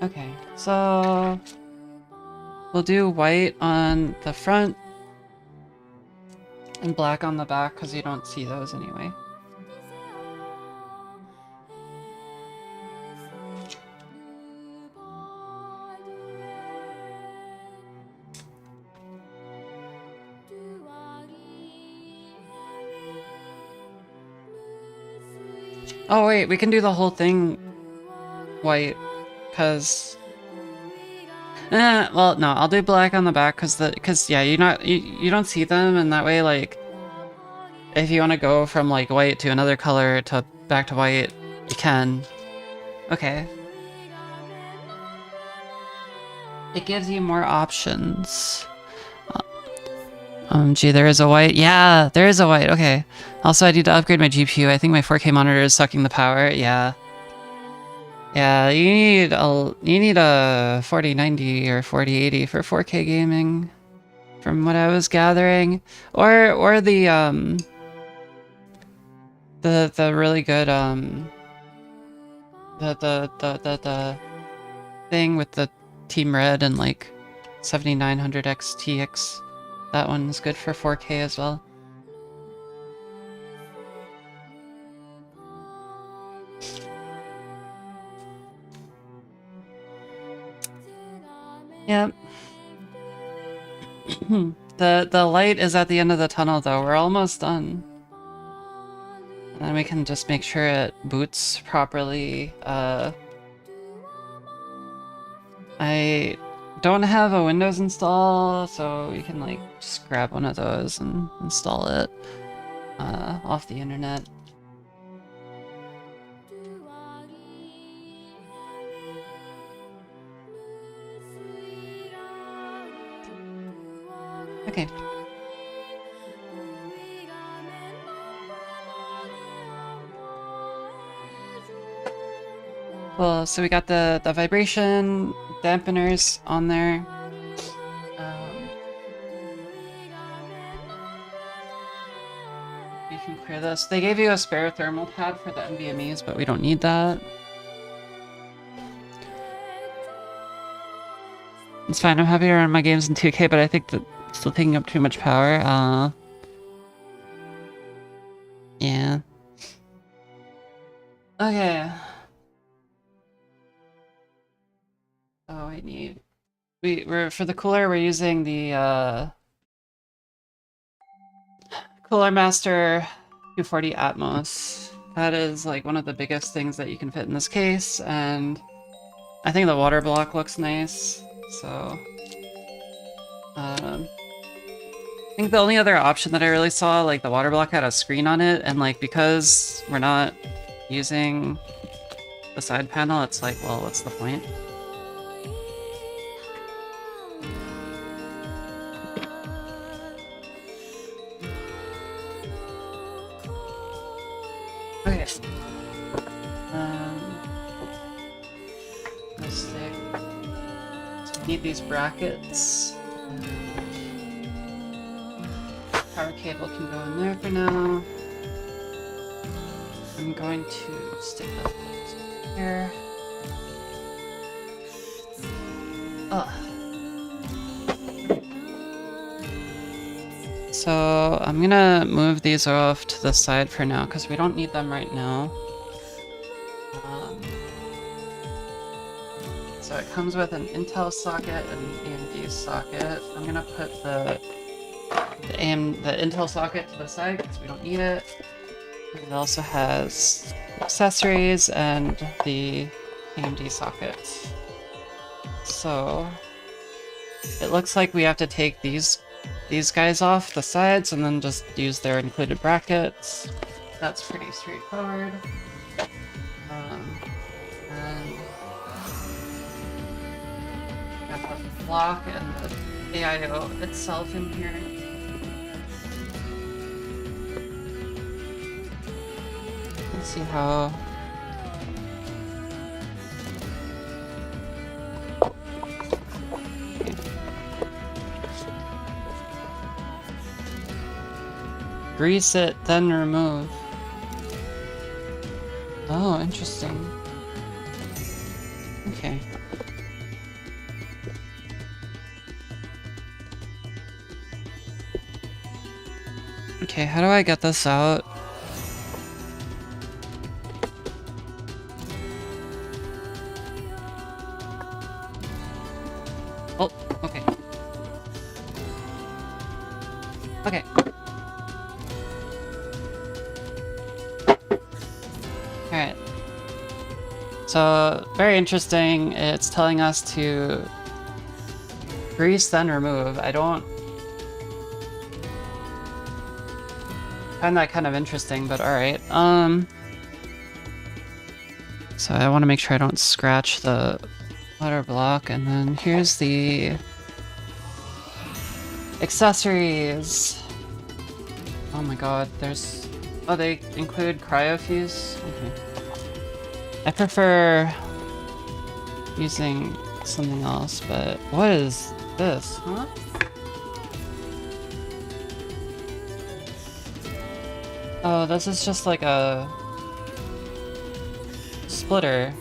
Okay, so... we'll do white on the front and black on the back because you don't see those anyway. Oh wait, we can do the whole thing white, because... well, no, I'll do black on the back, because yeah, you don't see them, and that way, like, if you want to go from, like, white to another color to back to white, you can. Okay. It gives you more options. Gee, there is a white. Yeah, there is a white. Okay. Also, I need to upgrade my GPU. I think my 4K monitor is sucking the power. Yeah. Yeah, you need a 4090 or 4080 for 4K gaming, from what I was gathering, or the really good the thing with the Team Red and like 7900 XTX. That one's good for 4K as well. Yep. The light is at the end of the tunnel though. We're almost done. And then we can just make sure it boots properly. I don't have a Windows install, so you can like just grab one of those and install it off the internet. Okay. Well, so we got the vibration dampeners on there. You can clear this. They gave you a spare thermal pad for the NVMEs, but we don't need that. It's fine, I'm happy to run my games in 2K, but I think that it's still taking up too much power. Yeah. Okay. Oh, we're for the cooler, we're using the Cooler Master 240 Atmos. That is like one of the biggest things that you can fit in this case, and I think the water block looks nice, so I think the only other option that I really saw, like the water block had a screen on it, and like because we're not using the side panel, it's like, well, what's the point? Okay. Need these brackets. Power cable can go in there for now. I'm going to stick that here. So I'm gonna move these off to the side for now because we don't need them right now. So it comes with an Intel socket and an AMD socket. I'm gonna put the Intel socket to the side because we don't need it. It also has accessories and the AMD socket. So it looks like we have to take these guys off the sides and then just use their included brackets. That's pretty straightforward. And got the block and the AIO itself in here. Let's see how. Grease it, then remove. Oh, interesting. Okay. Okay, how do I get this out? Oh, okay. Okay. Alright. So, very interesting. It's telling us to grease then remove. I don't find that kind of interesting, but alright. So I want to make sure I don't scratch the water block, and then here's the accessories. Oh my god, there's... Oh, they include cryofuse? Okay. I prefer using something else, but what is this, huh? Oh, this is just like a splitter.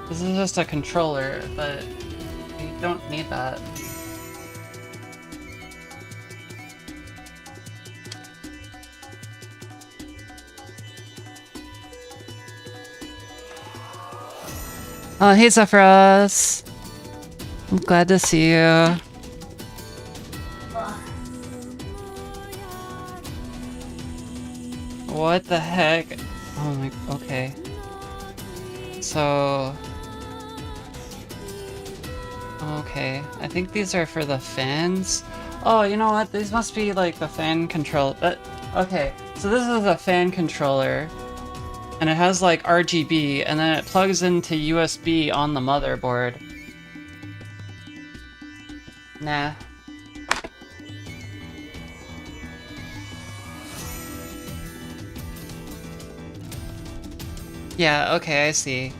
This is just a controller, but we don't need that. Oh, hey Zephyros! I'm glad to see you. What the heck? Oh my, okay. So... Okay, I think these are for the fans. Oh, you know what? These must be like the fan control. Okay, so this is a fan controller, and it has like RGB, and then it plugs into USB on the motherboard. Nah. Yeah, okay, I see.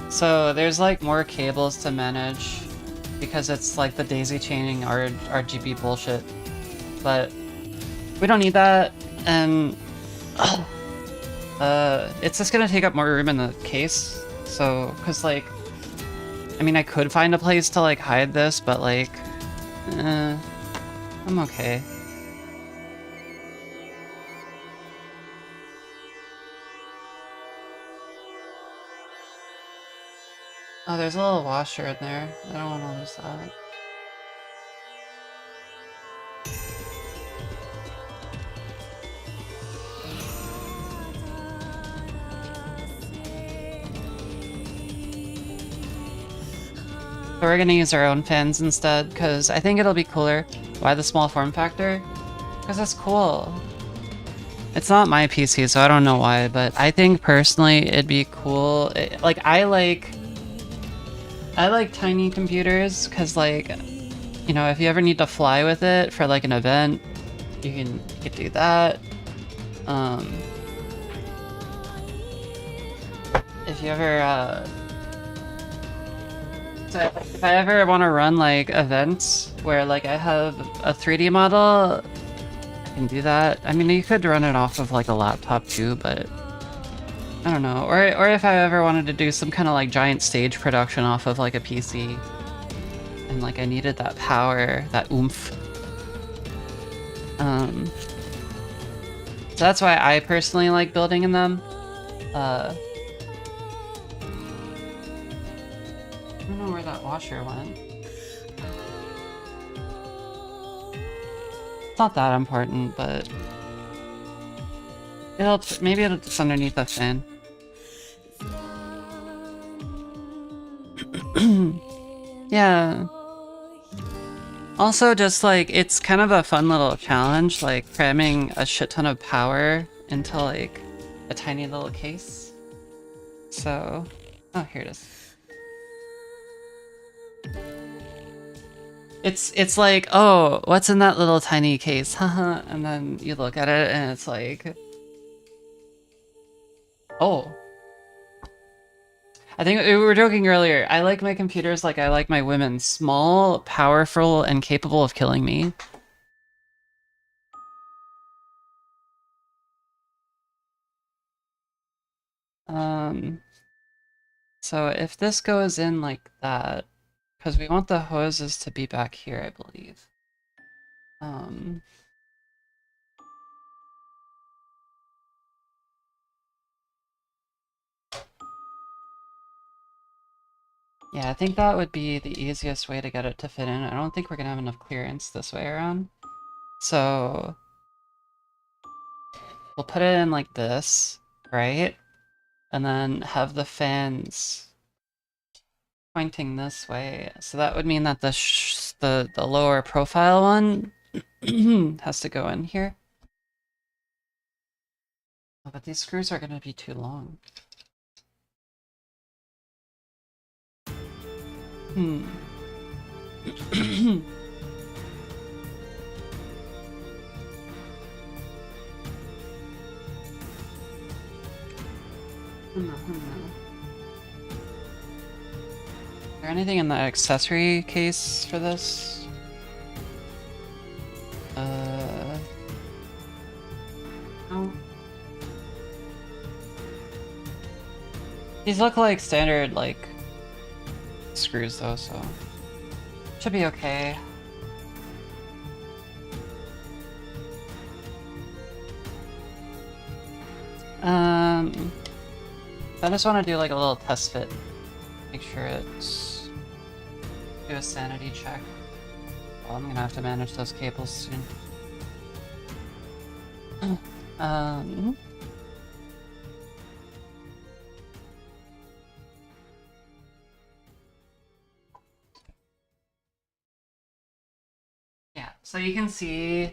So there's like more cables to manage because it's like the daisy chaining RGB bullshit. But we don't need that, and it's just gonna take up more room in the case. So, cause like, I mean, I could find a place to like hide this, but like, I'm okay. Oh, there's a little washer in there. I don't want to lose that. So we're gonna use our own fans instead, because I think it'll be cooler. Why the small form factor? Because it's cool. It's not my PC, so I don't know why, but I think personally it'd be cool. I like tiny computers, because like, you know, if you ever need to fly with it for like an event, you could do that. If you ever, so if I ever want to run like events where like I have a 3D model, I can do that. I mean, you could run it off of like a laptop too, but I don't know. Or if I ever wanted to do some kind of like giant stage production off of like a PC, and like I needed that power, that oomph. So that's why I personally like building in them. I don't know where that washer went. It's not that important, but maybe it'll just underneath the fan. Yeah. Also, just like, it's kind of a fun little challenge, like cramming a shit ton of power into like a tiny little case. So, oh, here it is. It's like, oh, what's in that little tiny case? Haha. And then you look at it and it's like, oh. I think we were joking earlier. I like my computers like I like my women. Small, powerful, and capable of killing me. So if this goes in like that, because we want the hoses to be back here, I believe. Yeah, I think that would be the easiest way to get it to fit in. I don't think we're gonna have enough clearance this way around. So we'll put it in like this, right? And then have the fans pointing this way. So that would mean that the lower profile one has to go in here. Oh, but these screws are gonna be too long. Is there anything in the accessory case for this? No. These look like standard, like, screws though, so should be okay. I just want to do like a little test fit. Make sure it's... do a sanity check. Well, I'm gonna have to manage those cables soon. So you can see,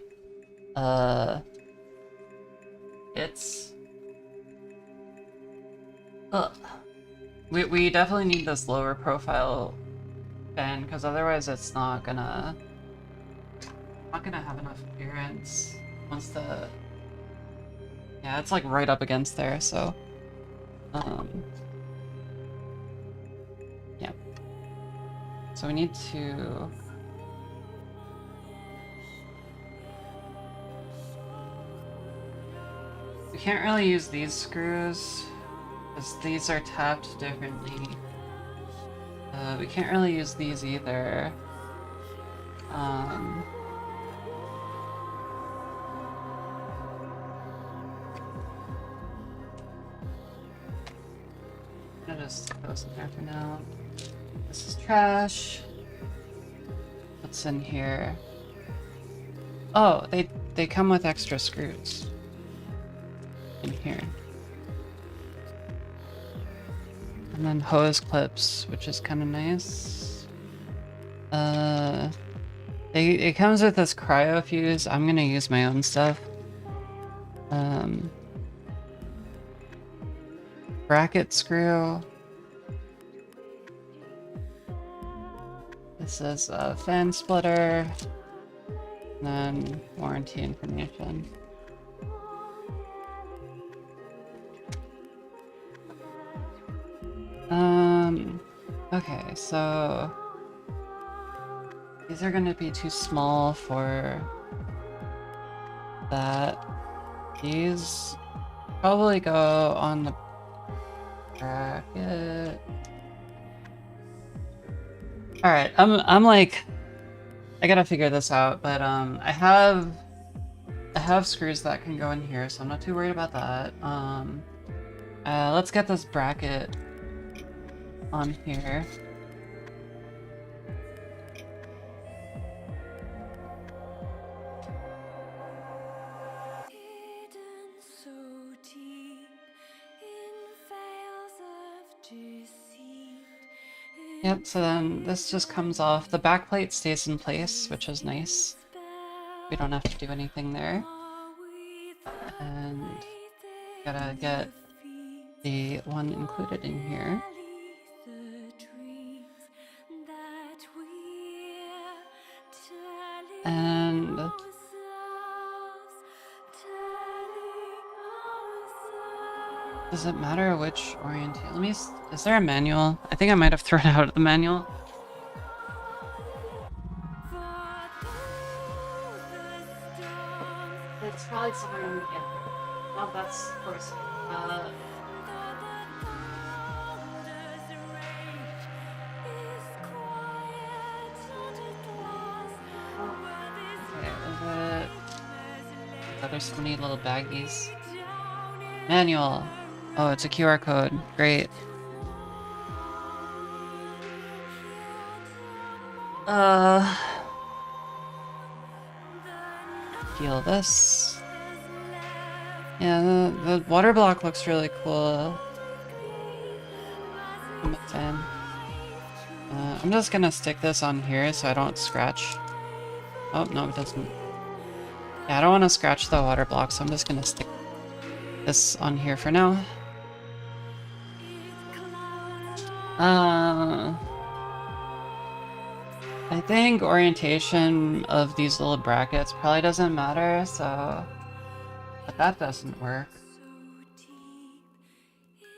it's... Ugh. We definitely need this lower profile fan, because otherwise it's not gonna have enough clearance once the... Yeah, it's like right up against there, so... yeah. So we need to... We can't really use these screws, because these are tapped differently. We can't really use these either. I'll just stick those in there for now. This is trash. What's in here? Oh, they come with extra screws in here. And then hose clips, which is kind of nice. It comes with this cryo fuse. I'm gonna use my own stuff. Bracket screw. This is a fan splitter. And then warranty information. Okay, so these are gonna be too small for that. These probably go on the bracket. Alright, I'm like, I gotta figure this out, but I have screws that can go in here, so I'm not too worried about that. Let's get this bracket on here. Hidden so deep in veils of deceit. Yep, so then this just comes off. The back plate stays in place, which is nice. We don't have to do anything there. And gotta get the one included in here. And does it matter which orientation? Let me. Is there a manual? I think I might have thrown out the manual. It's probably somewhere in the end. Oh, that's of course. Okay, is it? Oh, there's so many little baggies. Manual. Oh, it's a QR code. Great. Feel this. Yeah, the water block looks really cool. I'm a fan. I'm just gonna stick this on here so I don't scratch. Oh, no, it doesn't. Yeah, I don't want to scratch the water block, so I'm just gonna stick this on here for now. I think orientation of these little brackets probably doesn't matter, so... But that doesn't work.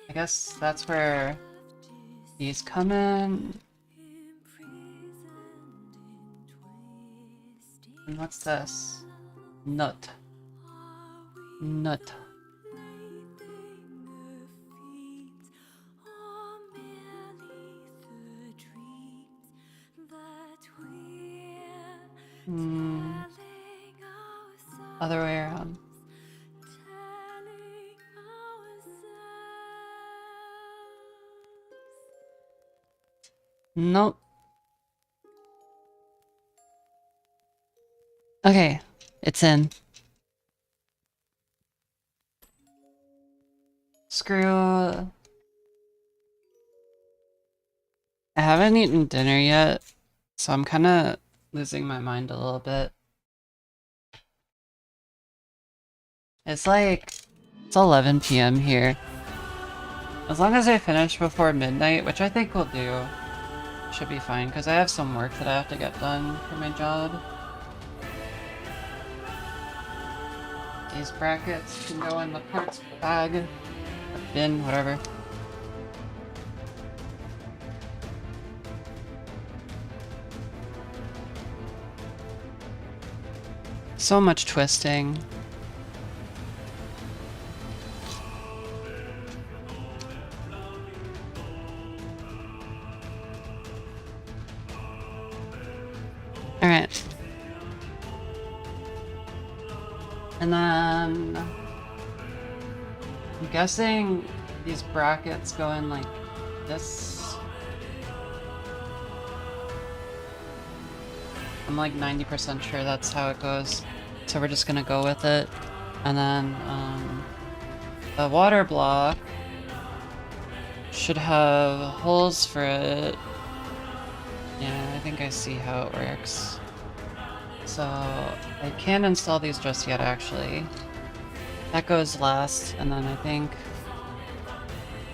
I guess that's where these come in. And what's this? Nut. Nut. Other way around. Nope. Okay, it's in. Screw. I haven't eaten dinner yet, so I'm kind of losing my mind a little bit. It's like, it's 11 p.m. here. As long as I finish before midnight, which I think we'll do, should be fine, because I have some work that I have to get done for my job. These brackets can go in the parts bag, or bin, whatever. So much twisting. Alright. And then I'm guessing these brackets go in like this. I'm like 90% sure that's how it goes. So we're just gonna go with it. And then the water block should have holes for it. Yeah, I think I see how it works. So I can't install these just yet, actually. That goes last, and then I think,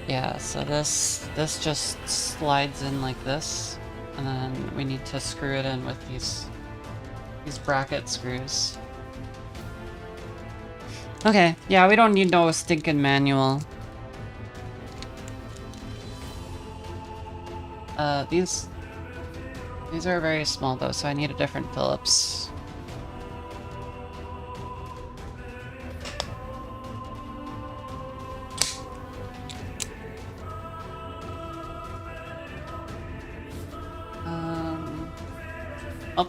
yeah, so this just slides in like this, and then we need to screw it in with these bracket screws. Okay, yeah, we don't need no stinking manual. These are very small though, so I need a different Phillips. Oh.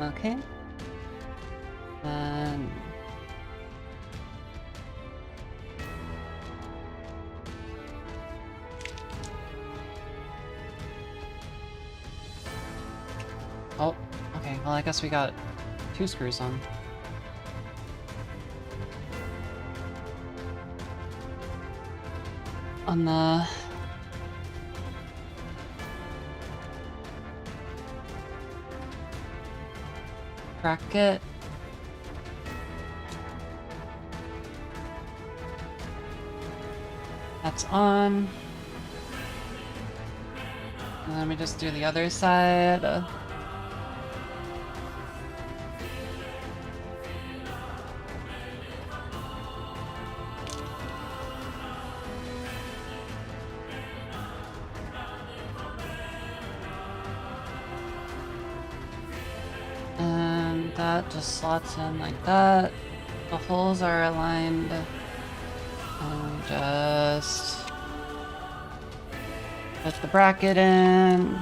Okay. And oh, okay. Well, I guess we got 2 screws on. On the bracket. That's on. And then we just do the other side. And that just slots in like that. The holes are aligned. And just put the bracket in.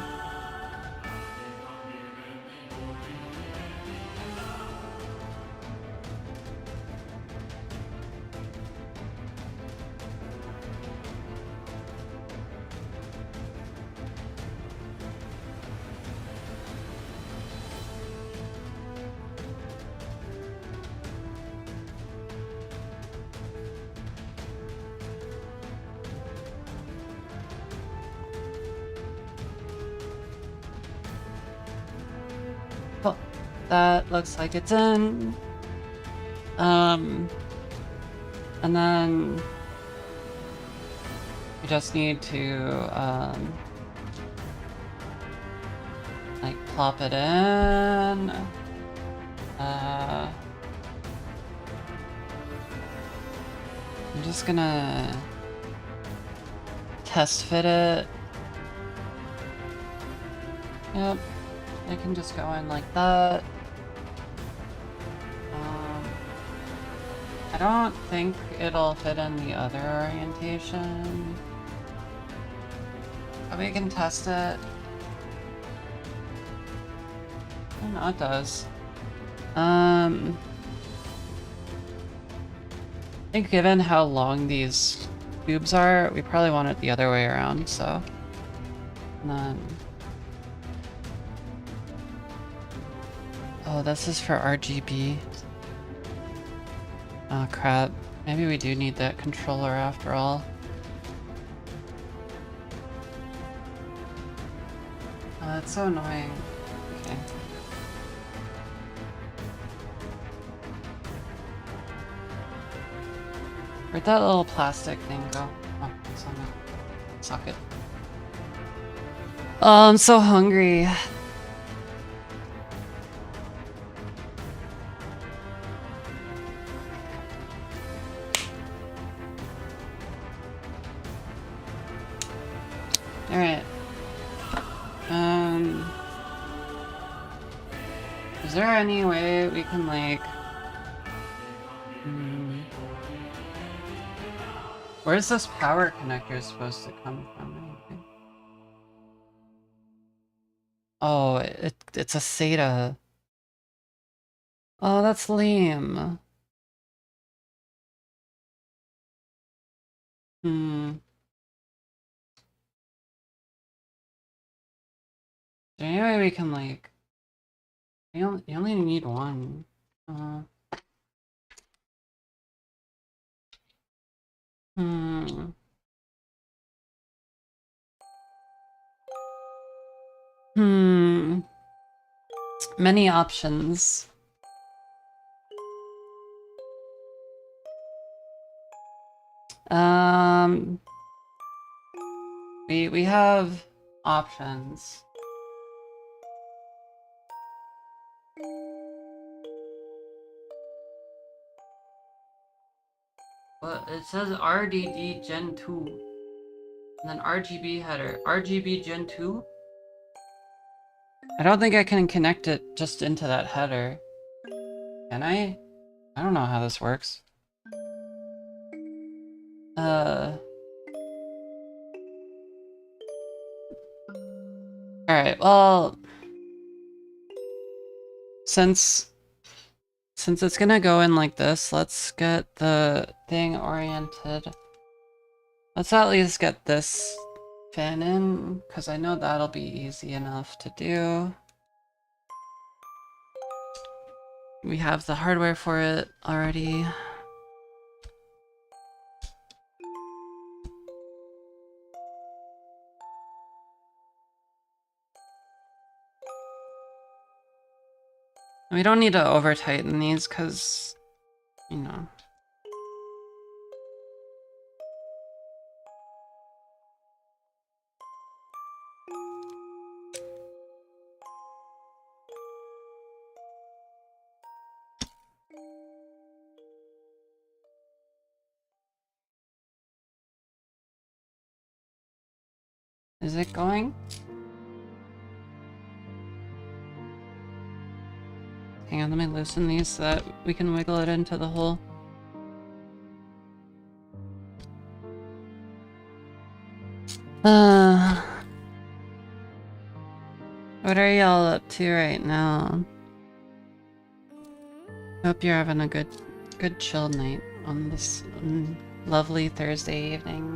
That looks like it's in. And then we just need to like plop it in. I'm just gonna test fit it. Yep, it can just go in like that. I don't think it'll fit in the other orientation, but we can test it. Oh, no, it does. I think given how long these tubes are, we probably want it the other way around, so. And then Oh, this is for RGB. Oh crap. Maybe we do need that controller after all. Oh, that's so annoying. Okay. Where'd that little plastic thing go? Oh, it's on the socket. Oh, I'm so hungry. Alright. Is there any way we can, like... Where's this power connector supposed to come from? Anyway? Oh, it's a SATA. Oh, that's lame. Hmm. Is there any way we can, like... You only need one. Hmm. Hmm. Many options. We have options. But it says RDD Gen 2. And then RGB header. RGB Gen 2? I don't think I can connect it just into that header. Can I? I don't know how this works. Alright, well... Since it's gonna go in like this, let's get the thing oriented. Let's at least get this fan in, because I know that'll be easy enough to do. We have the hardware for it already. We don't need to over tighten these because, you know. Is it going? Hang on, let me loosen these so that we can wiggle it into the hole. What are y'all up to right now? Hope you're having a good chill night on this lovely Thursday evening.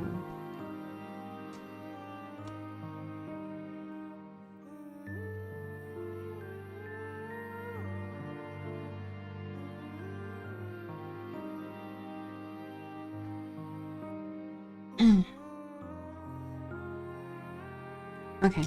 Okay.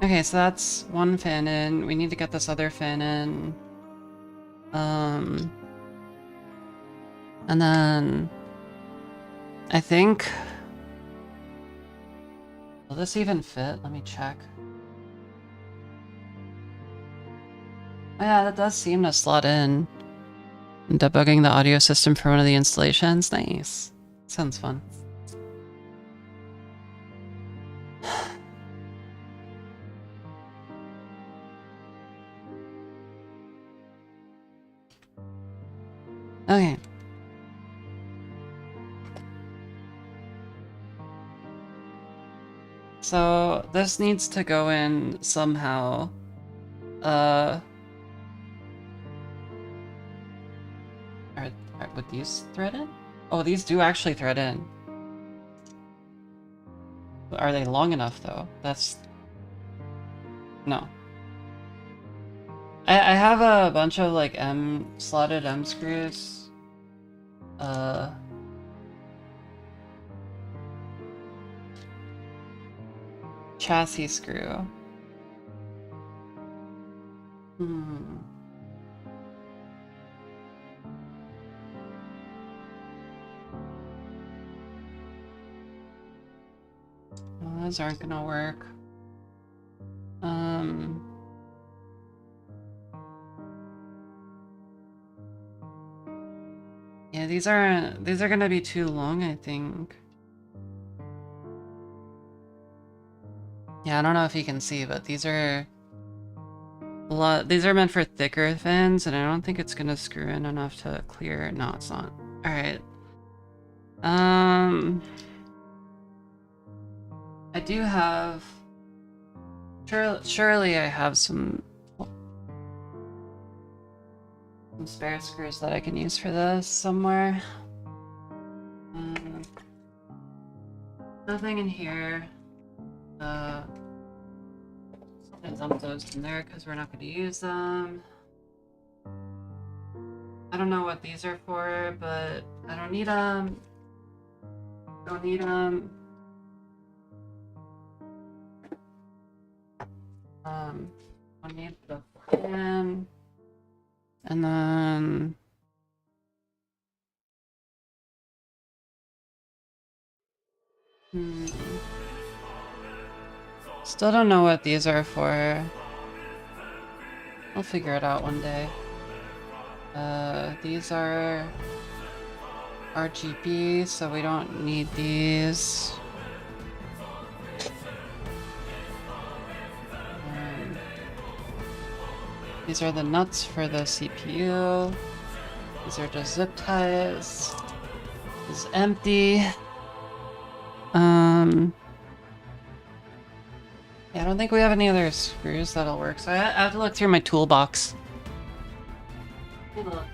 Okay, so that's one fan in. We need to get this other fan in. And then I think... Will this even fit? Let me check. Oh yeah, that does seem to slot in. I'm debugging the audio system for one of the installations. Nice. Sounds fun. Okay. So this needs to go in somehow. Would these thread in? Oh, these do actually thread in. Are they long enough though? That's... No. I have a bunch of like slotted M screws. Chassis screw. Well, those aren't gonna work. Yeah, these are gonna be too long, I think. Yeah, I don't know if you can see, but these are meant for thicker fins, and I don't think it's gonna screw in enough to clear. No, it's not. All right. I do have. Surely I have some spare screws that I can use for this somewhere. Nothing in here. I'll dump those in there because we're not going to use them. I don't know what these are for, but I don't need them. Don't need them. I need the fan. And then... Still don't know what these are for. I'll figure it out one day. These are RGB, so we don't need these. These are the nuts for the CPU. These are just zip ties. This is empty. Yeah, I don't think we have any other screws that'll work, so I have to look through my toolbox. Hey, look.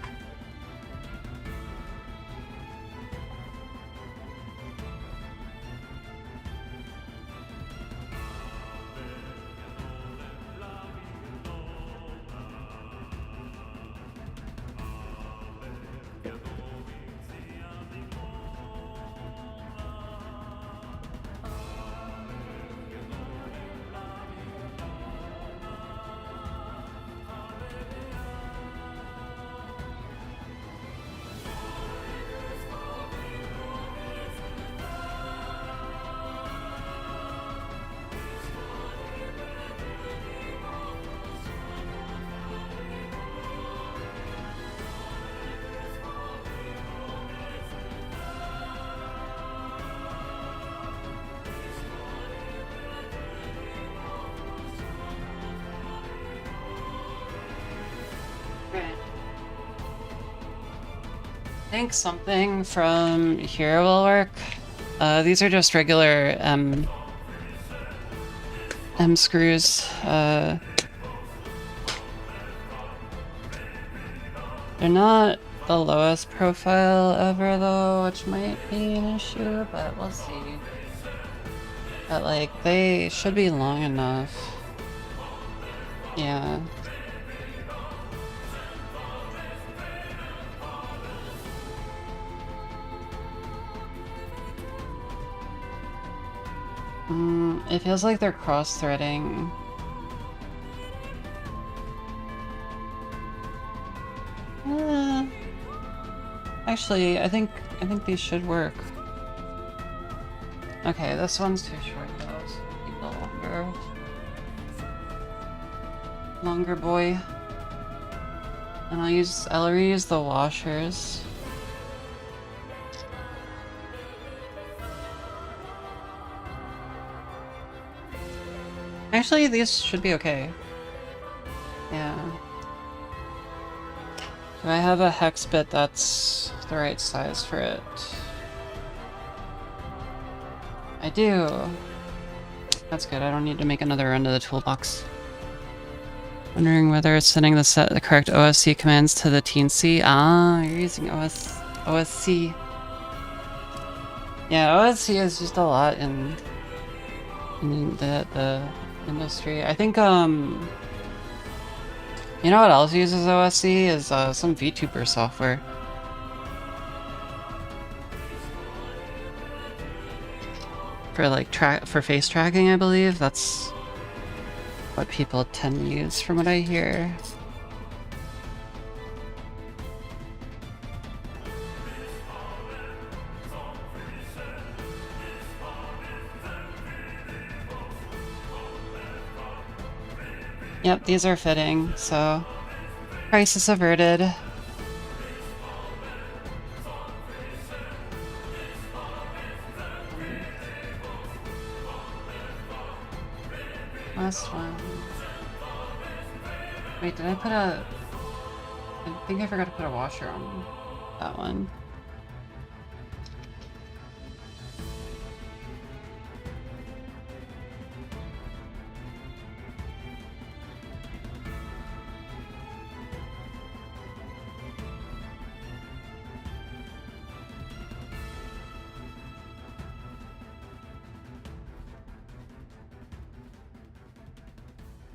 I think something from here will work. These are just regular M screws. They're not the lowest profile ever though, which might be an issue, but we'll see. But like, they should be long enough. Yeah. It feels like they're cross-threading. Actually, I think these should work. Okay, this one's too short though, so keep the longer boy. And I'll reuse the washers. Actually, these should be okay. Yeah. Do I have a hex bit that's the right size for it? I do. That's good. I don't need to make another run to the toolbox. Wondering whether it's sending the correct OSC commands to the teensy. Ah, you're using OSC. Yeah, OSC is just a lot in the industry. I think you know what else uses OSC is some VTuber software. For like for face tracking, I believe. That's what people tend to use from what I hear. Yep, these are fitting, so crisis averted. Last one. Wait, did I put a... I think I forgot to put a washer on that one.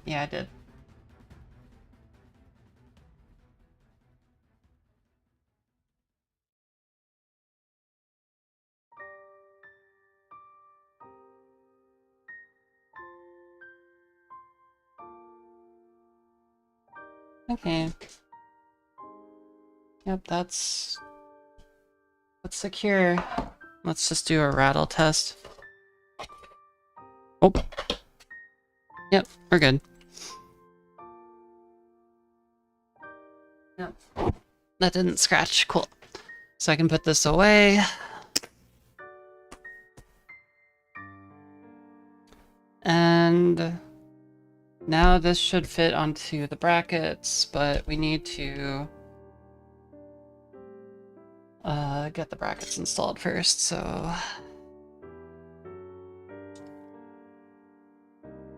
Yeah, I did. Okay. Yep, that's secure. Let's just do a rattle test. Oh. Yep, we're good. Yep. That didn't scratch. Cool. So I can put this away. And now this should fit onto the brackets, but we need to get the brackets installed first, so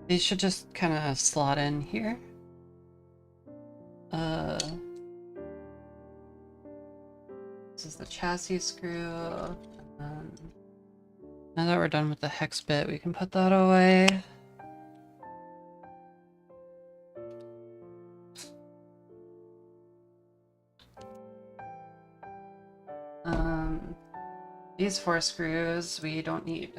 these should just kind of slot in here. This is the chassis screw. Now that we're done with the hex bit, we can put that away. These 4 screws we don't need.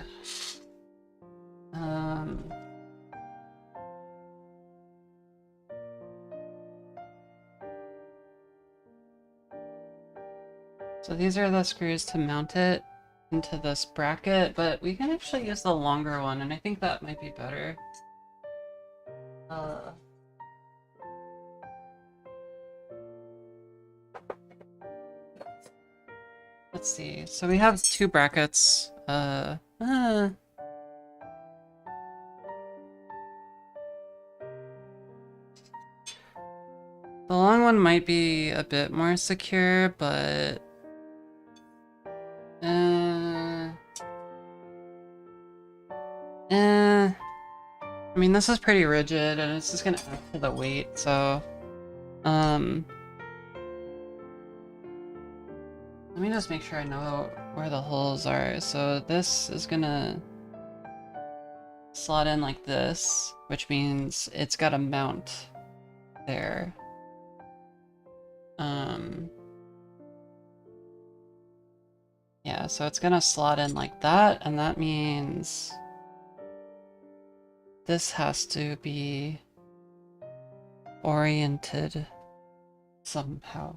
So these are the screws to mount it into this bracket, but we can actually use the longer one, and I think that might be better. Let's see. So we have 2 brackets. The long one might be a bit more secure, but I mean, this is pretty rigid, and it's just gonna add to the weight, so let me just make sure I know where the holes are. So this is gonna slot in like this, which means it's got a mount there. Yeah, so it's gonna slot in like that, and that means this has to be oriented somehow.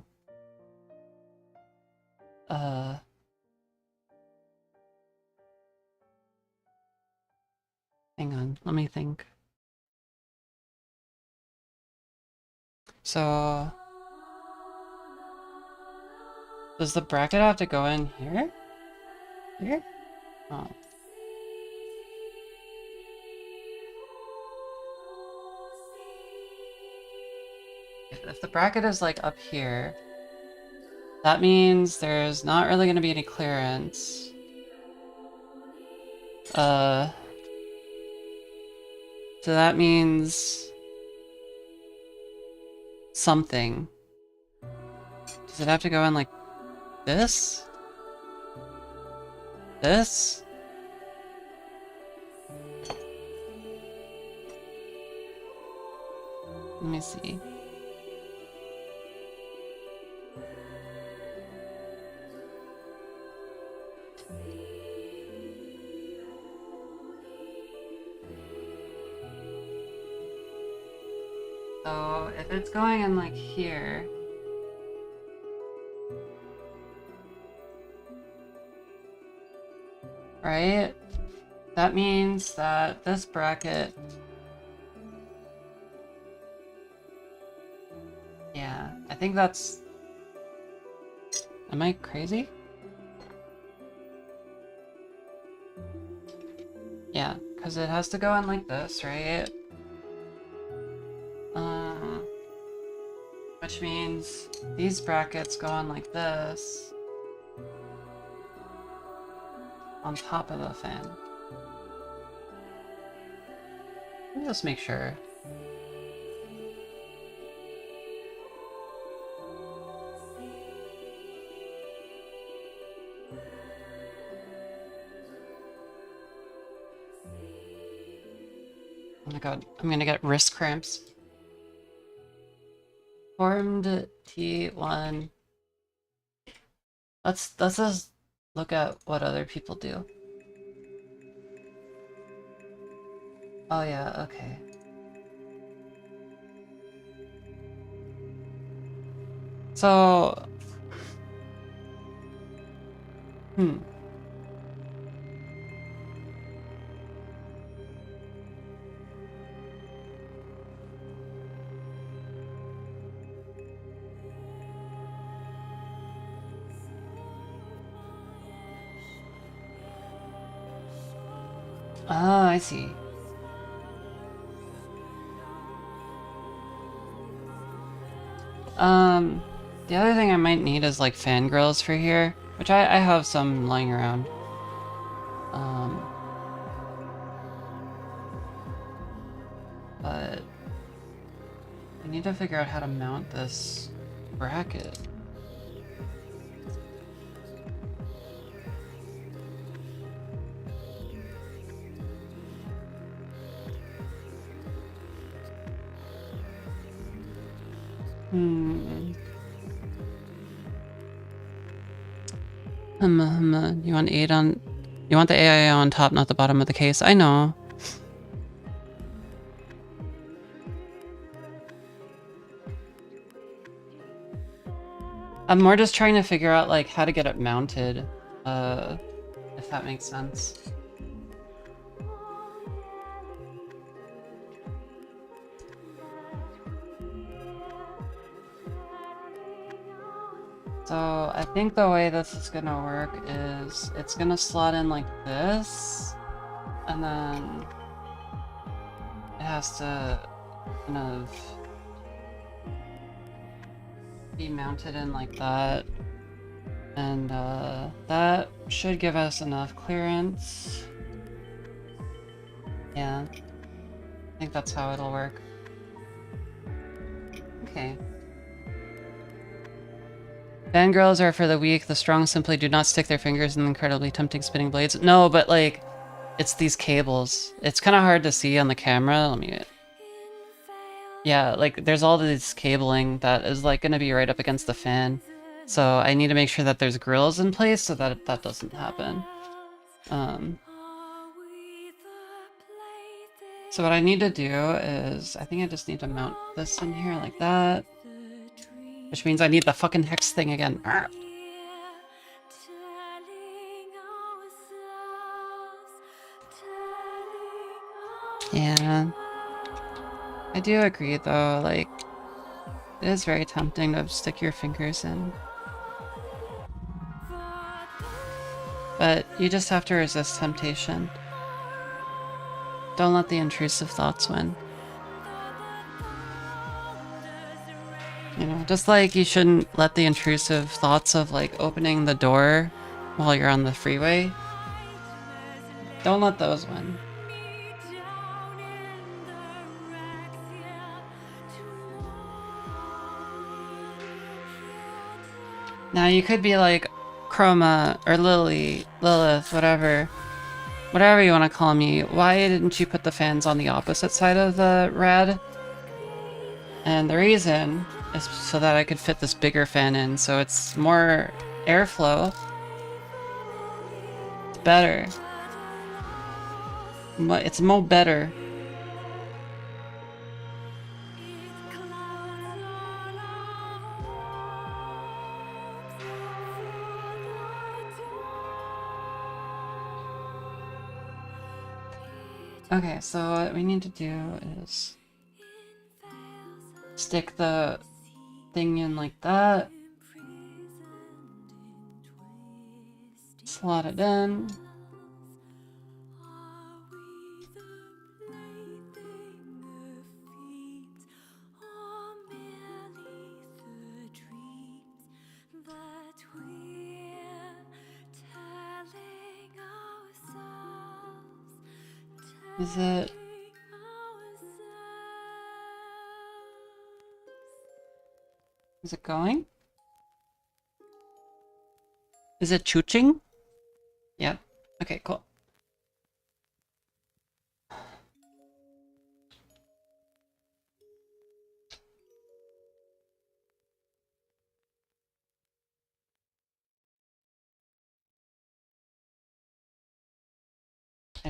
Hang on, let me think. So does the bracket have to go in here? Here? Oh. If the bracket is like up here, that means there's not really going to be any clearance. So that means something. Does it have to go in like this? This? Let me see. So if it's going in like here, right? That means that this bracket, yeah, I think that's, am I crazy? Yeah, because it has to go in like this, right? Which means these brackets go in like this on top of the fan. Let me just make sure. Oh my god, I'm gonna get wrist cramps. Formed T1. Let's just look at what other people do. Oh yeah, okay. So, oh, I see. The other thing I might need is like fangirls for here, which I have some lying around. But I need to figure out how to mount this bracket. You want 8 on... You want the AI on top, not the bottom of the case. I know. I'm more just trying to figure out like how to get it mounted, if that makes sense. So I think the way this is gonna work is it's gonna slot in like this, and then it has to kind of be mounted in like that, and that should give us enough clearance. Yeah, I think that's how it'll work. Okay. Fangirls are for the weak. The strong simply do not stick their fingers in the incredibly tempting spinning blades. No, but like, it's these cables. It's kind of hard to see on the camera. Let me... Yeah, like there's all this cabling that is like going to be right up against the fan. So I need to make sure that there's grills in place so that that doesn't happen. So what I need to do is, I think I just need to mount this in here like that. Which means I need the fucking hex thing again. Yeah. I do agree though, like, it is very tempting to stick your fingers in. But you just have to resist temptation. Don't let the intrusive thoughts win. You know, just like you shouldn't let the intrusive thoughts of like opening the door while you're on the freeway. Don't let those win. Now you could be like Chroma or Lily, Lilith, whatever. Whatever you want to call me. Why didn't you put the fans on the opposite side of the rad? And the reason is so that I could fit this bigger fan in, so it's more airflow. It's better. It's more better. Okay, so what we need to do is stick the thing in like that. Slot it in. Is it? Is it going? Is it chooching? Yep. Okay, cool.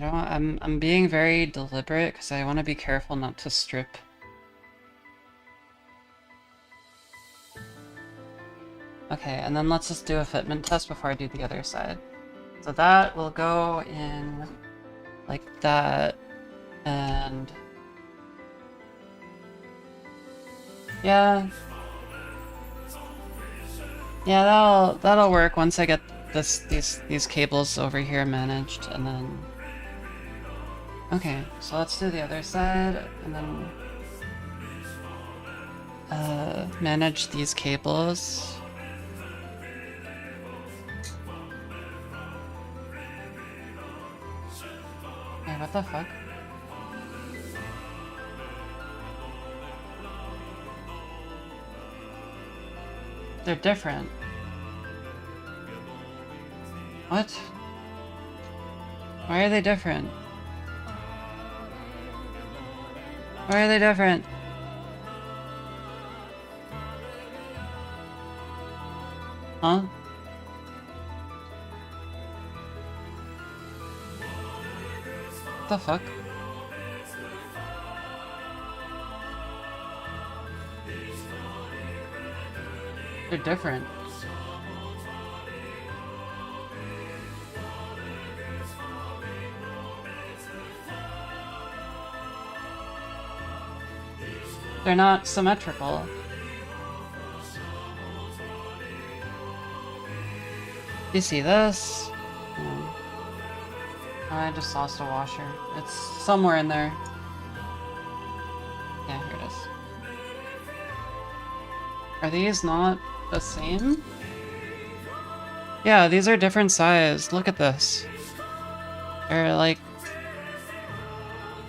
I'm being very deliberate because I want to be careful not to strip. Okay, and then let's just do a fitment test before I do the other side. So that will go in like that, and yeah, that'll work once I get these cables over here managed, and then okay, so let's do the other side, and then manage these cables. Hey, what the fuck? They're different. What? Why are they different? Why are they different? Huh? What the fuck? They're different. They're not symmetrical. Do you see this? Oh, I just lost a washer. It's somewhere in there. Yeah, here it is. Are these not the same? Yeah, these are different size. Look at this. They're like...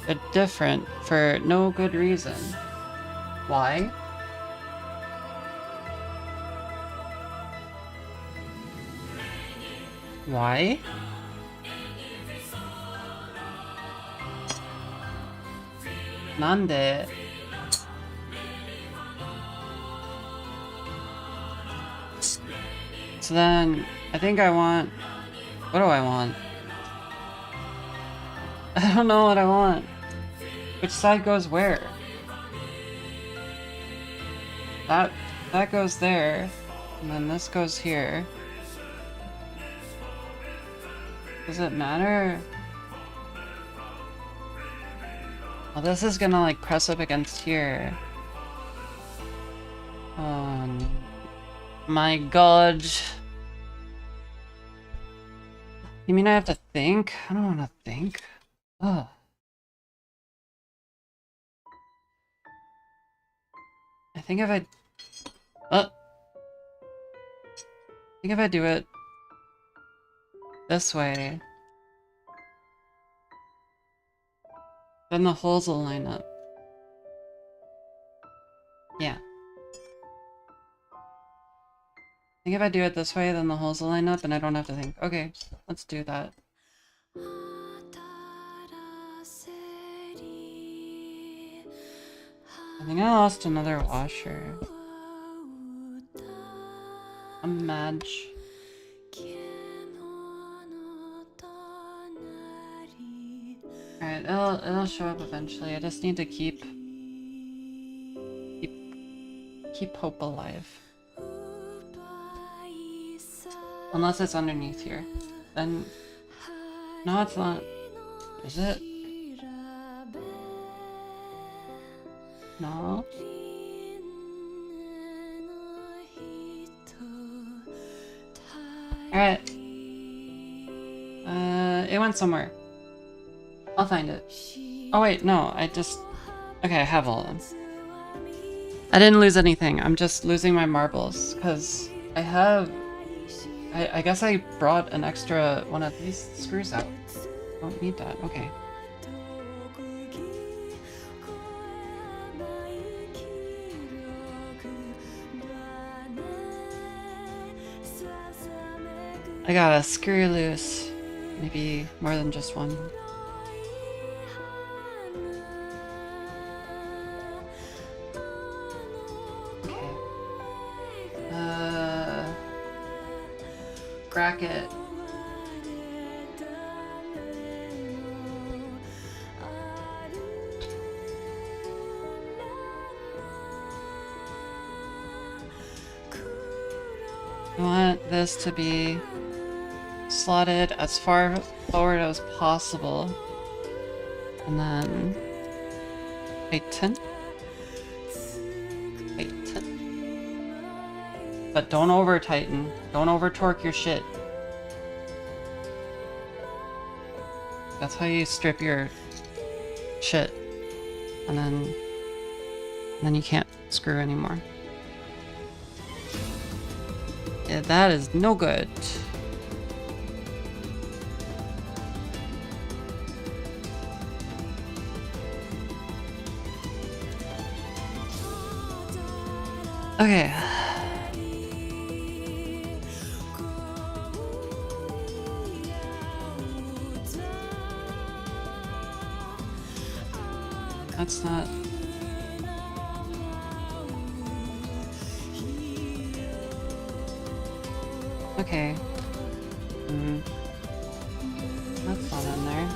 They're different for no good reason. Why? Why? Nande? So then, I think I want... What do I want? I don't know what I want. Which side goes where? That goes there, and then this goes here. Does it matter? Well, this is gonna like press up against here. Oh my god. You mean I have to think? I don't want to think. Ugh. I think if I... I think if I do it this way, then the holes will line up. Yeah. think if I do it this way, then the holes will line up and I don't have to think. Okay, let's do that. I think I lost another washer. A match. Alright, it'll show up eventually. I just need to keep hope alive. Unless it's underneath here. Then no, it's not. Is it? No. Alright. It went somewhere. I'll find it. Oh wait, no, okay, I have all of them. I didn't lose anything, I'm just losing my marbles, because I guess I brought an extra one of these screws out. Don't need that, okay. I got a screw loose. Maybe more than just one. Okay. Bracket. I want this to be slotted as far forward as possible. And then tighten. But don't over tighten. Don't over torque your shit. That's how you strip your shit. And then you can't screw anymore. Yeah, that is no good. Okay. That's not... Okay. That's not in there.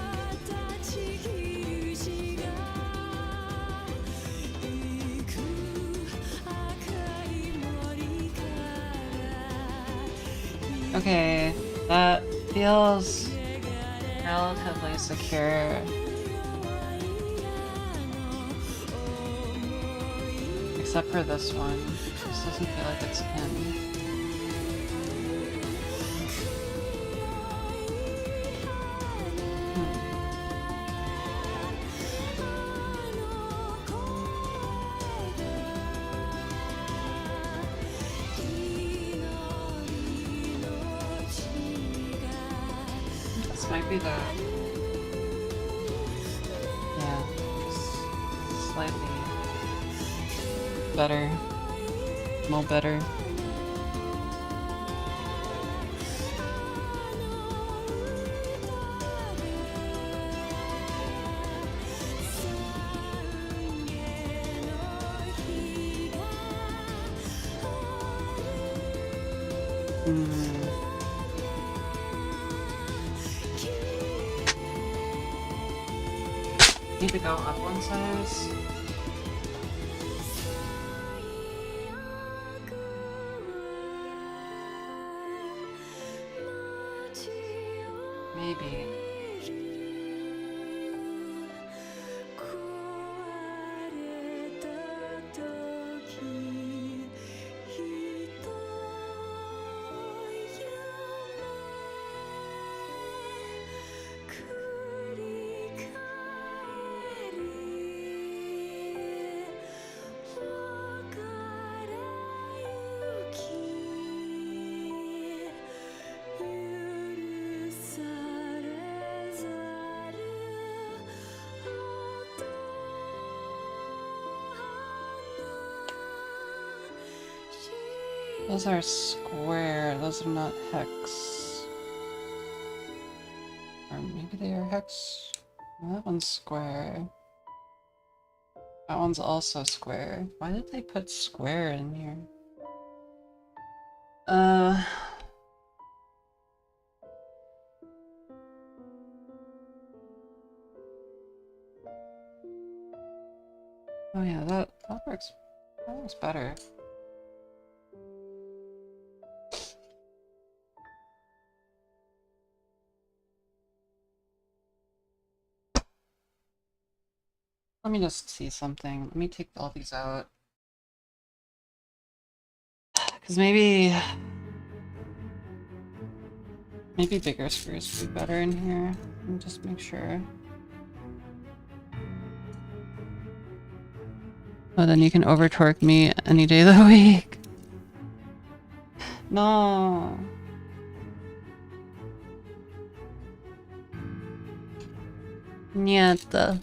Okay, that feels relatively secure. Except for this one. This doesn't feel like it's in. This might be the... Yeah, just slightly better. More better. Need to go up one size. Maybe. Those are square, those are not hex. Or maybe they are hex? Well, that one's square. That one's also square. Why did they put square in here? Oh yeah, that works. That works better. Let me just see something. Let me take all these out. Because maybe bigger screws would be better in here. Let me just make sure. Oh, then you can over torque me any day of the week. No. Niet.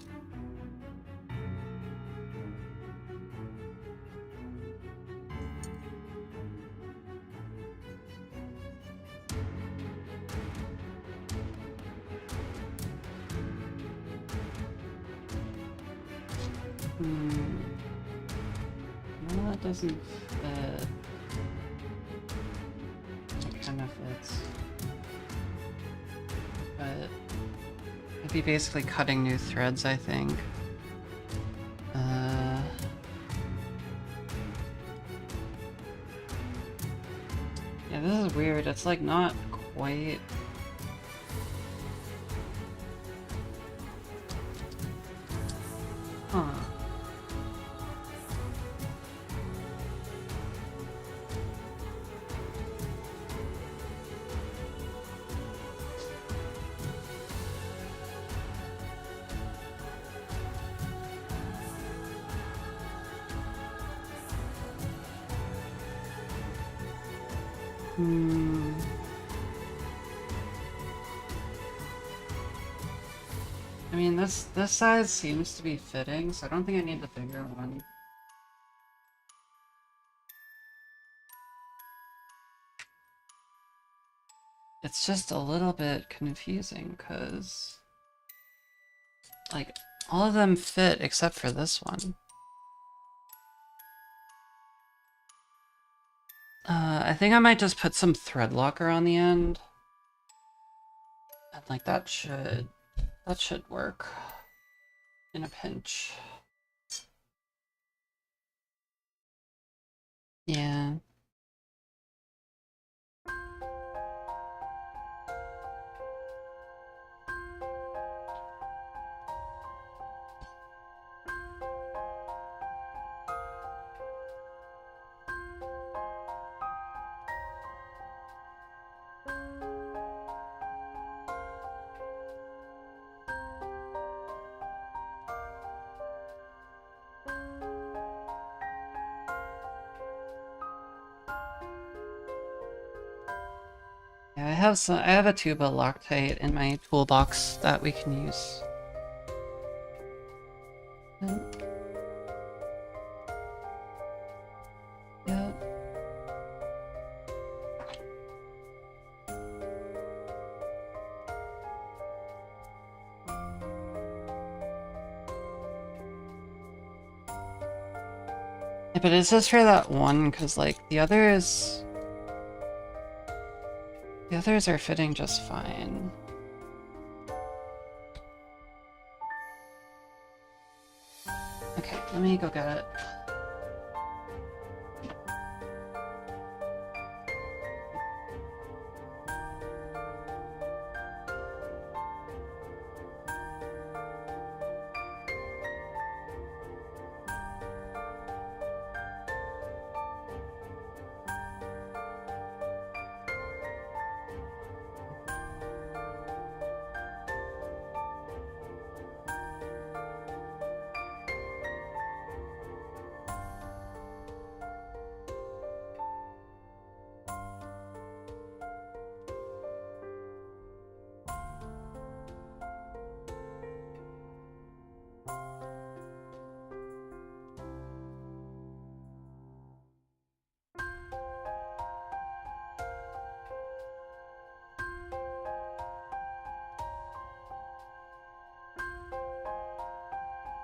No, that doesn't fit. It kind of fits. But it'd be basically cutting new threads, I think. Yeah, this is weird. It's like not quite. Huh. I mean, this size seems to be fitting, so I don't think I need the bigger one. It's just a little bit confusing, because like, all of them fit except for this one. I think I might just put some thread locker on the end. And like that should work in a pinch. Yeah. Yeah, I have a tuba Loctite in my toolbox that we can use. Yeah. Yeah, but it's just for that one, because like the others are fitting just fine. Okay, let me go get it.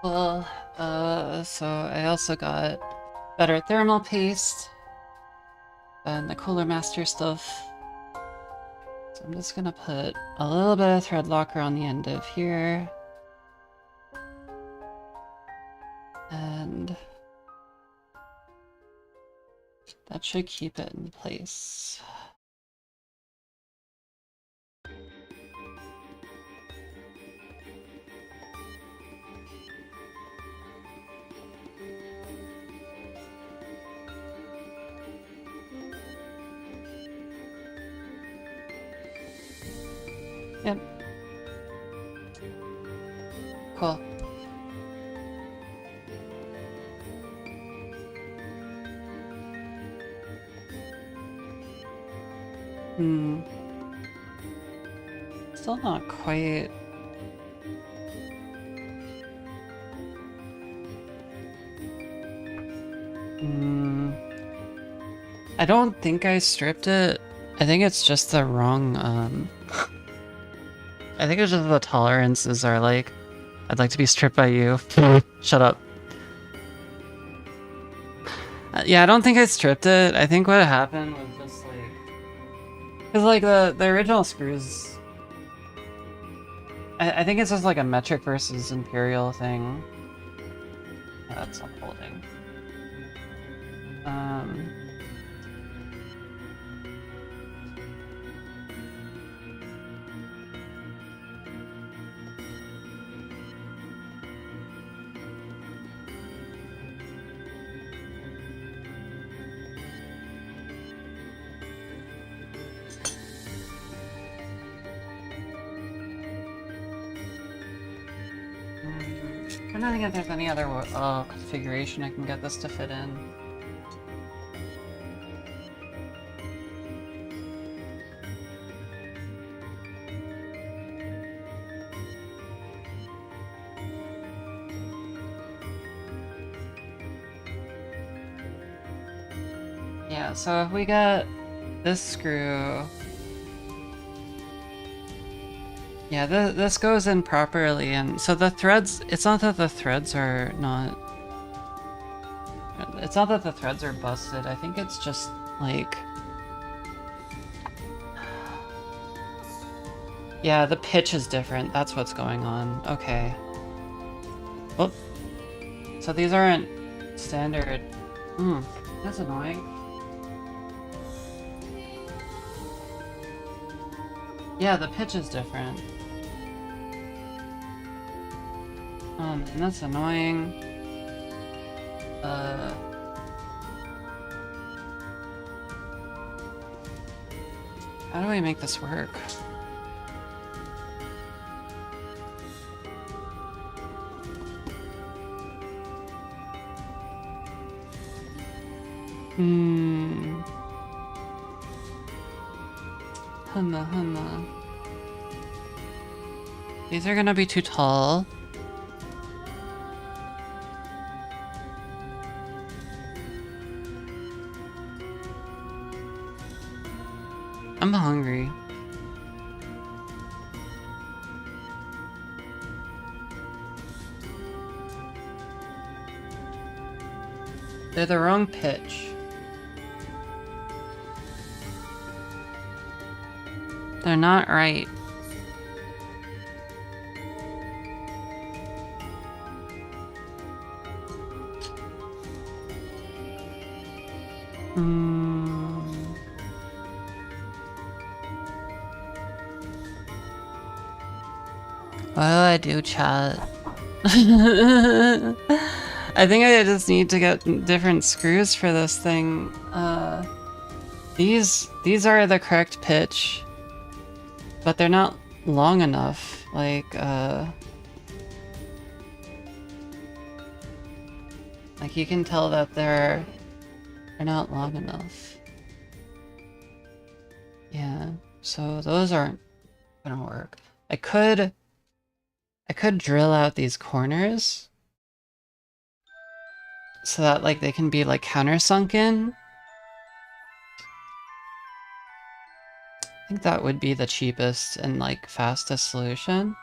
Well, so I also got better thermal paste and the Cooler Master stuff. So I'm just gonna put a little bit of thread locker on the end of here. And that should keep it in place. Yep. Cool. Still not quite. I don't think I stripped it. I think it's just the wrong, I think it's just the tolerances are like, I'd like to be stripped by you. Shut up. Yeah, I don't think I stripped it. I think what happened was just like... Because like the original screws... I think it's just like a metric versus imperial thing. Yeah, that's not holding. I'm trying to think if there's any other configuration I can get this to fit in. Yeah, so if we got this screw... Yeah, this goes in properly, and so the threads, it's not that the threads are not... It's not that the threads are busted, I think it's just, like... Yeah, the pitch is different, that's what's going on. Okay. Whoop. So these aren't standard... that's annoying. Yeah, the pitch is different. And that's annoying. How do we make this work? Hunna. These are gonna be too tall. I'm hungry. They're the wrong pitch. They're not right. What do I do, chat? I think I just need to get different screws for this thing. These are the correct pitch, but they're not long enough. Like you can tell that they're not long enough. Yeah, so those aren't gonna work. I could drill out these corners so that like they can be like countersunk in. I think that would be the cheapest and like fastest solution.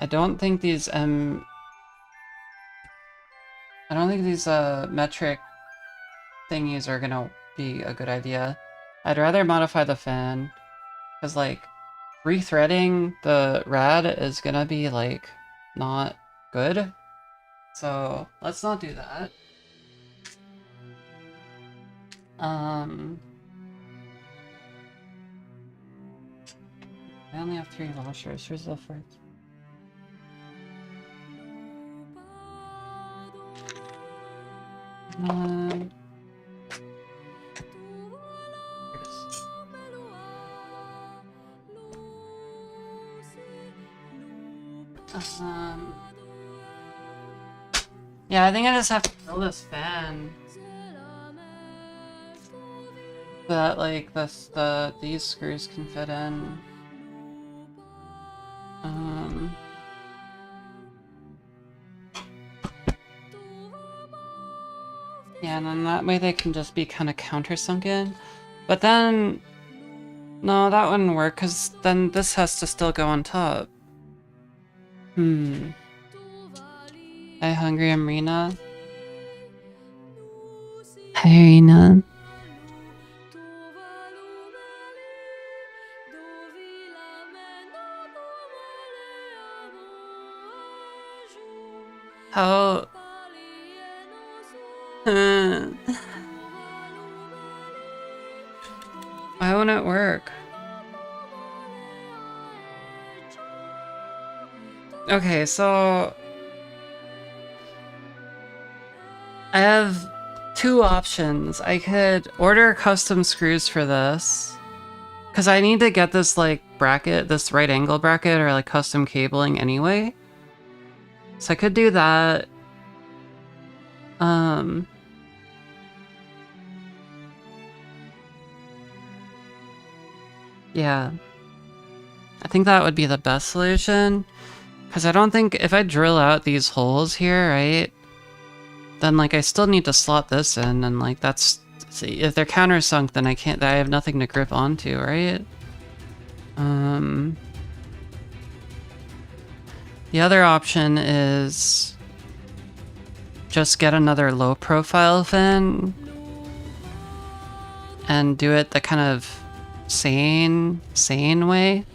I don't think these metric thingies are gonna be a good idea. I'd rather modify the fan, because like rethreading the rad is gonna be like not good. So let's not do that. I only have 3 washers. Where's the fourth? Yeah, I think I just have to fill this fan so that like these screws can fit in. Yeah, and then that way they can just be kind of countersunken. But then, no, that wouldn't work, because then this has to still go on top. Hi, Hungry Amrina. Hi, Irina. How... Why won't it work? Okay, so... I have 2 options. I could order custom screws for this, because I need to get this like bracket, this right angle bracket, or like custom cabling anyway. So I could do that. Yeah. I think that would be the best solution, because I don't think if I drill out these holes here, right, then like I still need to slot this in, and like that's, see, if they're countersunk, then I have nothing to grip onto, right? The other option is just get another low profile fin and do it the kind of sane way.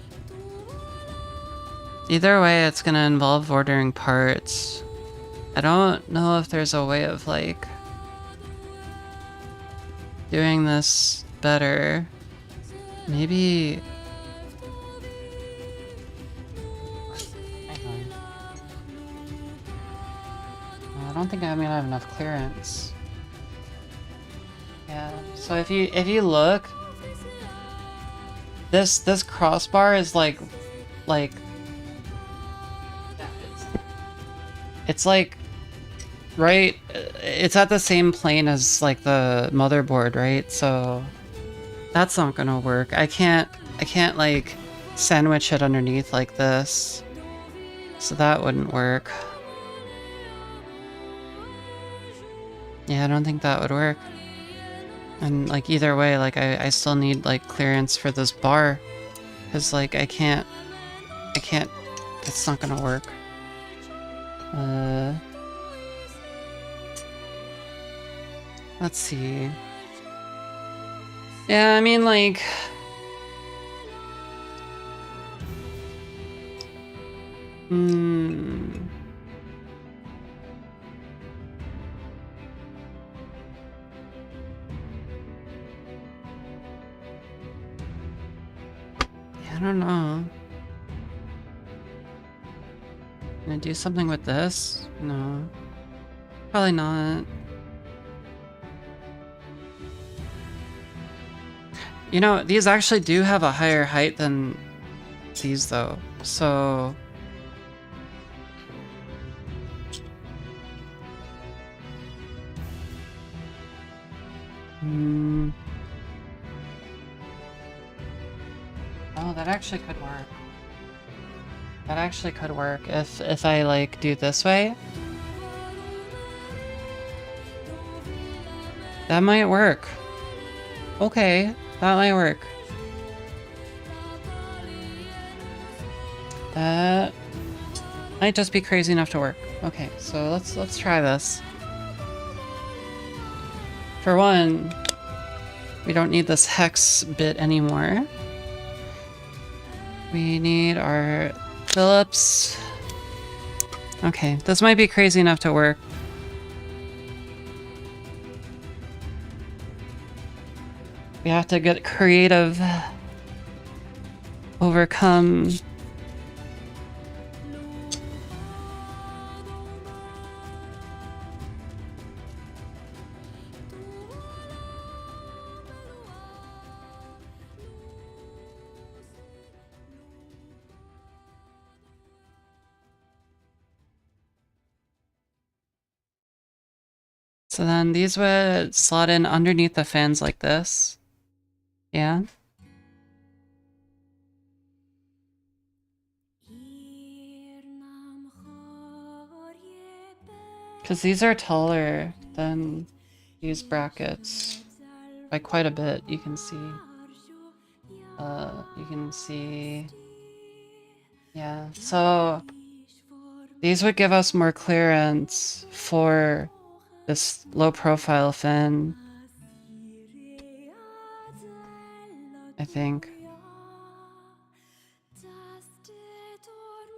Either way, it's gonna involve ordering parts. I don't know if there's a way of like doing this better. Maybe... I don't think I'm gonna have enough clearance. Yeah, so if you look, this crossbar is like it's like right, it's at the same plane as like the motherboard, right? So that's not gonna work. I can't like sandwich it underneath like this, so that wouldn't work. Yeah, I don't think that would work. And like either way, like I still need like clearance for this bar, because like I can't, it's not gonna work. Let's see. Yeah, I mean like... I don't know. Can I do something with this? No. Probably not. You know, these actually do have a higher height than these though, so... Oh, that actually could work. That actually could work if I like do this way. That might work. Okay, that might work. might just be crazy enough to work. Okay, so let's try this. For one, we don't need this hex bit anymore. We need our Phillips. Okay, this might be crazy enough to work. We have to get creative. Overcome. So then these would slot in underneath the fans like this. Yeah. Because these are taller than these brackets by quite a bit, you can see. Yeah, so these would give us more clearance for this low profile fin, I think.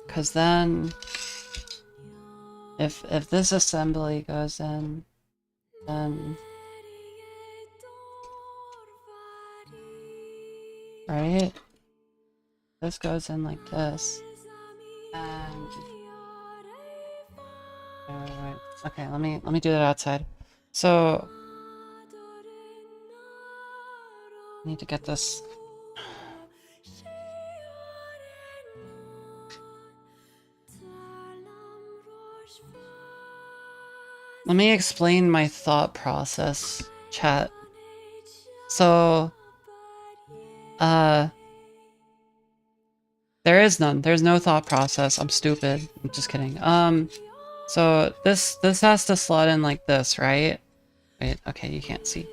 Because then if this assembly goes in, then right, this goes in like this, and wait. Okay, let me do that outside. So I need to get this. Let me explain my thought process, chat. So, there is none. There's no thought process. I'm stupid. I'm just kidding. So this has to slot in like this, right? Wait, okay, you can't see.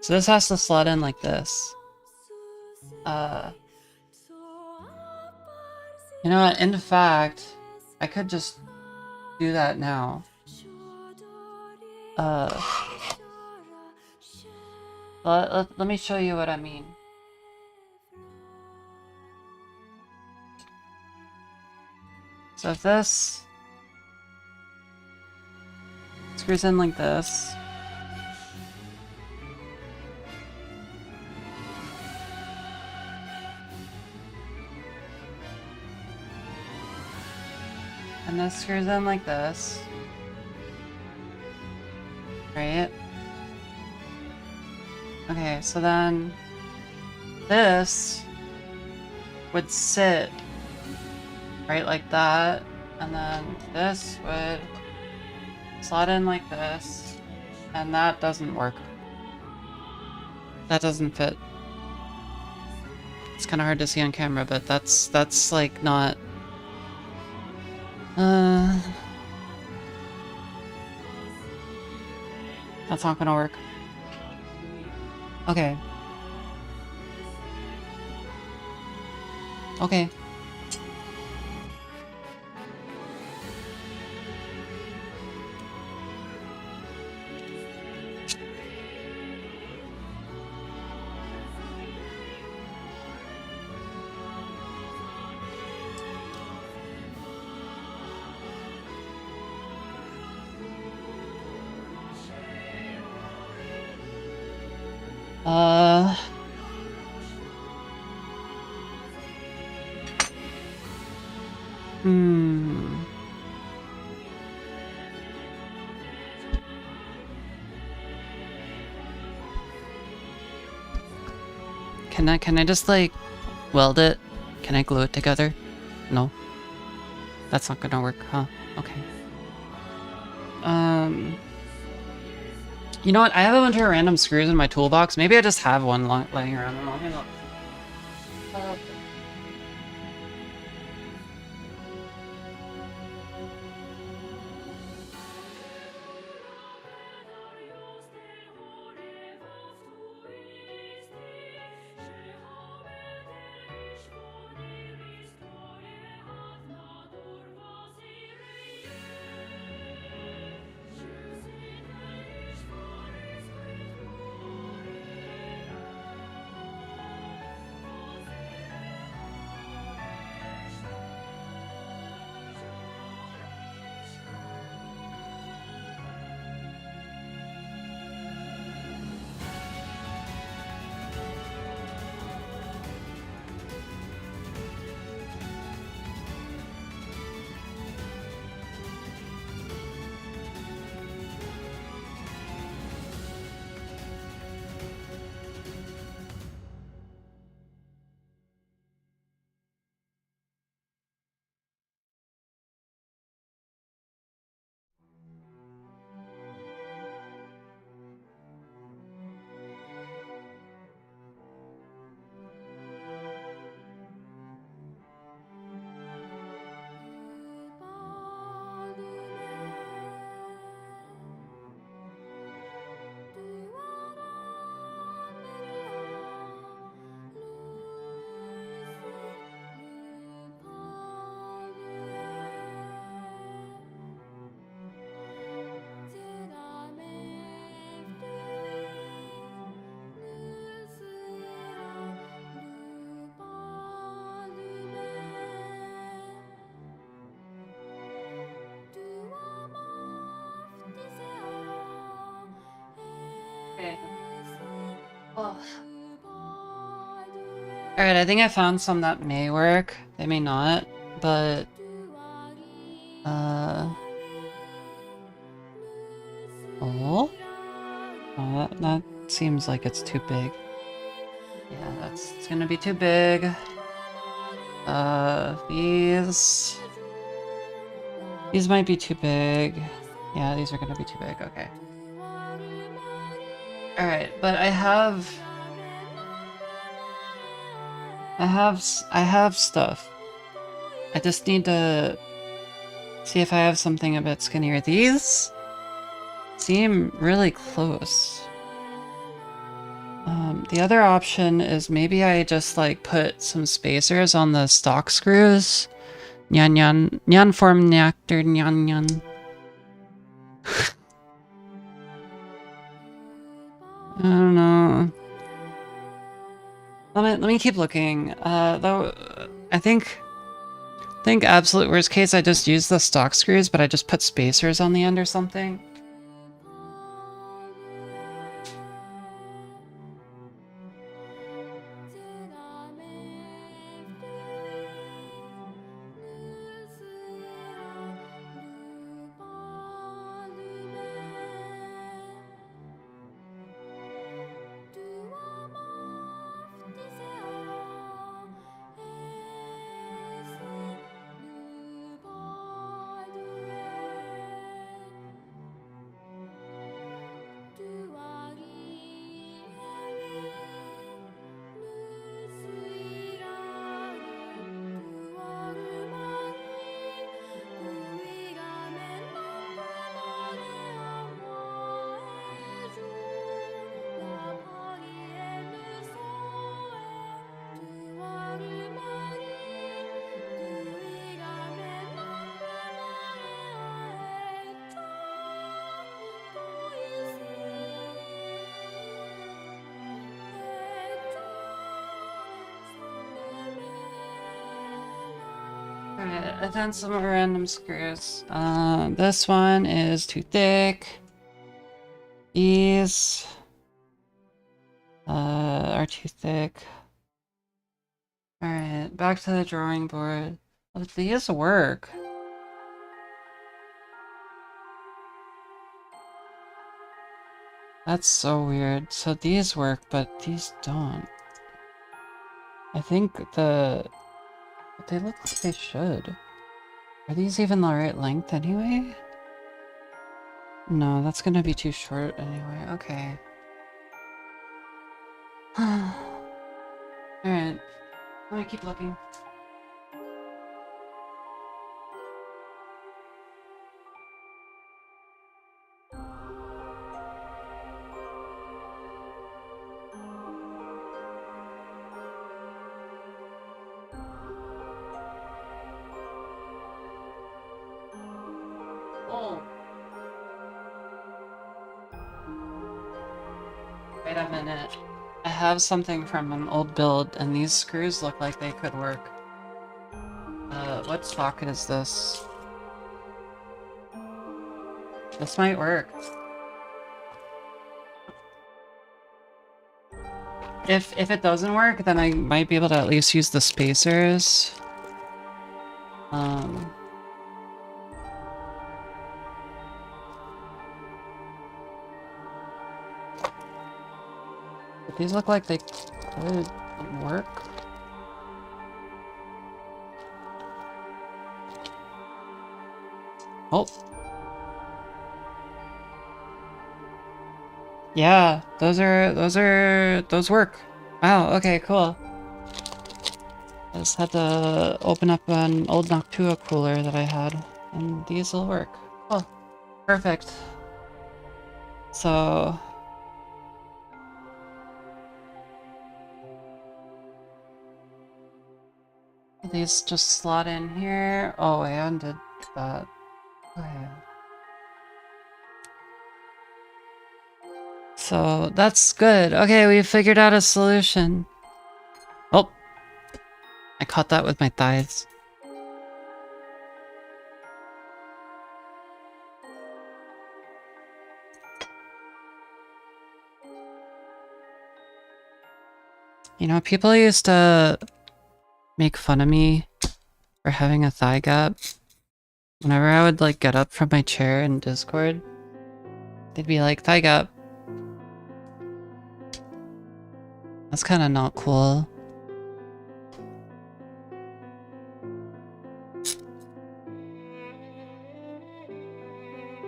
So this has to slot in like this. You know what? In fact, I could just do that now. Let me show you what I mean. So if this screws in like this, and this screws in like this, right? Okay, so then this would sit right like that, and then this would slot in like this, and that doesn't work. That doesn't fit. It's kind of hard to see on camera, but that's like not. That's not gonna work. Okay. Okay. Can I just like weld it? Can I glue it together? No. That's not gonna work, huh? Okay. You know what? I have a bunch of random screws in my toolbox. Maybe I just have one laying around. I don't know. Alright, I think I found some that may work. They may not, but... Oh? Oh, that seems like it's too big. Yeah, it's gonna be too big. These might be too big. Yeah, these are gonna be too big, okay. Alright, but I have stuff. I just need to see if I have something a bit skinnier. These seem really close. The other option is maybe I just like put some spacers on the stock screws. Nyan nyan. Nyan form neactor nyan nyan. I don't know. Let me keep looking. Though I think absolute worst case I just use the stock screws, but I just put spacers on the end or something. Alright, I found some random screws. This one is too thick. These are too thick. Alright, back to the drawing board. Oh, these work. That's so weird. So these work, but these don't. I think but they look like they should. Are these even the right length anyway? No, that's gonna be too short anyway. Okay. Alright. Let me keep looking. Oh. Wait a minute. I have something from an old build, and these screws look like they could work. What socket is this? This might work. If it doesn't work, then I might be able to at least use the spacers. But these look like they could work. Oh. Yeah, those work. Wow, okay, cool. I just had to open up an old Noctua cooler that I had, and these will work. Cool. Perfect. So... these just slot in here. Oh, I undid that. Okay. So that's good. Okay, we figured out a solution. Oh, I caught that with my thighs. You know, people used to make fun of me for having a thigh gap. Whenever I would like get up from my chair in Discord, they'd be like, thigh gap. That's kind of not cool.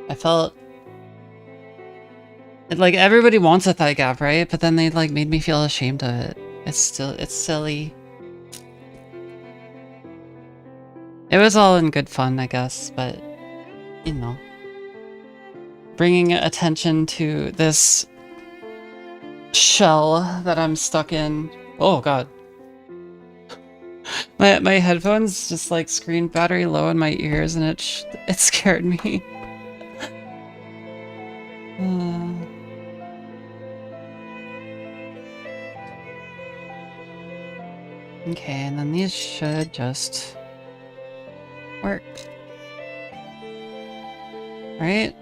I felt like everybody wants a thigh gap, right? But then they like made me feel ashamed of it. It's silly. It was all in good fun, I guess, but you know, bringing attention to this shell that I'm stuck in. Oh god. My headphones just like screened battery low in my ears and it scared me. Okay, and then these should just work. Right?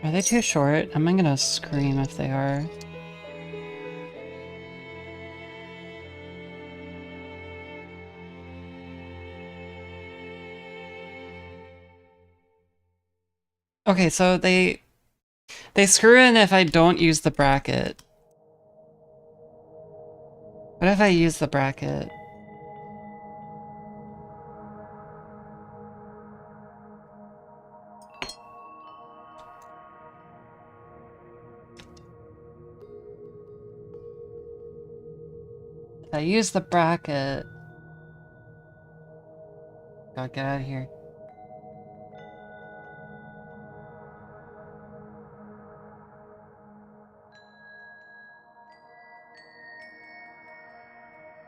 Are they too short? I'm gonna scream if they are. Okay, so they screw in if I don't use the bracket. What if I use the bracket? If I use the bracket... God, get out of here.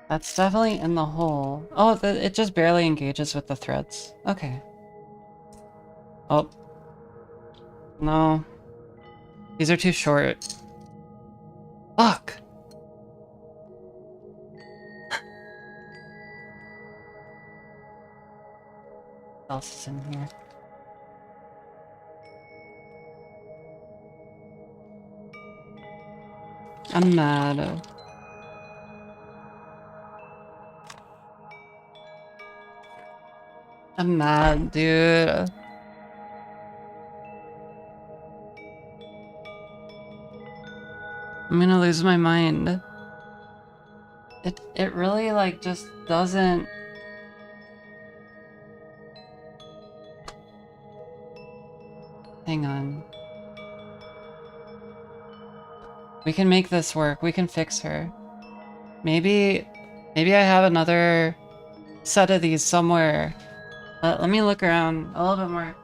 That's definitely in the hole. Oh, it just barely engages with the threads. Okay. Oh. No. These are too short. Fuck! What else is in here? I'm mad. I'm mad, dude. I'm gonna lose my mind. It really like just doesn't... Hang on. We can make this work. We can fix her. Maybe I have another set of these somewhere. Let me look around a little bit more.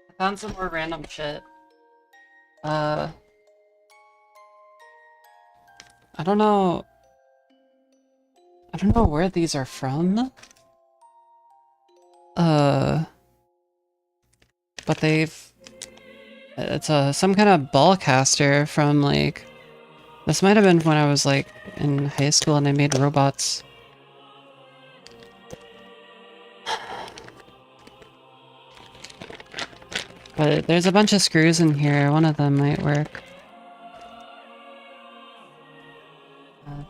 I found some more random shit. Uh, I don't know. I don't know where these are from. But it's some kind of ball caster from like, this might have been when I was like in high school and I made robots. But there's a bunch of screws in here. One of them might work.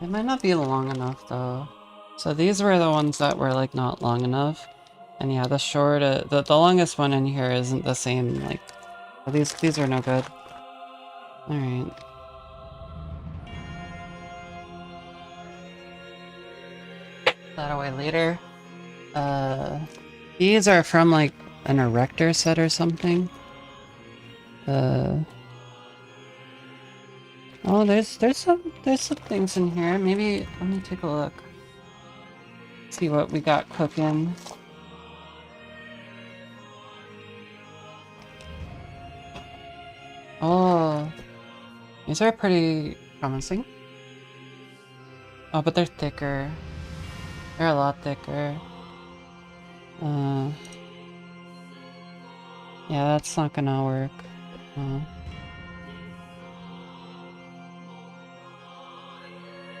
They might not be long enough though. So these were the ones that were like not long enough. And yeah, the longest one in here isn't the same, like, these are no good. Alright. That away later. These are from like an erector set or something. Oh, there's some things in here. Maybe let me take a look. See what we got cooking. Oh, these are pretty promising. Oh, but they're thicker. They're a lot thicker. Yeah, that's not gonna work.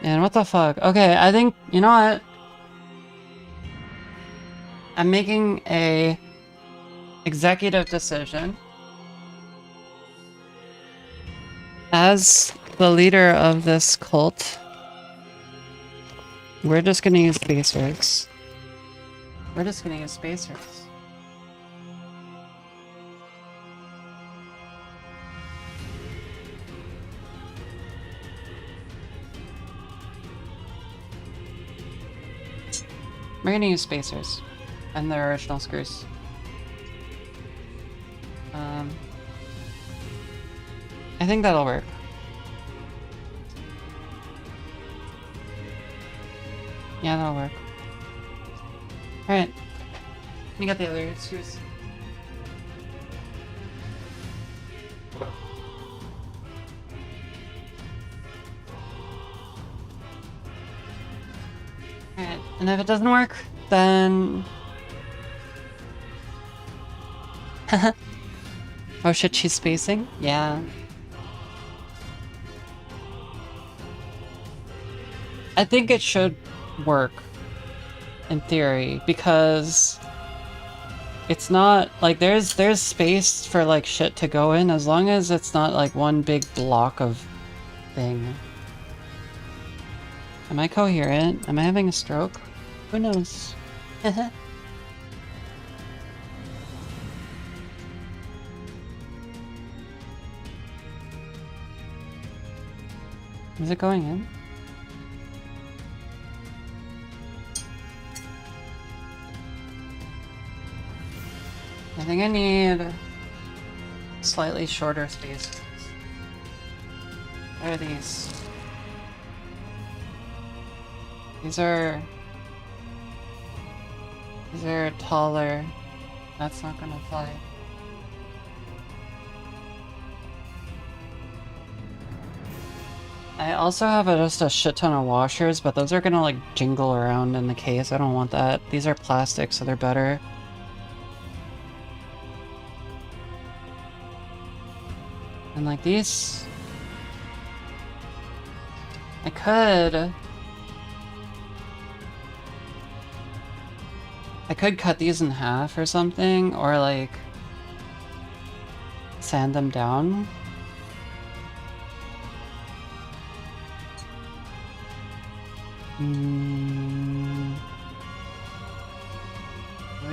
Man, what the fuck? Okay, I think, you know what? I'm making a executive decision. As the leader of this cult, we're just gonna use spacers. We're just gonna use spacers. We're gonna use spacers. And their original screws. I think that'll work. Yeah, that'll work. Alright. You got the other screws. Alright, and if it doesn't work, then... Oh shit, she's spacing? Yeah. I think it should work, in theory, because it's not like there's space for like shit to go in as long as it's not like one big block of thing. Am I coherent? Am I having a stroke? Who knows? Is it going in? I think I need slightly shorter spaces. What are these? These are taller. That's not gonna fly. I also have just a shit ton of washers, but those are gonna like jingle around in the case. I don't want that. These are plastic, so they're better. And like these... I could cut these in half or something, or like sand them down. We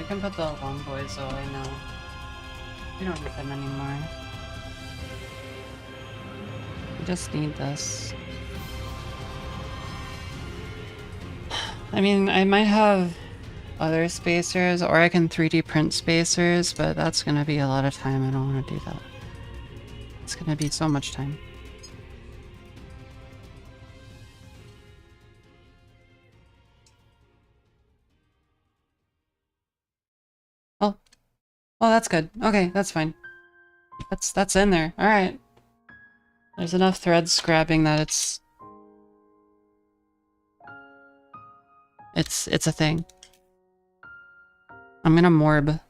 can put the long boys away now. We don't need them anymore. We just need this. I mean, I might have other spacers, or I can 3D print spacers, but that's gonna be a lot of time. I don't want to do that. It's gonna be so much time. Oh, that's good. Okay, that's fine. That's in there. All right. There's enough thread scrapping that it's a thing. I'm gonna morb.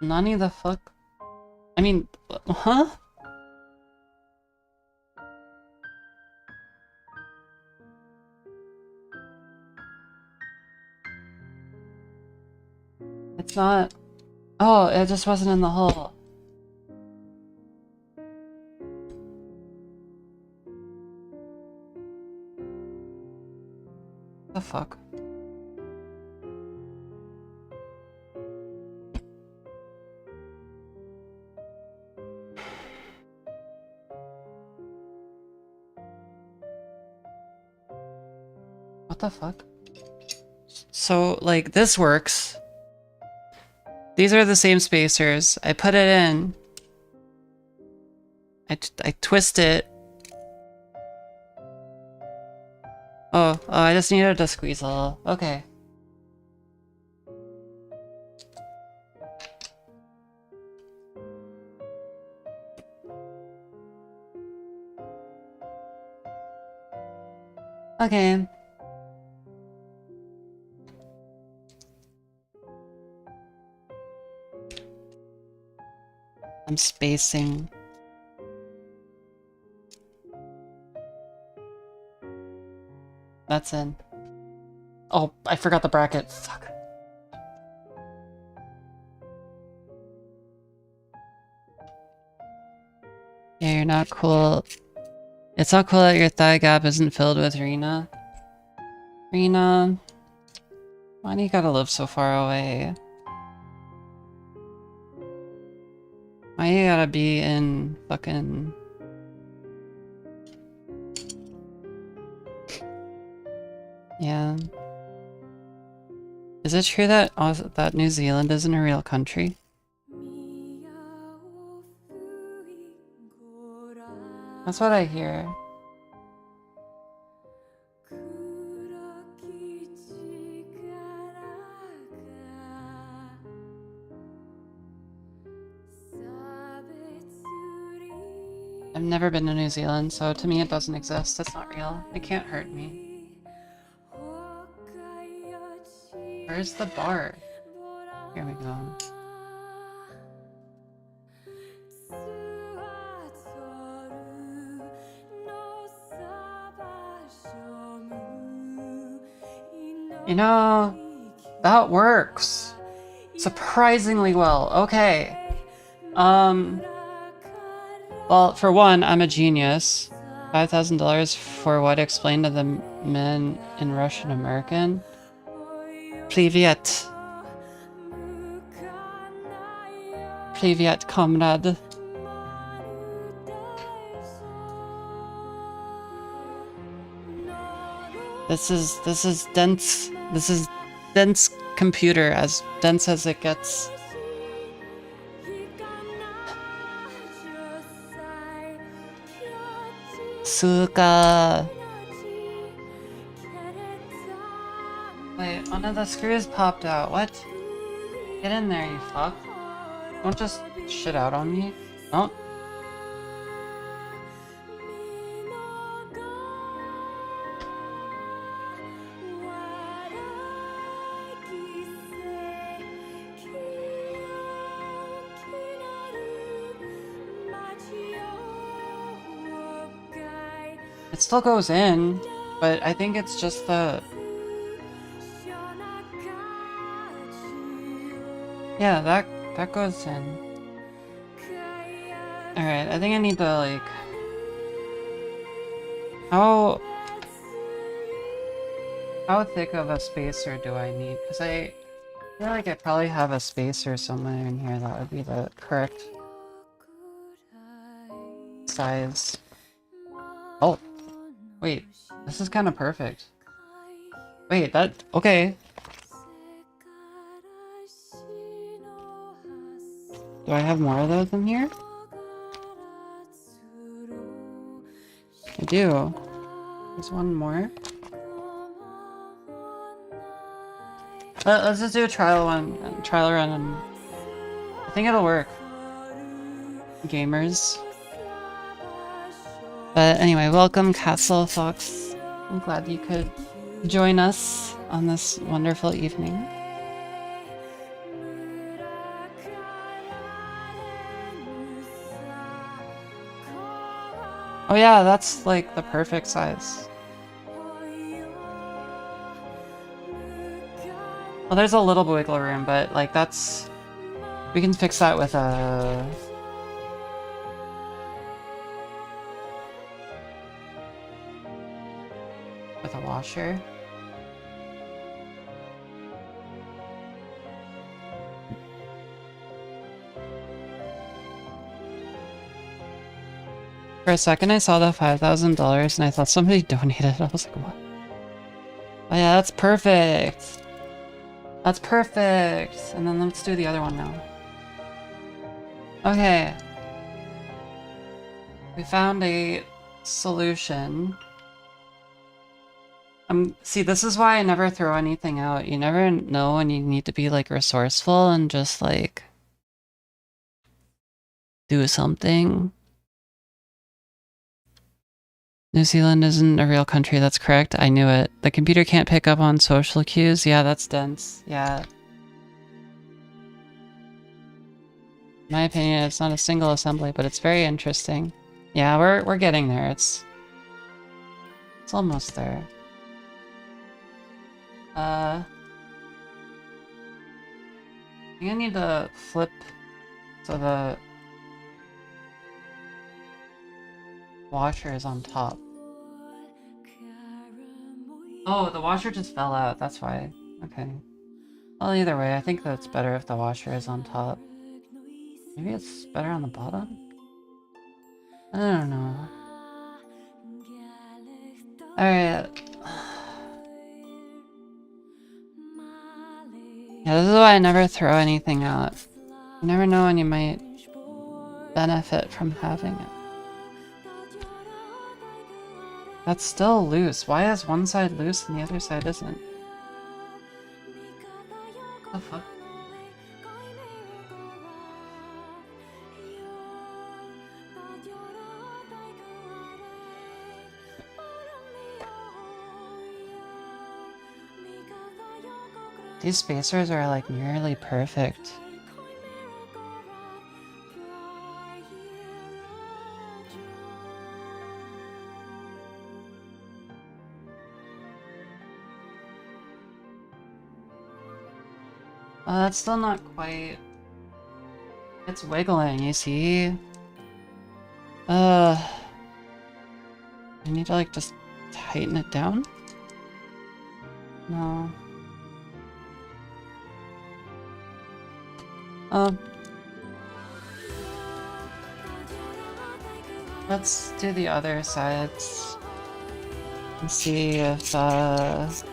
Nani the fuck? I mean, huh? It's not. Oh, it just wasn't in the hole. The fuck? What the fuck? So, like, this works. These are the same spacers. I put it in. I twist it. Oh, I just needed to squeeze a little. Okay. Okay. I'm spacing. That's in. Oh, I forgot the bracket. Fuck. Yeah, you're not cool. It's not cool that your thigh gap isn't filled with Rena. Rena, why do you gotta live so far away? Why you gotta be in fucking... Yeah. Is it true that that New Zealand isn't a real country? That's what I hear. I've never been to New Zealand, so to me it doesn't exist. It's not real. It can't hurt me. Where's the bar? Here we go. You know, that works. Surprisingly well. Okay. Well, for one, I'm a genius. $5,000 for what explained to the men in Russian American. Privyet. Privyet, comrade. This is dense. This is dense computer, as dense as it gets. Suka. Wait, one of the screws popped out. What? Get in there, you fuck. Don't just shit out on me. Don't. It still goes in, but I think it's just the... Yeah, that goes in. Alright, I think I need to, like... How thick of a spacer do I need? Because I feel like I probably have a spacer somewhere in here that would be the correct size. Oh! Wait, this is kind of perfect. Wait, that... Okay. Do I have more of those in here? I do. There's one more. Let's just do a trial run, and I think it'll work. Gamers. But anyway, welcome Castle Fox. I'm glad you could join us on this wonderful evening. Oh yeah, that's like the perfect size. Well, there's a little wiggle room, but like that's... We can fix that with a... with a washer. For a second I saw the $5,000 and I thought somebody donated. I was like, what? Oh yeah, that's perfect! That's perfect! And then let's do the other one now. Okay. We found a solution. See, this is why I never throw anything out. You never know when you need to be like resourceful and just like do something. New Zealand isn't a real country, that's correct. I knew it. The computer can't pick up on social cues. Yeah, that's dense. Yeah. In my opinion, it's not a single assembly, but it's very interesting. Yeah, we're getting there. It's almost there. I think I need to flip so the washer is on top. Oh, the washer just fell out, that's why. Okay. Well, either way, I think that's better if the washer is on top. Maybe it's better on the bottom? I don't know. Alright. Yeah, this is why I never throw anything out. You never know when you might benefit from having it. That's still loose. Why is one side loose and the other side isn't? What the fuck? These spacers are like nearly perfect. Oh, that's still not quite... It's wiggling, you see? I need to like just tighten it down? No. Let's do the other sides and see if the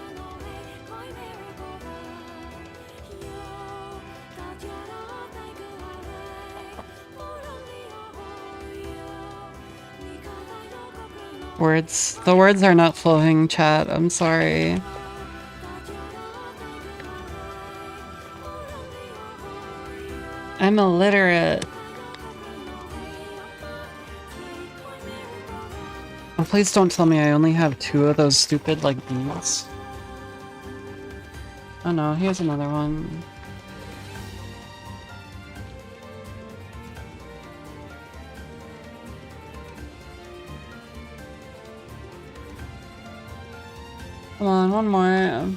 words are not flowing, chat. I'm sorry. I'm illiterate. Oh, please don't tell me I only have 2 of those stupid, like, beads. Oh no, here's another one. Come on, one more.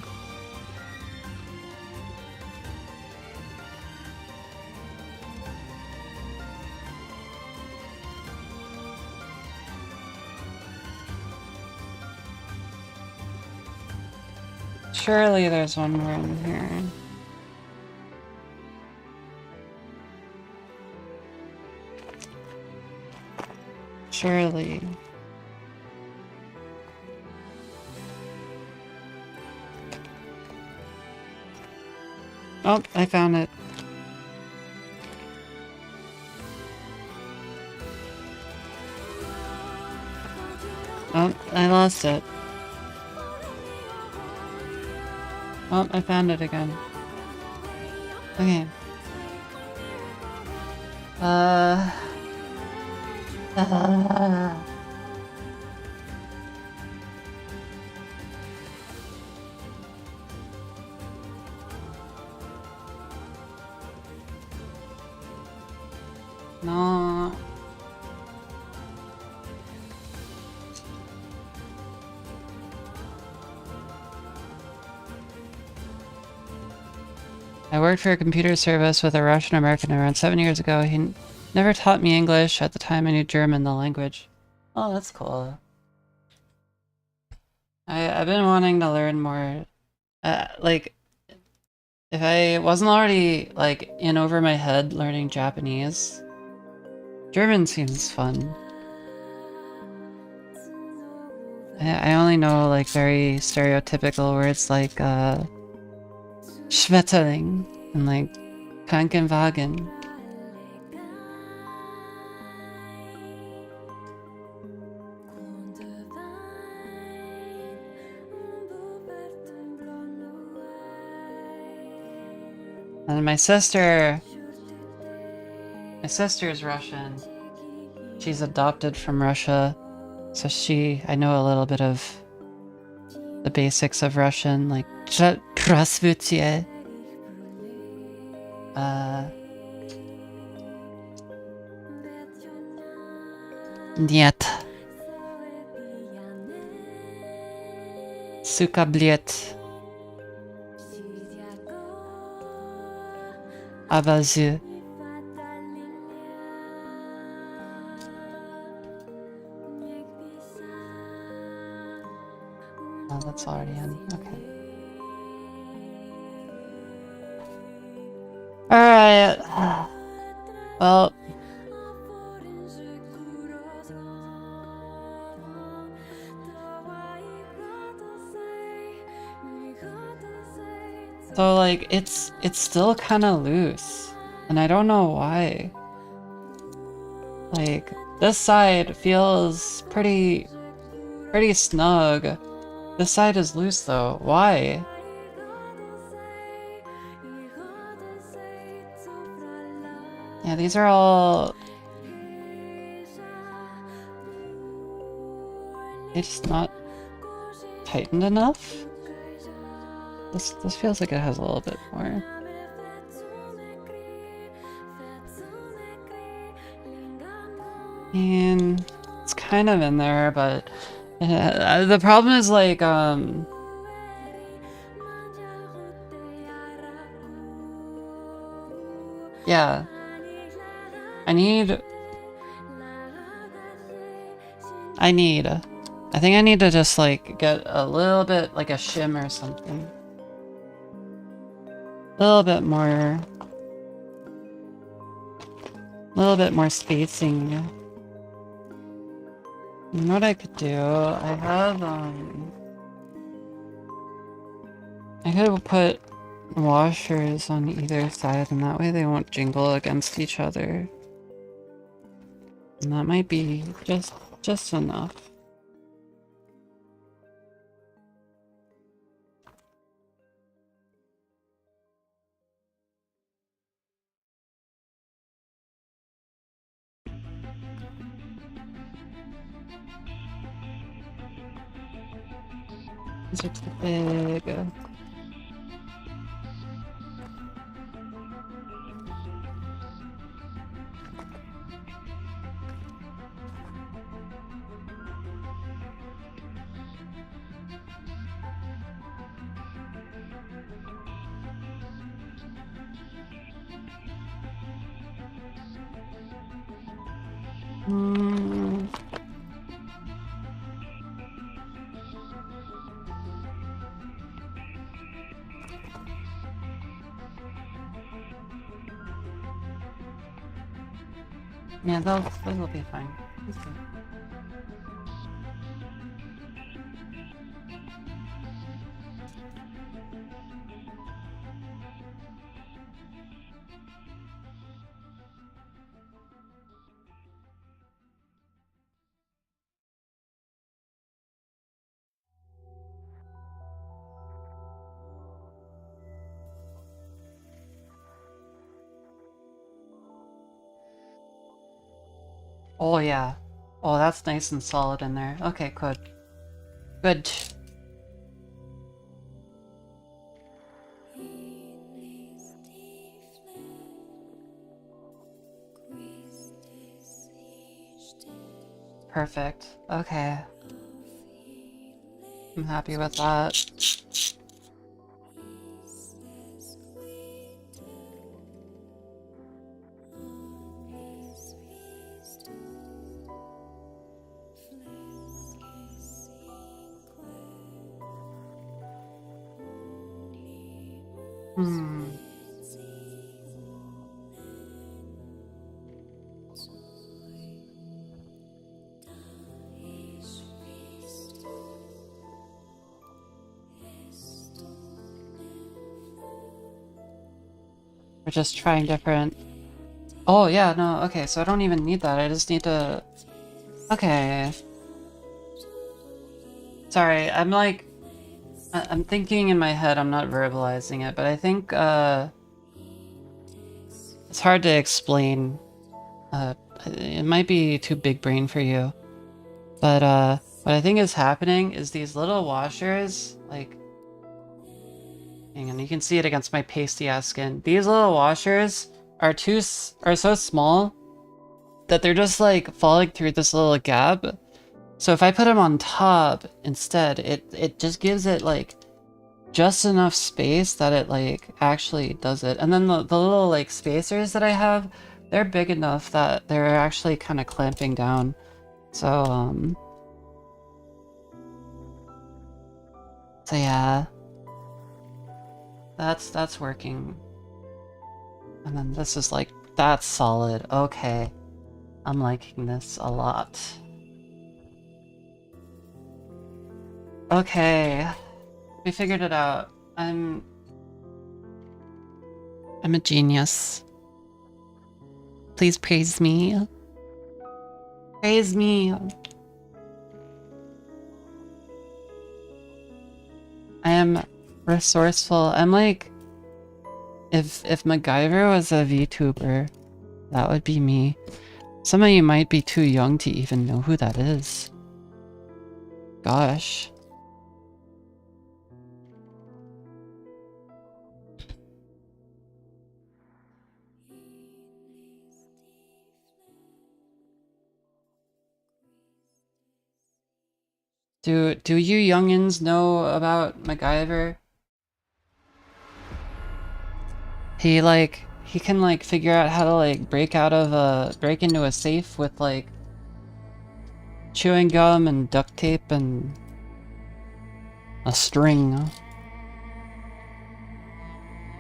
Surely there's one more in here. Surely. Oh, I found it. Oh, I lost it. Oh, I found it again. Okay. Uh... No. I worked for a computer service with a Russian American around 7 years ago. He never taught me English. At the time, I knew German, the language. Oh, that's cool. I've been wanting to learn more. Like, if I wasn't already, like, in over my head learning Japanese, German seems fun. I only know, like, very stereotypical words like, Schmetterling and, like, Krankenwagen. And my sister's Russian. She's adopted from Russia, so I know a little bit of the basics of Russian, like Здравствуйте. Нет. Сука, блядь. Abazu. Oh, that's already in. Okay. Alright. Well. So, like, it's still kind of loose. And I don't know why. Like, this side feels pretty snug. This side is loose though. Why? Yeah, these are all... They're just not tightened enough? This feels like it has a little bit more. And it's kind of in there, but the problem is like yeah, I think I need to just like get a little bit like a shim or something, a little bit more spacing. You know what I could do? I could put washers on either side, and that way they won't jingle against each other. And that might be just enough. These are too big. Yeah, those will be fine. Okay. Oh yeah. Oh, that's nice and solid in there. Okay, good. Good. Perfect. Okay. I'm happy with that. Hmm. We're just trying different... Oh yeah, no, okay, so I don't even need that. I just need to... Okay. Sorry, I'm like... I'm thinking in my head, I'm not verbalizing it, but I think, it's hard to explain. It might be too big brain for you. But, what I think is happening is these little washers, like... Hang on, you can see it against my pasty-ass skin. These little washers are so small that they're just, like, falling through this little gap. So if I put them on top instead, it just gives it, like, just enough space that it, like, actually does it. And then the little, like, spacers that I have, they're big enough that they're actually kind of clamping down. So, so yeah. That's working. And then this is like, that's solid. Okay. I'm liking this a lot. Okay. We figured it out. I'm a genius. Please praise me. Praise me. I am resourceful. I'm like, if MacGyver was a VTuber, that would be me. Some of you might be too young to even know who that is. Gosh. Do you youngins know about MacGyver? He can like figure out how to like break into a safe with like chewing gum and duct tape and a string.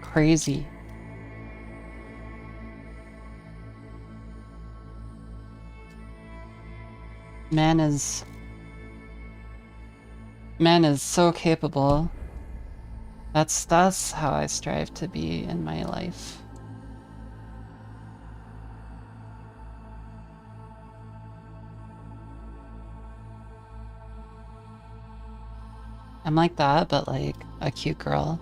Crazy. Man is so capable. That's how I strive to be in my life. I'm like that, but like a cute girl.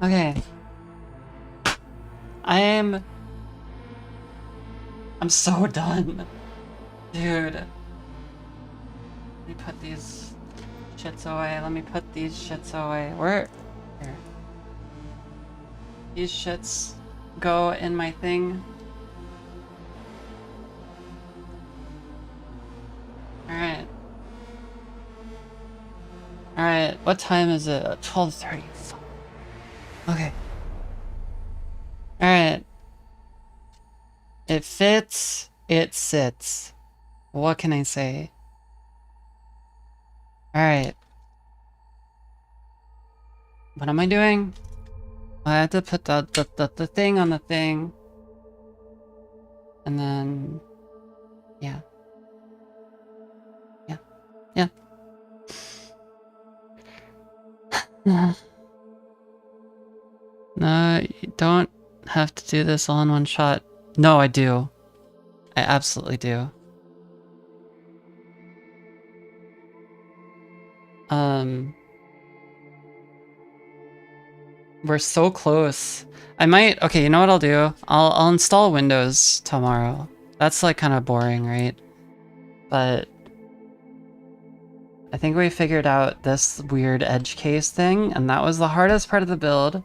Okay. I'm so done. Dude. Let me put these shits away. Let me put these shits away. Where? Here. These shits go in my thing. Alright. Alright, what time is it? 12:30. Okay. Alright. It fits, it sits. What can I say? Alright. What am I doing? I have to put the thing on the thing. And then... Yeah. Yeah. Yeah. No, you don't have to do this all in one shot. No, I do. I absolutely do. We're so close. I might, okay, you know what I'll do? I'll install Windows tomorrow. That's like kind of boring, right? But I think we figured out this weird edge case thing, and that was the hardest part of the build.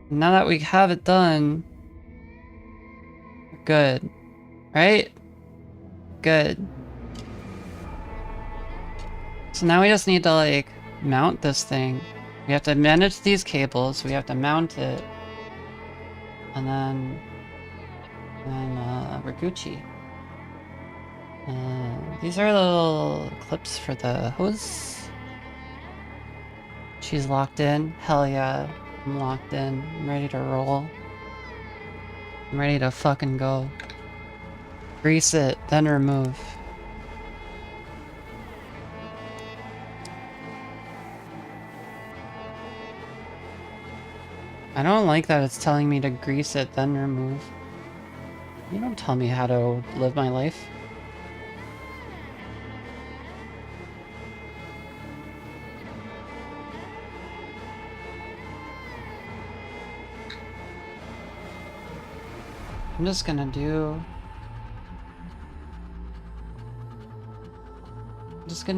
Now that we have it done, we're good, right? Good. So now we just need to like mount this thing. We have to manage these cables, we have to mount it, and then we're Gucci. These are little clips for the hose. She's locked in. Hell yeah, I'm locked in. I'm ready to roll. I'm ready to fucking go. Grease it, then remove. I don't like that it's telling me to grease it, then remove. You don't tell me how to live my life. I'm just gonna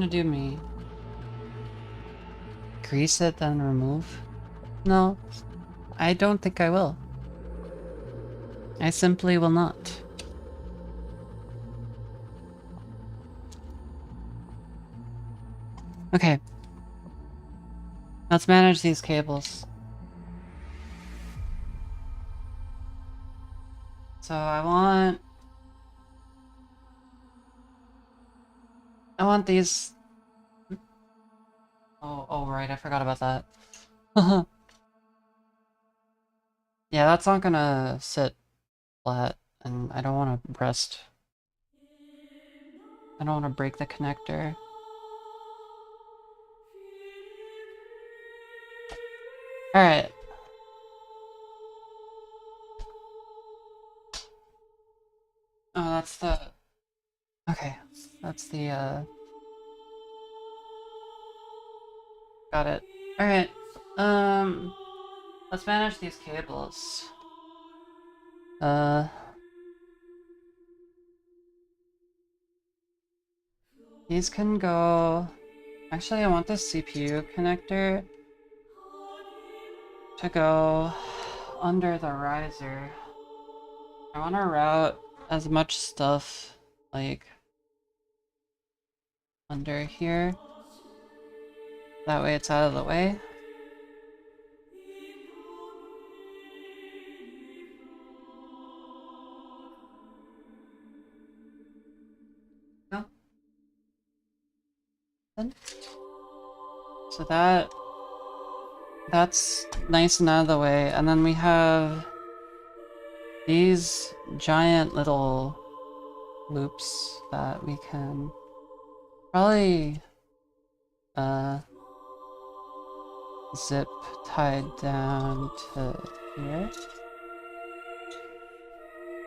do me. Grease it, then remove? No, I don't think I will. I simply will not. Okay. Let's manage these cables. So I want these. Oh right, I forgot about that. Yeah, that's not gonna sit flat, and I don't want to rest. I don't want to break the connector. Alright. Oh, that's the... Okay, that's the, got it. Alright, let's manage these cables. These can go... Actually, I want this CPU connector to go under the riser. I want to route as much stuff, like, under here. That way it's out of the way. No. Then. So that's nice and out of the way. And then we have these giant little loops that we can probably zip tied down to here.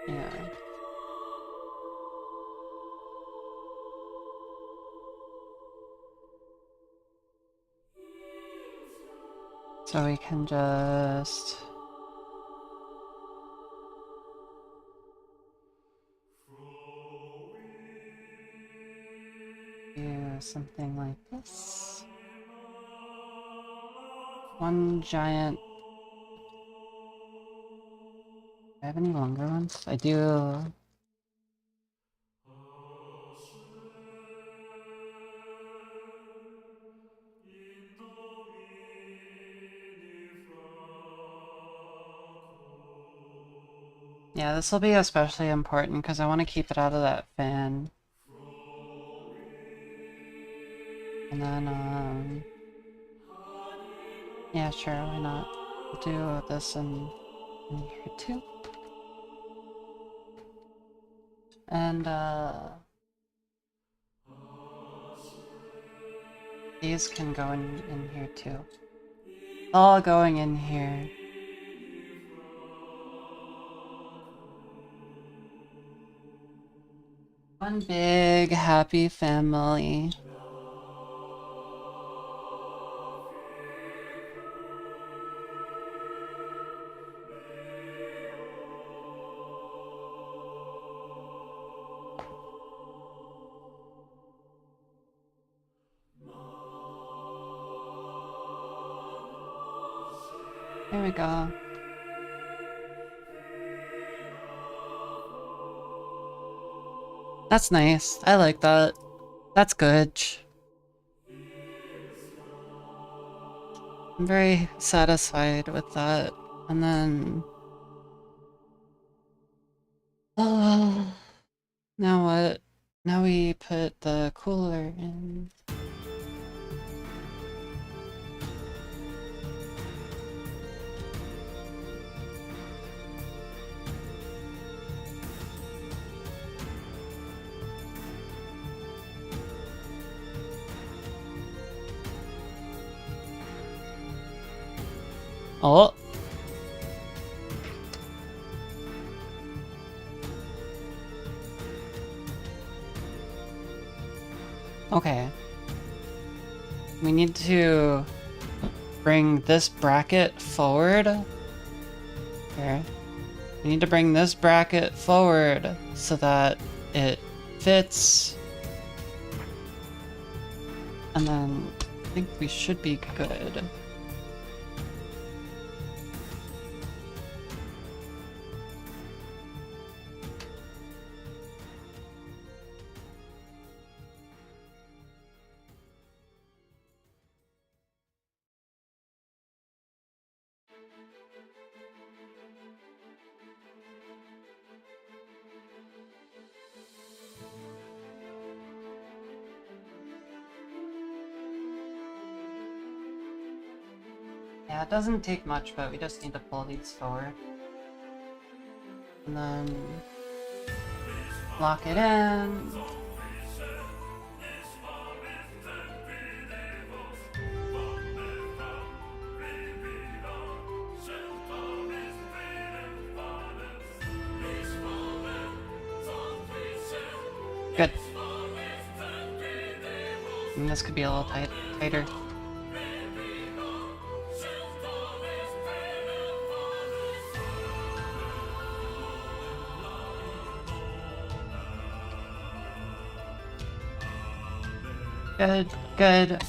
Yeah. So we can just do something like this. One giant... Do I have any longer ones? I do. Yeah, this will be especially important because I want to keep it out of that fan. And then, yeah, sure, why not? We'll do this in here too. And, these can go in here too. All going in here. One big happy family. There we go. That's nice. I like that. That's good. I'm very satisfied with that. And then... Oh, now what? Now we put the cooler in. Oh. Okay. We need to bring this bracket forward. Here. We need to bring this bracket forward so that it fits. And then I think we should be good. Yeah, it doesn't take much, but we just need to pull these forward. And then lock it in. Good. And this could be a little tighter. Good, good.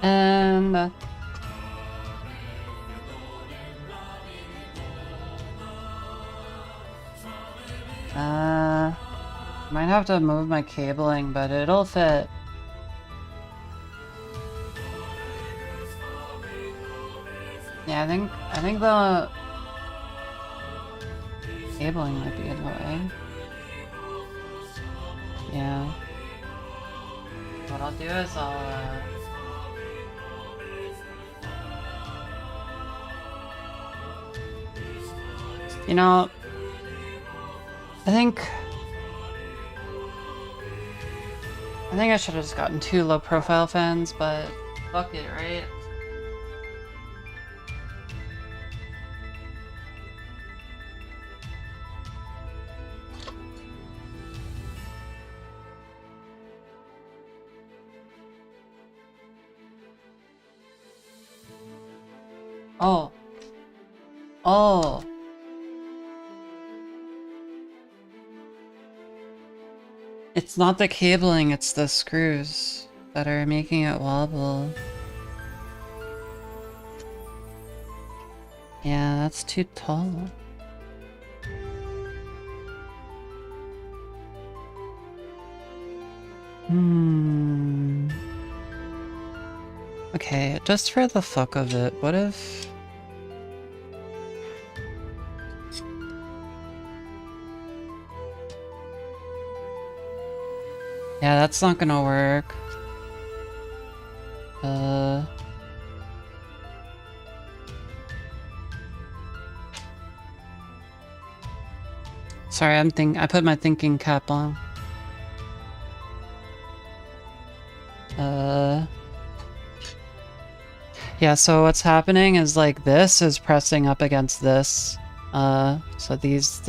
And might have to move my cabling, but it'll fit. Yeah, I think the cabling might be in the way. Yeah. What I'll do is you know, I think I should have just gotten 2 low profile fans, but fuck it, right? Oh. Oh. It's not the cabling, it's the screws that are making it wobble. Yeah, that's too tall. Okay, just for the fuck of it, what if... Yeah, that's not gonna work. Sorry, I put my thinking cap on. Yeah, so what's happening is like this is pressing up against this. So this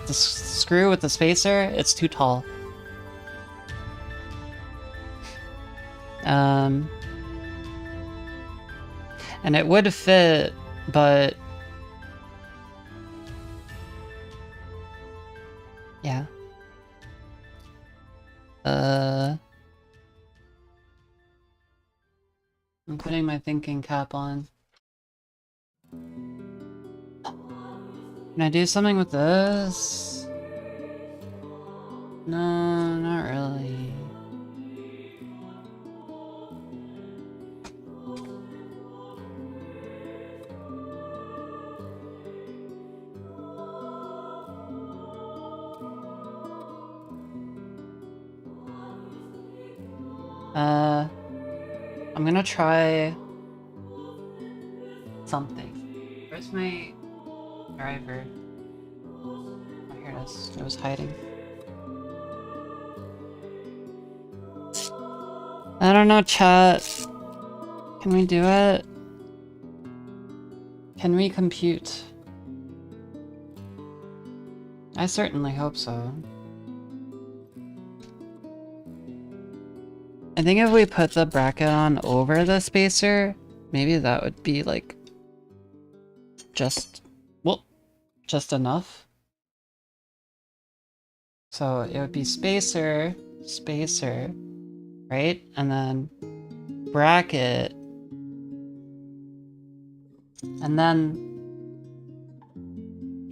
screw with the spacer, it's too tall. And it would fit, but yeah. I'm putting putting my thinking cap on. Can I do something with this? No, not really. I'm gonna try something. Where's my driver? Oh, here it is. It was hiding. I don't know, chat. Can we do it? Can we compute? I certainly hope so. I think if we put the bracket on over the spacer, maybe that would be like just enough. So it would be spacer, spacer, right? And then bracket, and then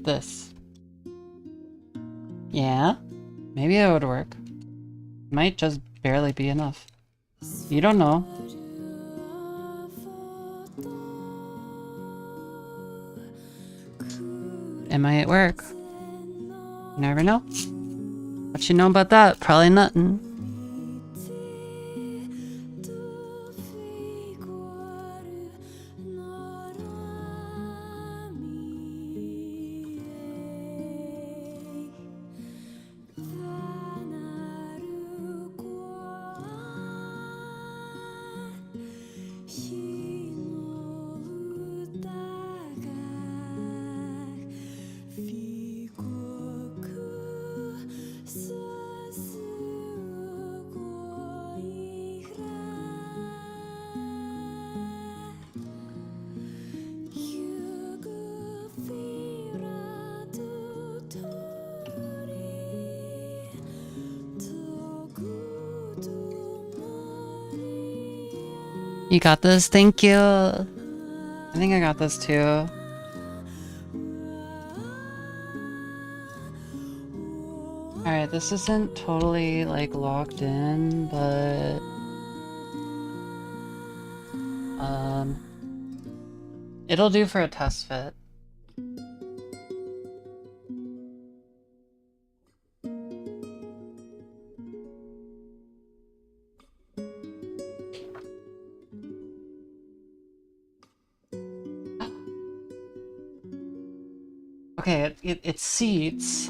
this. Yeah, maybe it would work. Might just barely be enough. You don't know. It might work. You never know. What you know about that? Probably nothing. You got this, thank you. I think I got this too. Alright, this isn't totally like locked in, but it'll do for a test fit. Okay, it seats.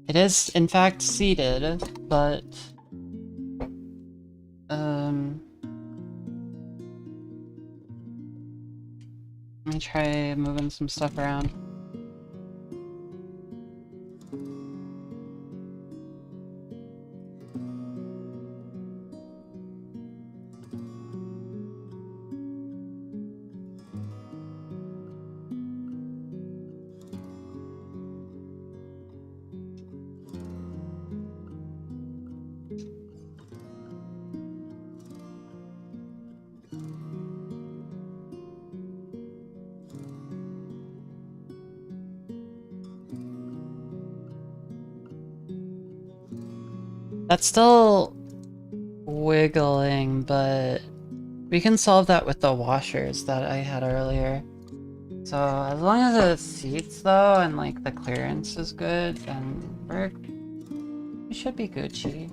It is in fact seated, but let me try moving some stuff around. That's still wiggling, but we can solve that with the washers that I had earlier. So as long as it seats though, and like the clearance is good, then we should be Gucci.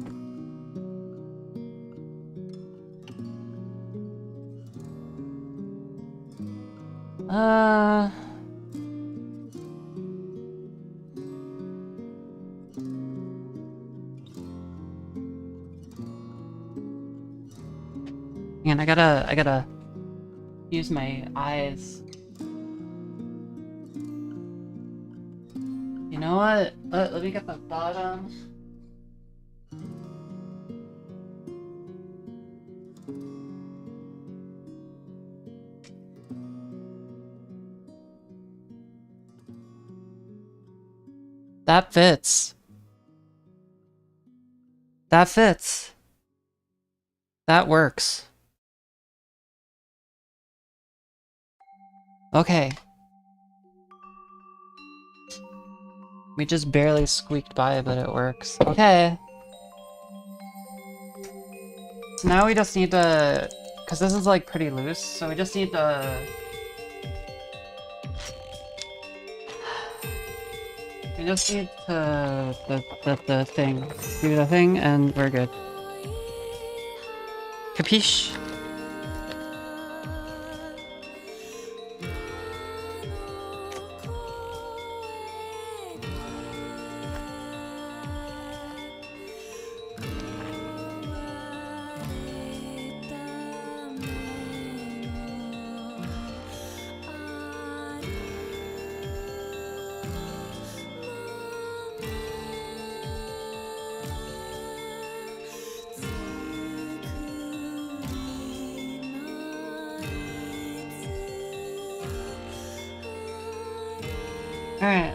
Man, I gotta use my eyes. You know what? Let me get the bottom. That fits. That fits. That works. Okay. We just barely squeaked by, but it works. Okay. So now we just need to... Because this is like pretty loose, so we just need to... We just need to... the thing. Do the thing, and we're good. Capiche? Alright.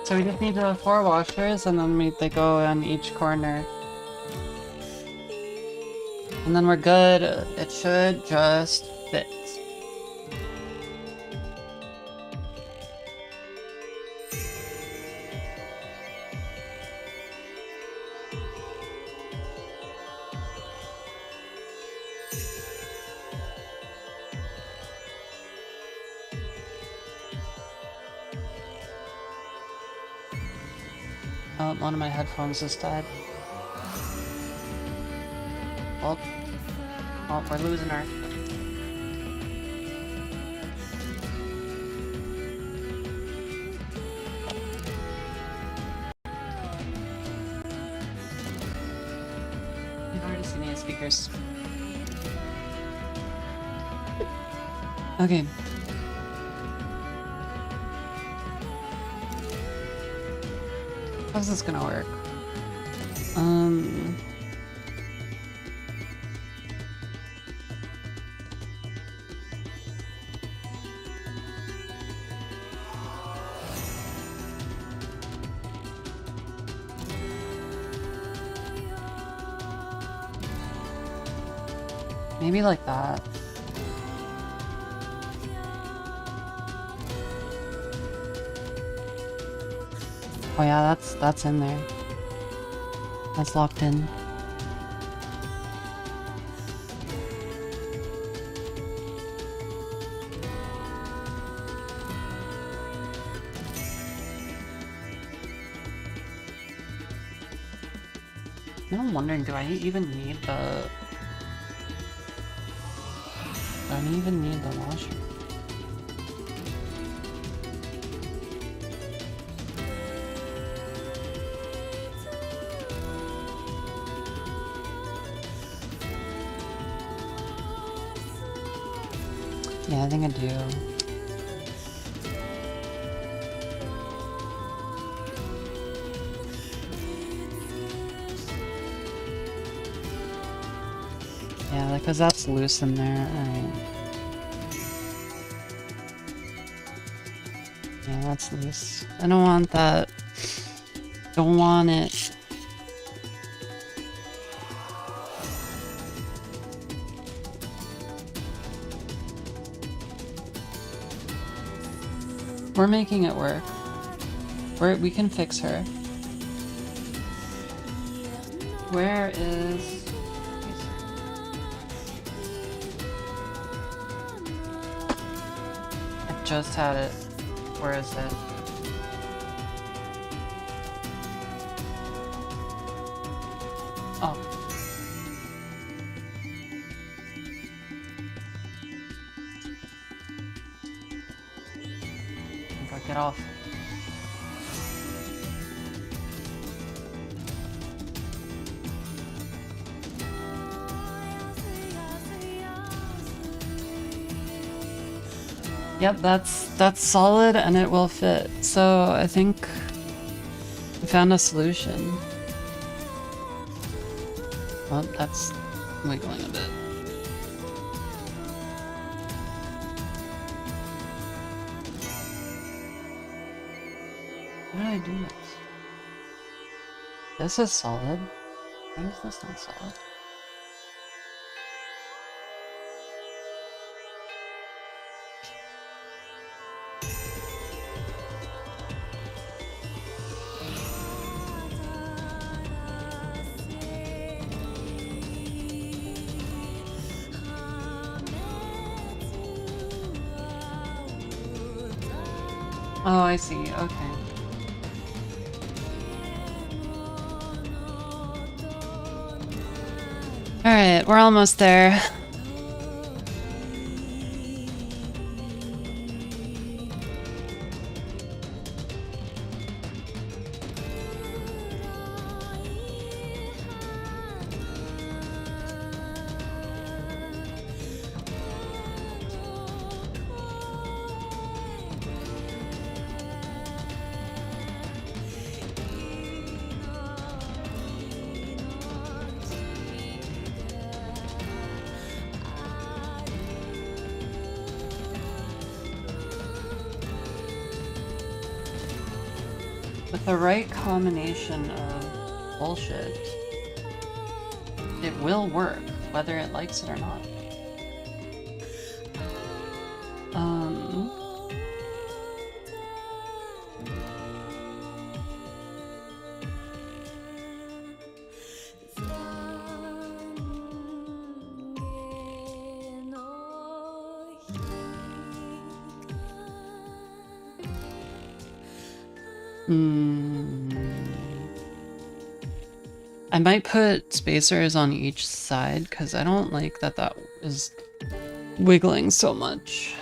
So we just need the 4 washers, and then they go on each corner. And then we're good. It should just fit. Oh, one of my headphones just died. Oh, we're losing her. You've already seen any speakers. Okay. How's this gonna work? Maybe like that. Oh yeah, that's in there. That's locked in. Now I'm wondering, do I even need the... Do I even need the washer? Yeah, I think I do. Yeah, because that's loose in there. Alright. Yeah, that's loose. I don't want that. Don't want it. We're making it work. We can fix her. Where is... I just had it. Where is it? Oh. Get off. Yep, that's solid and it will fit. So I think we found a solution. Well, that's wiggling a bit. How did I do this? This is solid. Why is this not solid? Oh, I see. Okay. Alright, we're almost there. With the right combination of bullshit, it will work, whether it likes it or not. I might put spacers on each side because I don't like that that is wiggling so much.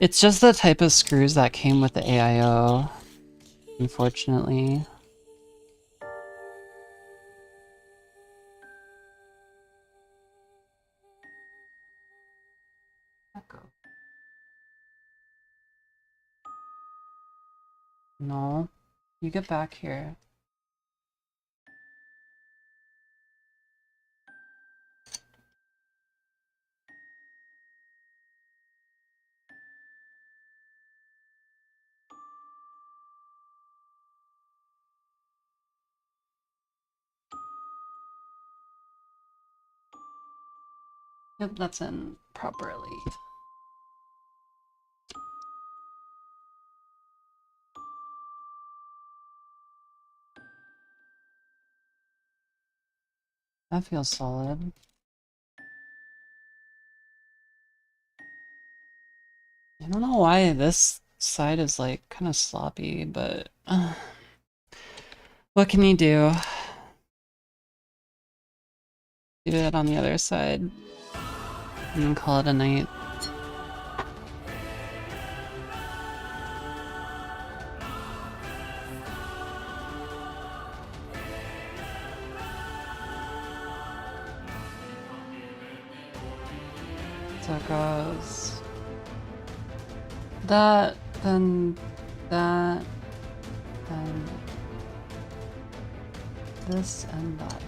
It's just the type of screws that came with the AIO, unfortunately. No, you get back here. Yep, that's in properly. That feels solid. I don't know why this side is like kind of sloppy, but what can you do? Do it on the other side and then call it a night. So it goes that, then that, then this and that.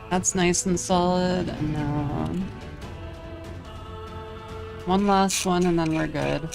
That's nice and solid, and now one last one and then we're good.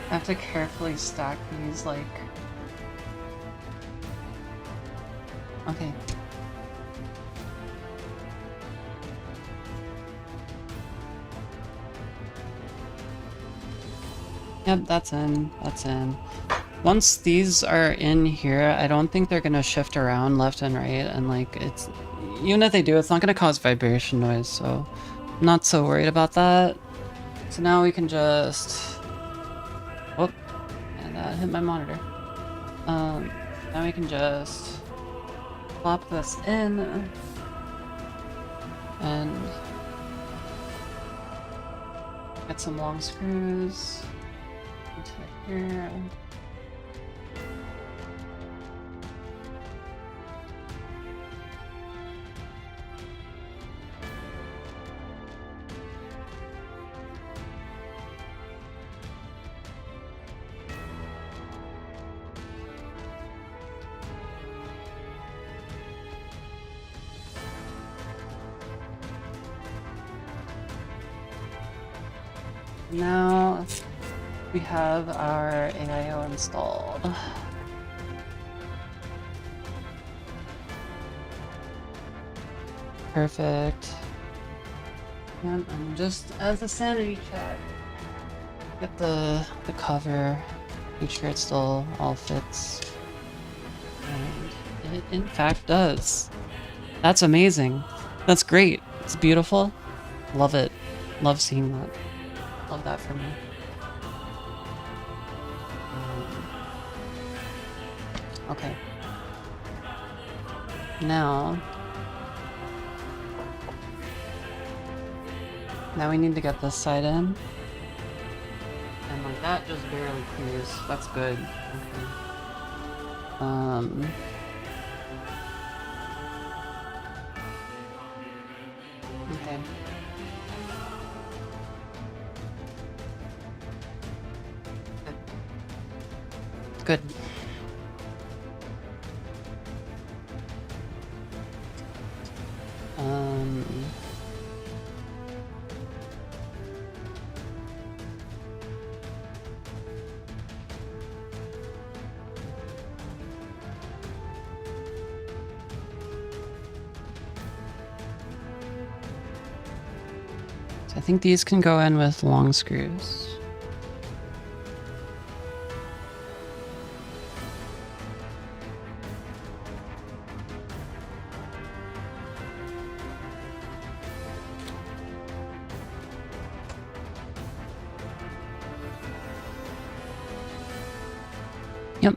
I have to carefully stack these, like... Okay. Yep, that's in. That's in. Once these are in here, I don't think they're gonna shift around left and right, and like, it's... Even if they do, it's not gonna cause vibration noise, so... I'm not so worried about that. So now we can just... Whoop. And that hit my monitor. Now we can just Plop this in and get some long screws into here. Now we have our AIO installed. Perfect. And just as a sanity check, get the cover, make sure it still all fits. And it in fact does. That's amazing. That's great. It's beautiful. Love it. Love seeing that. Love that for me. Okay. Now we need to get this side in. And like that just barely clears. That's good. Okay. Okay. Good. So I think these can go in with long screws. Yep.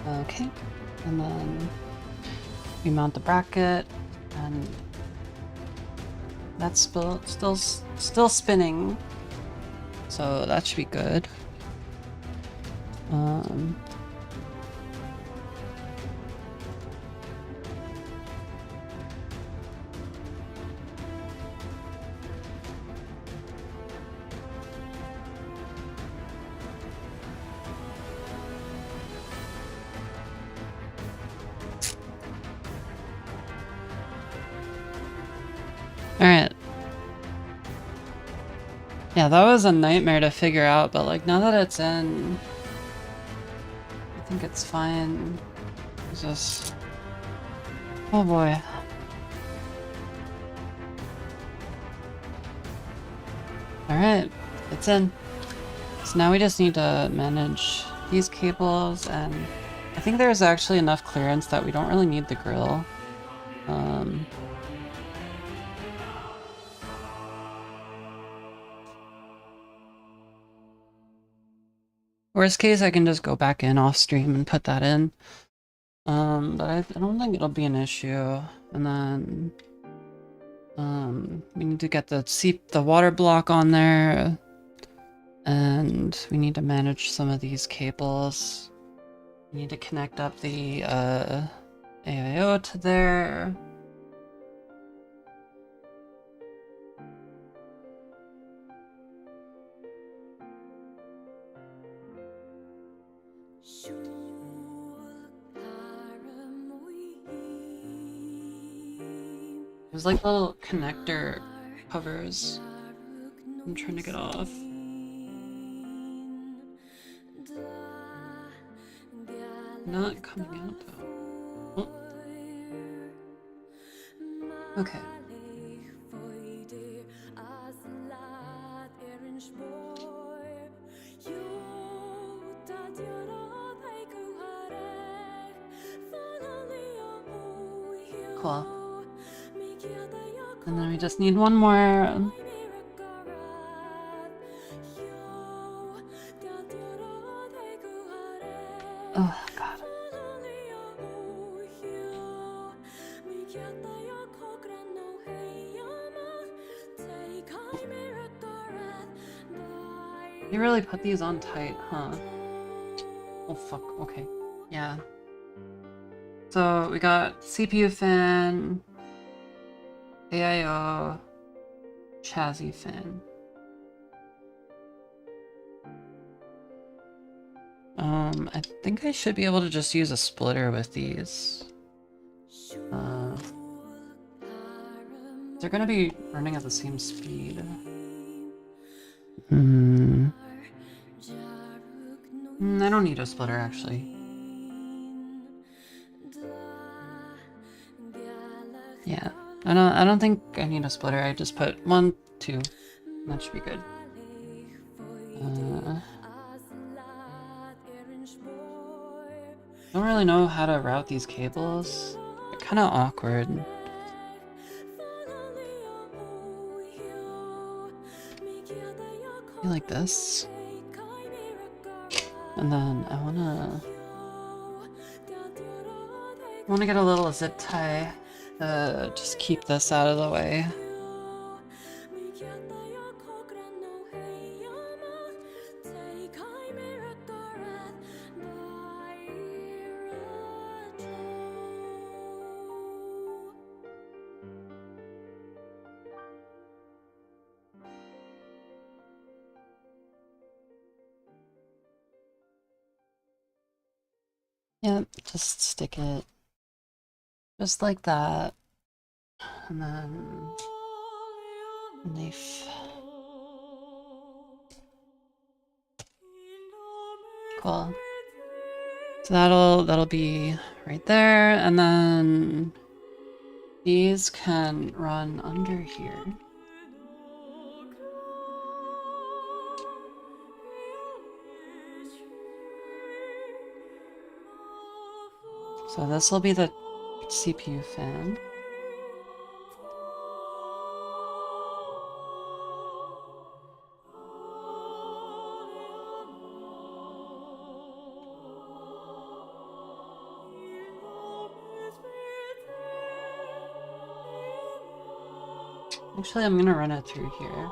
Okay, and then we mount the bracket, and that's still spinning, so that should be good. Alright. Yeah, that was a nightmare to figure out, but like now that it's in, I think it's fine. It's just... oh boy. Alright, it's in. So now we just need to manage these cables, and I think there's actually enough clearance that we don't really need the grill. Worst case, I can just go back in off stream and put that in. But I don't think it'll be an issue. And then we need to get the water block on there, and we need to manage some of these cables. We need to connect up the AIO to there. There's like little connector covers I'm trying to get off. Not coming out though. Oh. Okay. Cool. And then we just need one more. Oh, God. You really put these on tight, huh? Oh, fuck. Okay. Yeah. So we got CPU fan, AIO, chassis fan. I think I should be able to just use a splitter with these. They're gonna be running at the same speed. I don't need a splitter, actually. Yeah, I don't think I need a splitter. I just put 1, 2. That should be good. Don't really know how to route these cables. They're kind of awkward. Be like this. And then I wanna get a little zip tie to just keep this out of the way. Yep, just stick it just like that. And then knife. Cool. So that'll be right there, and then these can run under here. So this will be the CPU fan. Actually, I'm gonna run it through here.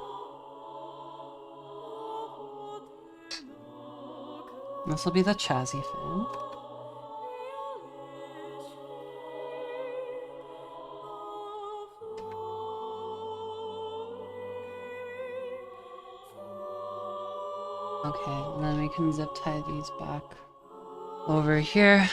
This will be the chassis fan. Okay, and then we can zip tie these back over here.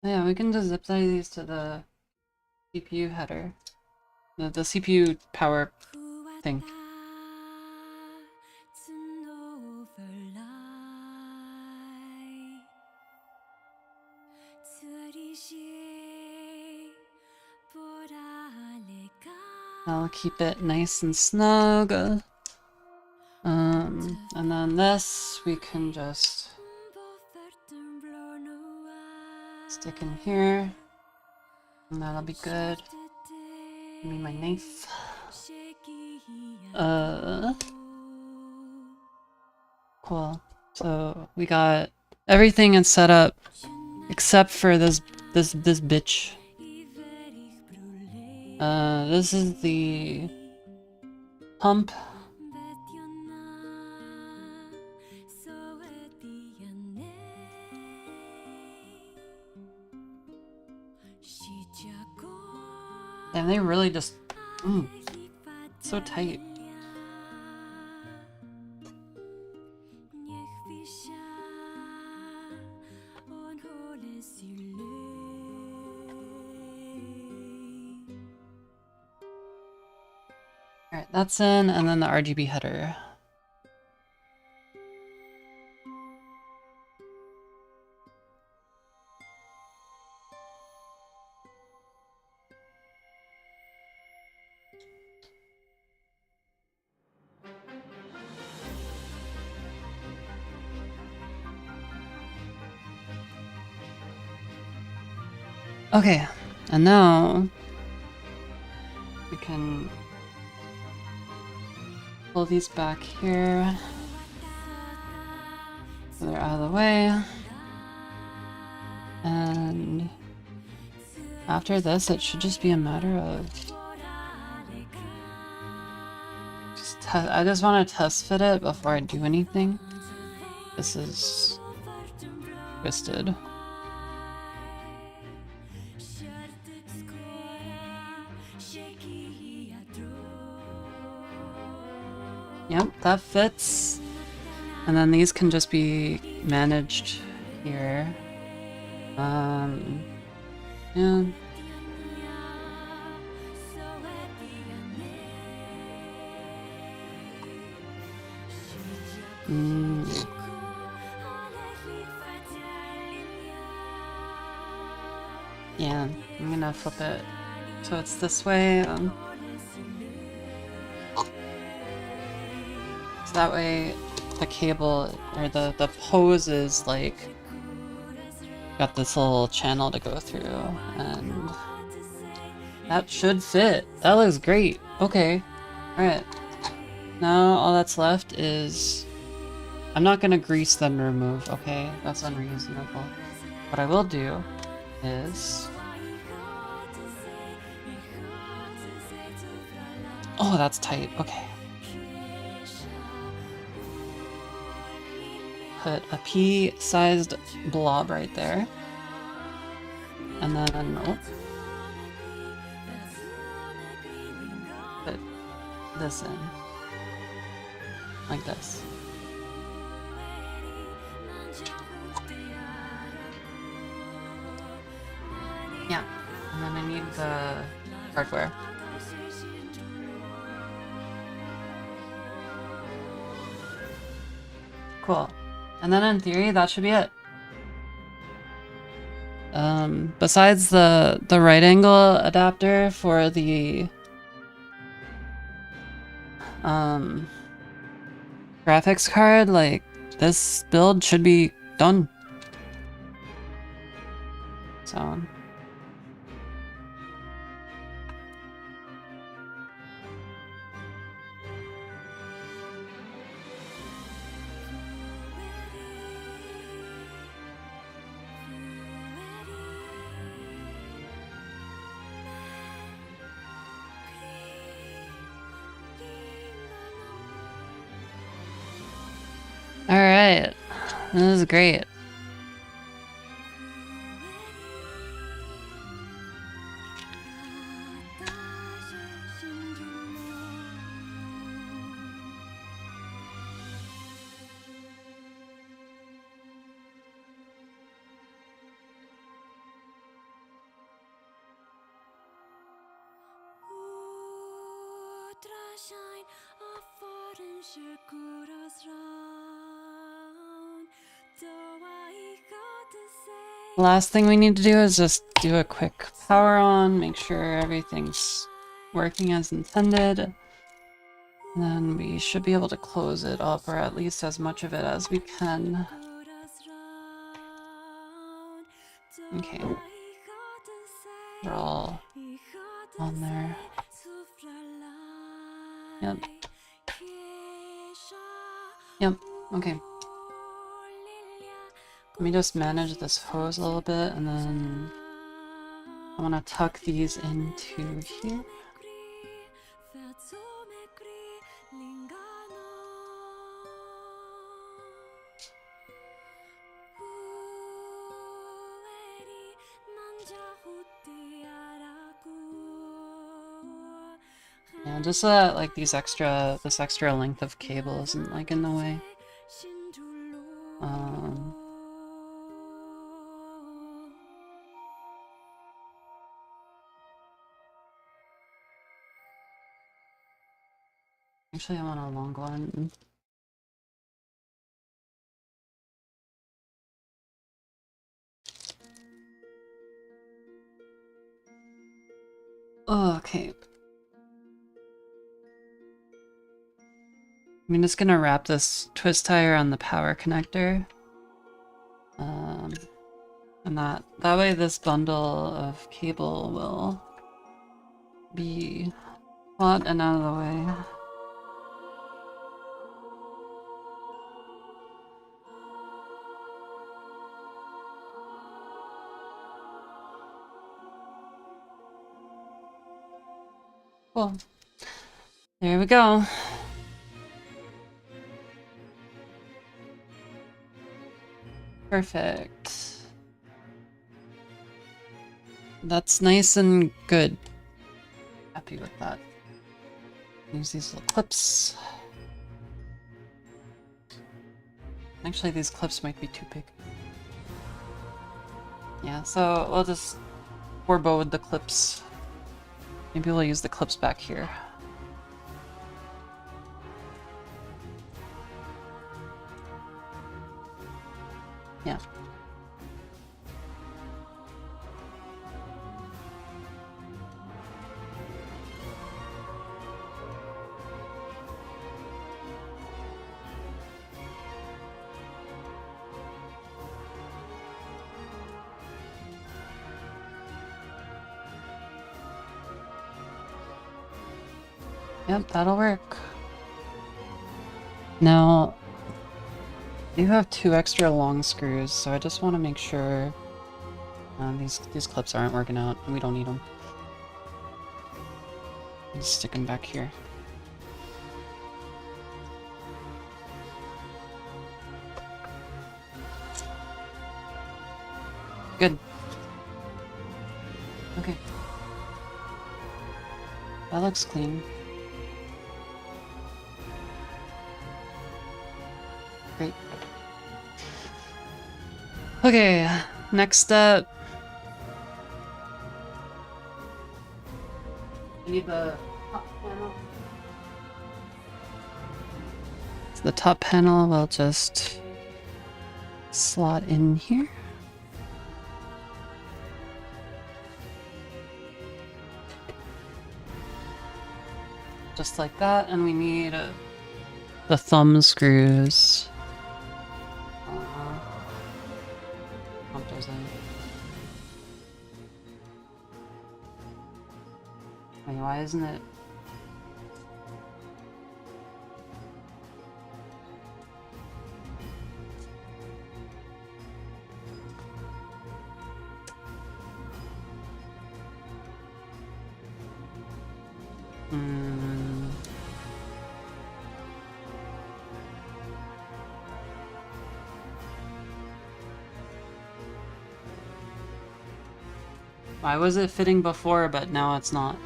Yeah, we can just zip tie these to the CPU header. The CPU power thing. I'll keep it nice and snug. And then this we can just stick in here, and that'll be good. Give me my knife. Cool. So we got everything is set up except for this bitch. This is the pump. And they really just so tight. Alright, that's in, and then the RGB header. Okay, and now we can pull these back here so they're out of the way. And after this, it should just be a matter of I just want to test fit it before I do anything. This is twisted. Yep, that fits. And then these can just be managed here. Yeah. Yeah, I'm gonna flip it so it's this way. So that way the cable or the hose is like got this little channel to go through, and that should fit. That looks great. Okay. Alright. Now all that's left is I'm not gonna grease then remove, okay? That's unreasonable. What I will do is oh, that's tight. Okay. Put a pea-sized blob right there. And then oh, put this in. Like this. Yeah. And then I need the hardware. Cool. And then in theory, that should be it. Besides the right angle adapter for the graphics card, like this build should be done. So alright. This is great. Last thing we need to do is just do a quick power on, make sure everything's working as intended. And then we should be able to close it up, or at least as much of it as we can. Okay. We're all on there. Yep. Yep, okay. Let me just manage this hose a little bit, and then I want to tuck these into here. Yeah, just so that like this extra length of cable isn't like in the way. Actually, I want a long one. Okay. I'm just gonna wrap this twist tie around the power connector. And And that way this bundle of cable will be hot and out of the way. Cool. There we go. Perfect. That's nice and good. Happy with that. Use these little clips. Actually, these clips might be too big. Yeah, so we'll just forebode the clips. Maybe we'll use the clips back here. Yeah. Yep, that'll work. Now, you have 2 extra long screws, so I just want to make sure these clips aren't working out, and we don't need them. Just stick them back here. Good. Okay. That looks clean. Great. Okay, next up. I need the top panel. So the top panel will just slot in here. Just like that, and we need the thumb screws. Pump those in. Wait, why isn't it? Why was it fitting before, but now it's not?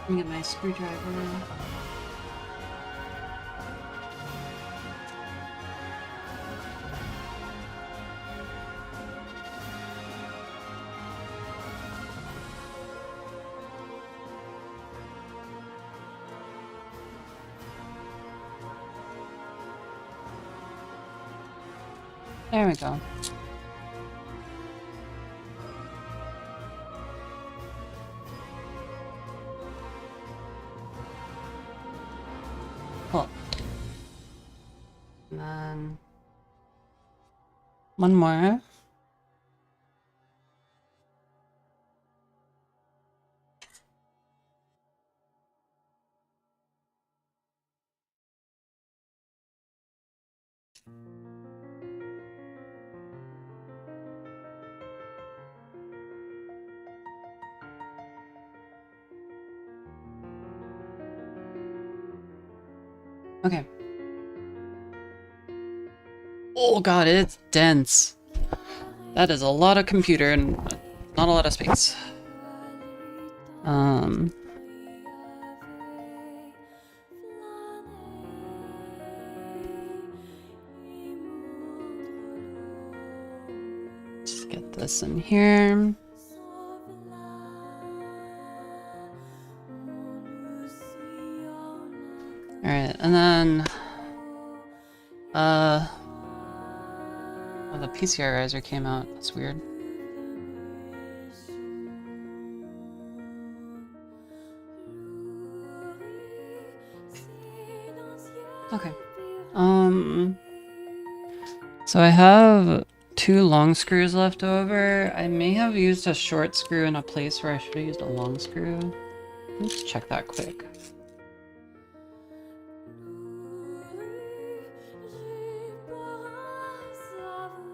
Let me get my screwdriver. There we go. Cool. And then one more. Okay. Oh god, it's dense. That is a lot of computer and not a lot of space. this in here. Alright, and then oh, the PCR riser came out. That's weird. Okay. So I have 2 long screws left over. I may have used a short screw in a place where I should have used a long screw. Let's check that quick.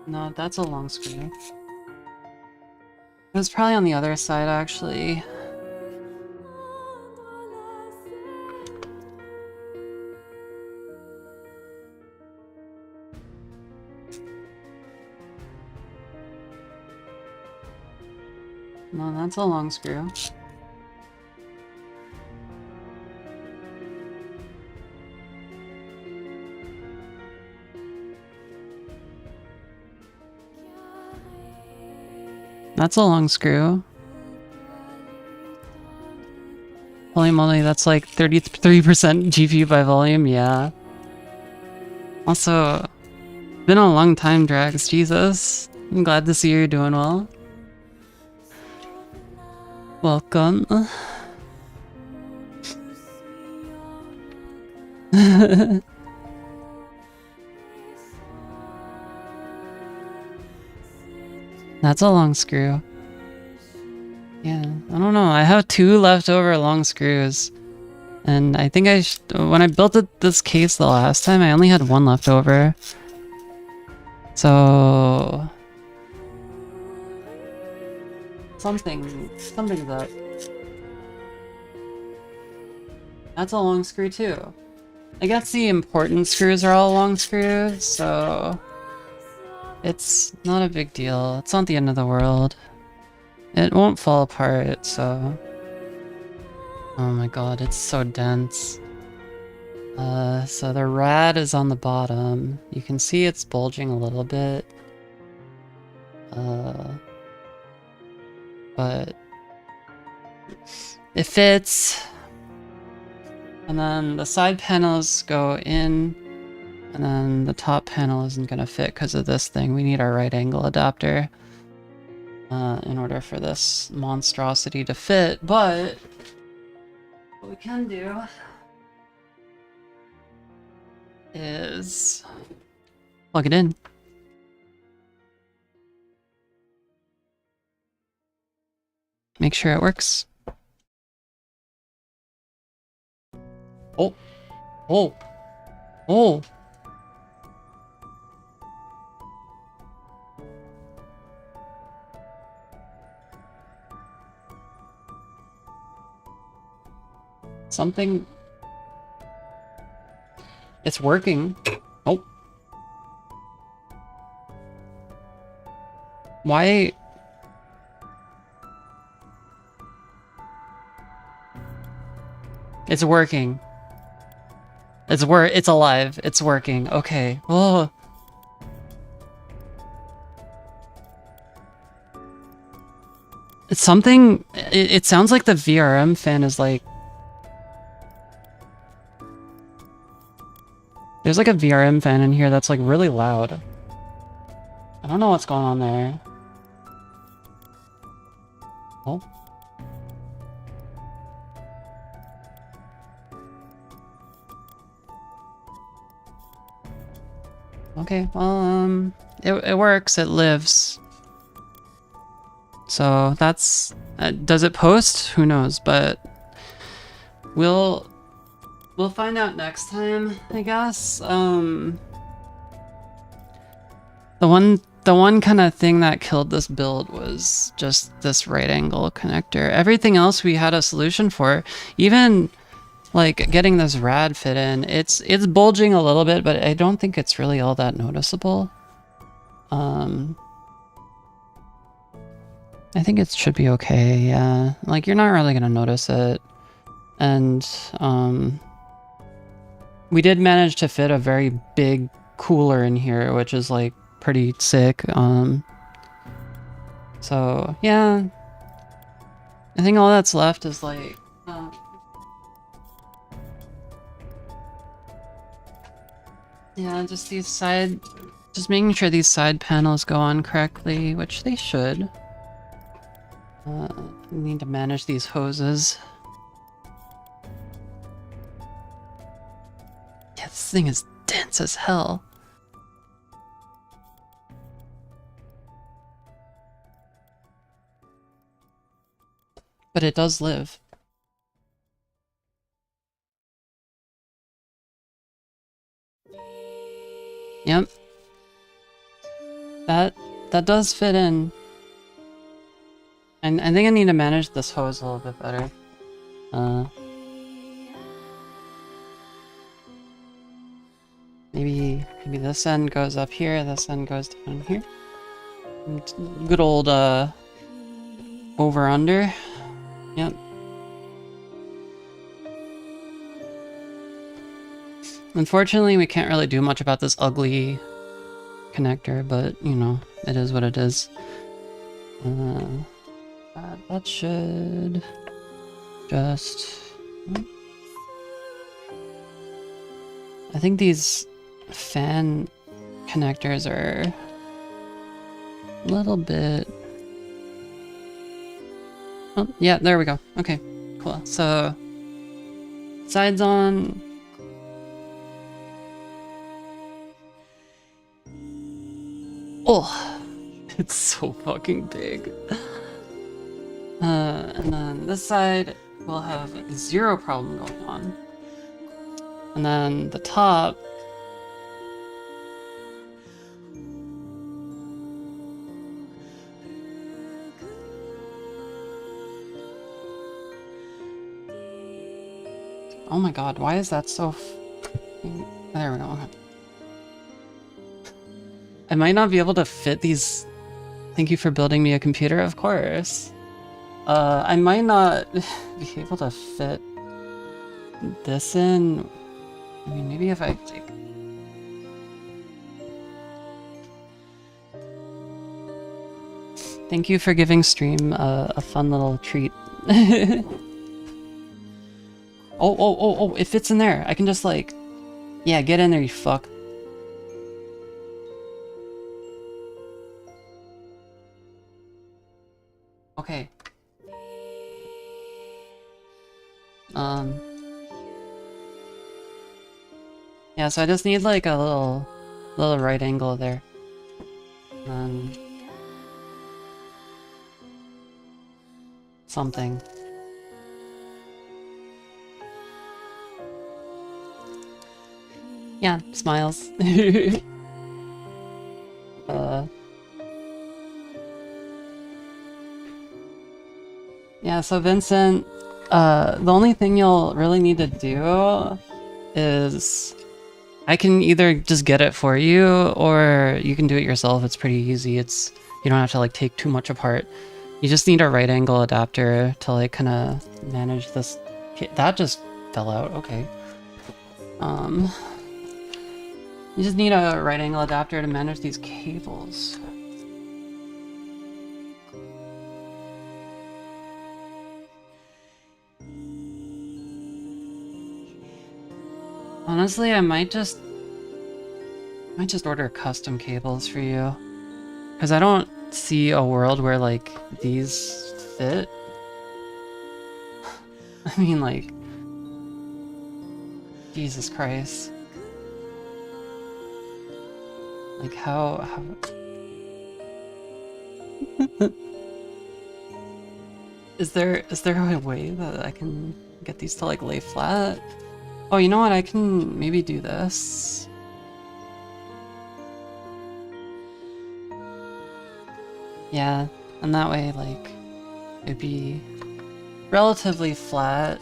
No, that's a long screw. It was probably on the other side, actually. No, that's a long screw. That's a long screw. Holy moly, that's like 33% GPU by volume, yeah. Also, been a long time, Drax, Jesus. I'm glad to see you're doing well. Welcome. That's a long screw. Yeah, I don't know. I have 2 leftover long screws. And I think when I built this case the last time, I only had 1 left over. So something's up. That's a long screw too. I guess the important screws are all long screws, so it's not a big deal. It's not the end of the world. It won't fall apart, so... Oh my god, it's so dense. So the rad is on the bottom. You can see it's bulging a little bit. But it fits. And then the side panels go in, and then the top panel isn't gonna fit because of this thing. We need our right angle adapter in order for this monstrosity to fit, but what we can do is plug it in. Make sure it works. Oh! Oh! Oh! Something... It's working. Oh. Why... It's working. It's alive. It's working. Okay. Oh. It's something... It sounds like the VRM fan is like... There's like a VRM fan in here that's like really loud. I don't know what's going on there. Oh. Okay, well, it works, it lives. So that's... does it post? Who knows, but... We'll find out next time, I guess. The one kind of thing that killed this build was just this right angle connector. Everything else we had a solution for. Even like getting this rad fit in, it's bulging a little bit, but I don't think it's really all that noticeable. I think it should be okay, yeah. Like, you're not really gonna notice it. And we did manage to fit a very big cooler in here, which is like pretty sick. So, yeah. I think all that's left is like... yeah, just these side... Just making sure these side panels go on correctly, which they should. We need to manage these hoses. Yeah, this thing is dense as hell. But it does live. Yep. That does fit in. And I think I need to manage this hose a little bit better. Maybe this end goes up here, this end goes down here. And good old over under. Yep. Unfortunately, we can't really do much about this ugly connector, but you know, it is what it is. That should just... I think these fan connectors are a little bit... Oh, yeah, there we go. Okay, cool. So, sides on. Oh, it's so fucking big. And then this side will have zero problem going on. And then the top... Oh my god, why is that so there we go. I might not be able to fit these... Thank you for building me a computer, of course. I might not be able to fit this in. I mean, maybe if I like... Thank you for giving stream a fun little treat. Oh, it fits in there. I can just like... Yeah, get in there, you fuck. Okay. Yeah, so I just need like a little right angle there. Something. Yeah, smiles. Yeah, so Vincent, the only thing you'll really need to do is... I can either just get it for you, or you can do it yourself. It's pretty easy. You don't have to like take too much apart. You just need a right angle adapter to like kind of manage this. That just fell out. Okay. You just need a right angle adapter to manage these cables. Honestly, I might just order custom cables for you. Because I don't see a world where, like, these fit. I mean, like... Jesus Christ. Like, how... Is there a way that I can get these to, like, lay flat? Oh, you know what? I can maybe do this. Yeah, and that way, like, it'd be relatively flat.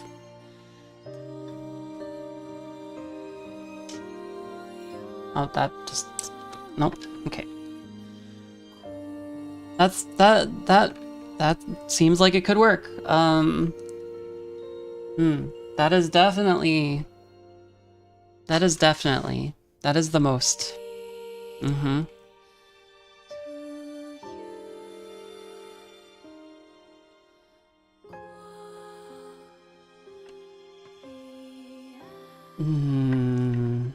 Oh, that just... Nope. Okay. That seems like it could work. That is definitely... That is the most. Hmm.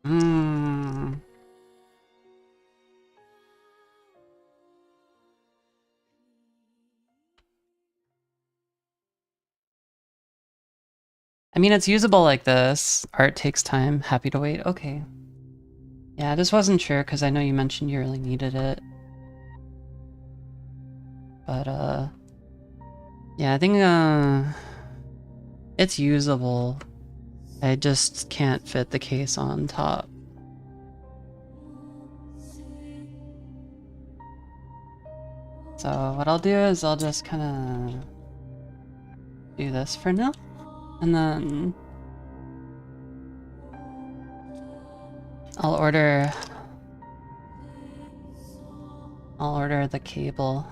Hmm. I mean, it's usable like this. Art takes time. Happy to wait. Okay. Yeah, I just wasn't sure because I know you mentioned you really needed it. But, yeah, I think, it's usable. I just can't fit the case on top. So what I'll do is I'll just kind of do this for now. And then I'll order the cable.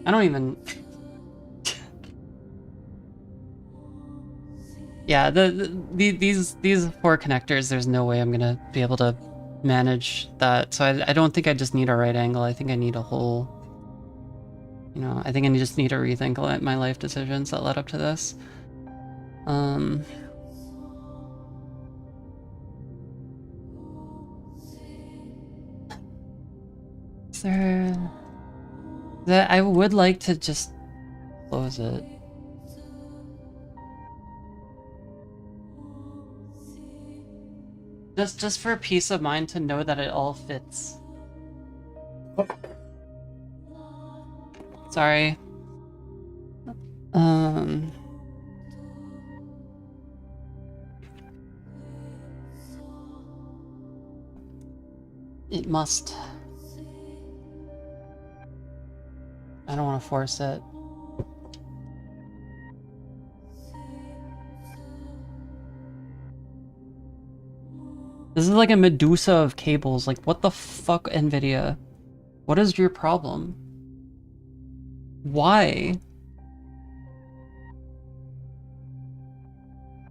I don't even... Yeah, these 4 connectors, there's no way I'm gonna be able to manage that. So I don't think I just need a right angle. I think I need a whole... You know, I think I just need to rethink my life decisions that led up to this. Is there... I would like to just close it. Just for peace of mind to know that it all fits. Sorry. It must. I don't want to force it. This is like a Medusa of cables. Like, what the fuck, NVIDIA? What is your problem? Why?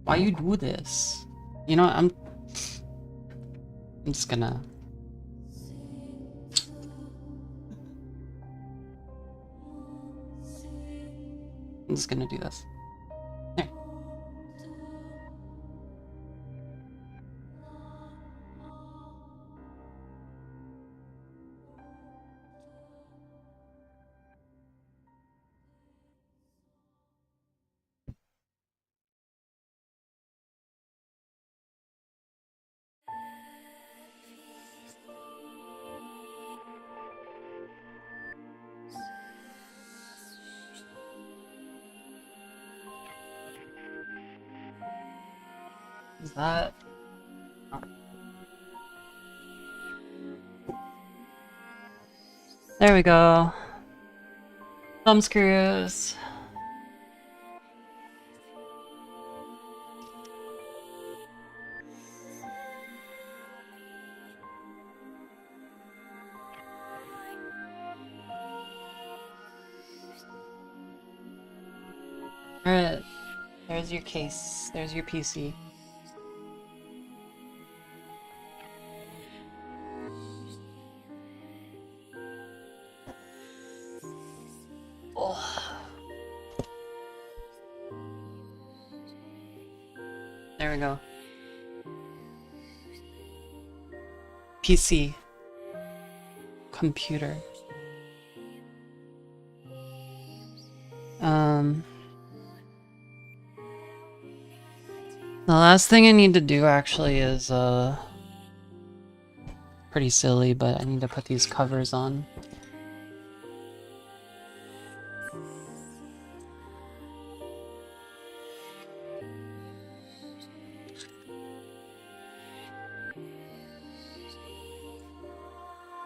Why you do this? You know, I'm just gonna... I'm just gonna do this. There. Is that... Oh. There we go. Thumb screws. Alright. There's your case. There's your PC. Oh. There we go. PC. Computer. The last thing I need to do actually is, pretty silly, but I need to put these covers on.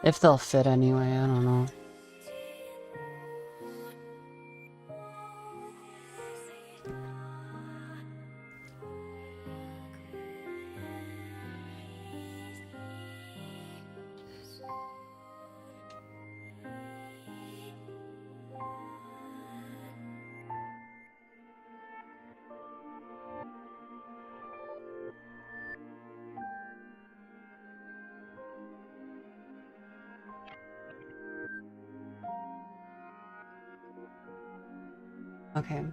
If they'll fit anyway, I don't know. Okay.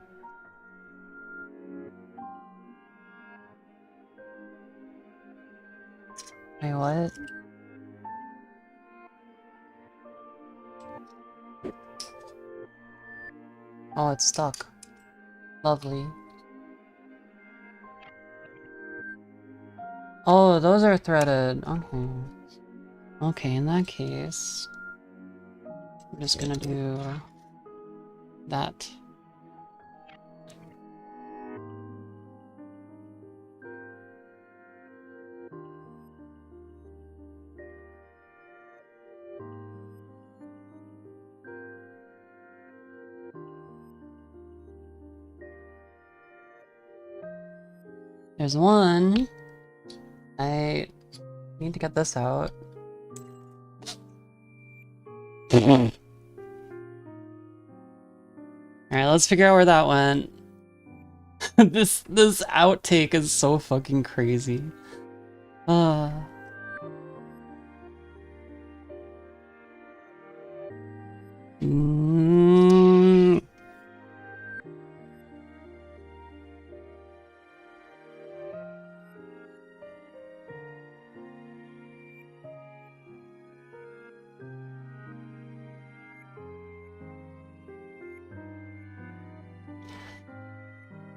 Wait, what? Oh, it's stuck. Lovely. Oh, those are threaded. Okay. Okay, in that case, I'm just gonna do that. There's one. I need to get this out. Alright, let's figure out where that went. This outtake is so fucking crazy. Uh mm.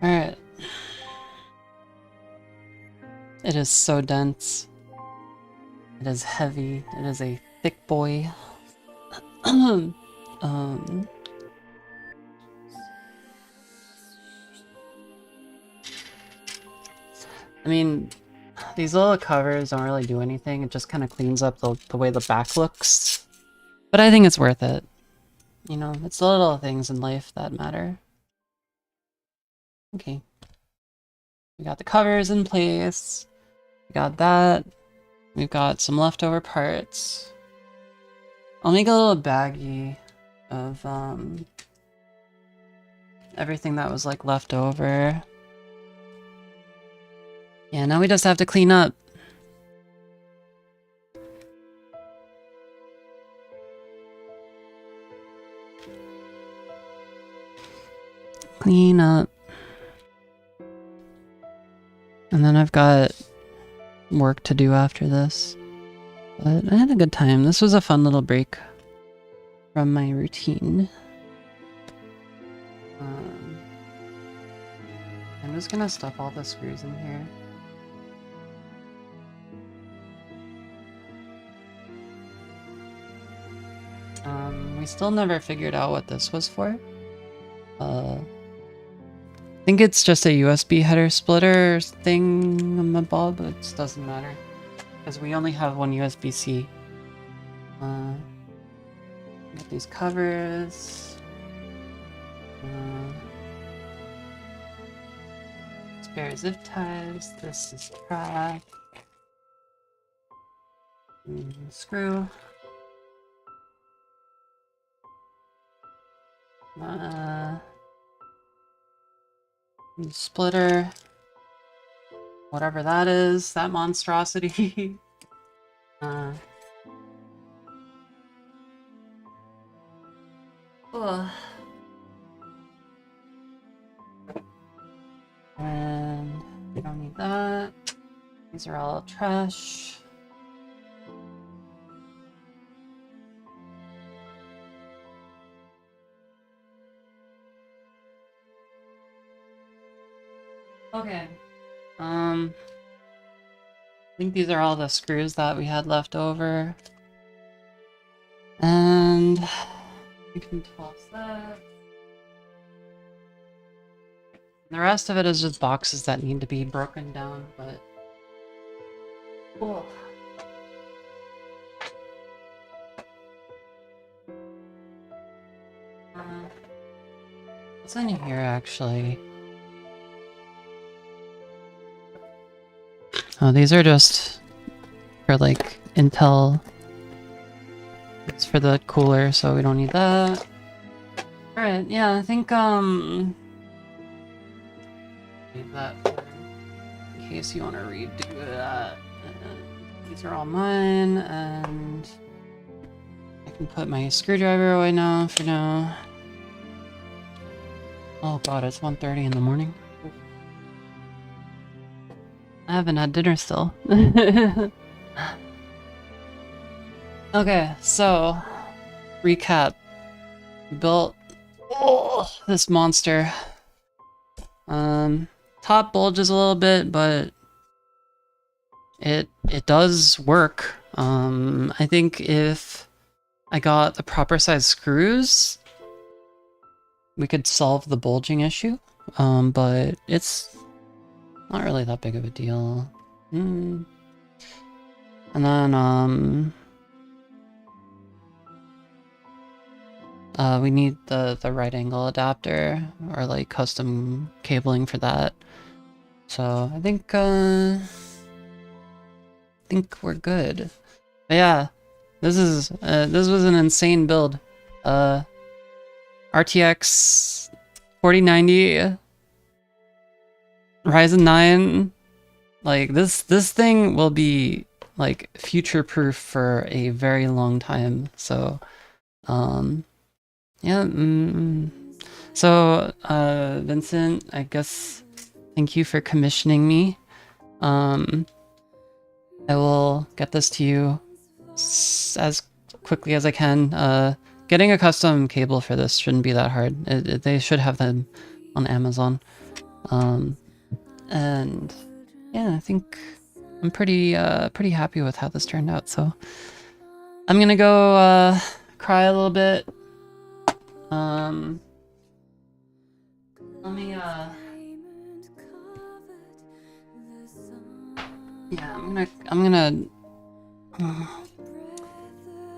Alright. It is so dense. It is heavy. It is a thick boy. I mean, these little covers don't really do anything. It just kind of cleans up the way the back looks. But I think it's worth it. You know, it's the little things in life that matter. Okay. We got the covers in place. We got that. We've got some leftover parts. I'll make a little baggie of everything that was like left over. Yeah, now we just have to clean up. Clean up. And then I've got work to do after this. But I had a good time. This was a fun little break from my routine. I'm just gonna stuff all the screws in here. We still never figured out what this was for. I think it's just a USB header splitter thing on the bulb, but it just doesn't matter. Because we only have one USB-C. Get these covers. Spare zip ties. This is track. Screw. Splitter. Whatever that is, that monstrosity. Ugh. And we don't need that. These are all trash. Okay. I think these are all the screws that we had left over. And we can toss that. The rest of it is just boxes that need to be broken down, but... Oh. What's in here, actually? Oh, these are just for, like, Intel. It's for the cooler, so we don't need that. Alright, yeah, I think, leave that for in case you want to redo that. These are all mine, and I can put my screwdriver away now, for now. Oh god, it's 1:30 in the morning. I haven't had dinner still. Okay, so recap. Built this monster. Top bulges a little bit, but it does work. I think if I got the proper size screws, we could solve the bulging issue. But it's not really that big of a deal. And then we need the right angle adapter or like custom cabling for that. So I think we're good. But yeah, this was an insane build. RTX 4090 Ryzen 9. Like this thing will be like future proof for a very long time. So yeah. So Vincent, I guess thank you for commissioning me. I will get this to you as quickly as I can. Getting a custom cable for this shouldn't be that hard. They should have them on Amazon. And yeah, I think I'm pretty happy with how this turned out. So I'm gonna go cry a little bit. Let me yeah, I'm gonna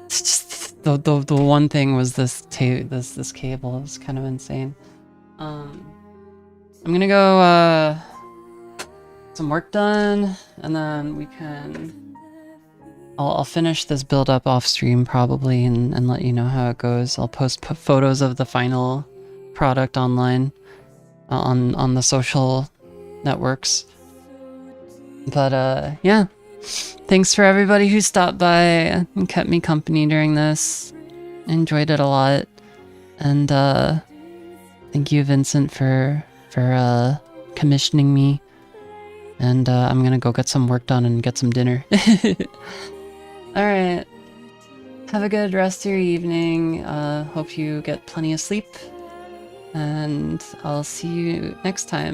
it's just the one thing was this cable. It was kind of insane. I'm gonna go some work done, and then we can I'll finish this build up off stream probably and let you know how it goes. I'll post photos of the final product online on the social networks. But yeah, thanks for everybody who stopped by and kept me company during this. Enjoyed it a lot, and thank you, Vincent, for commissioning me. And I'm gonna go get some work done and get some dinner. Alright. Have a good rest of your evening. Hope you get plenty of sleep. And I'll see you next time.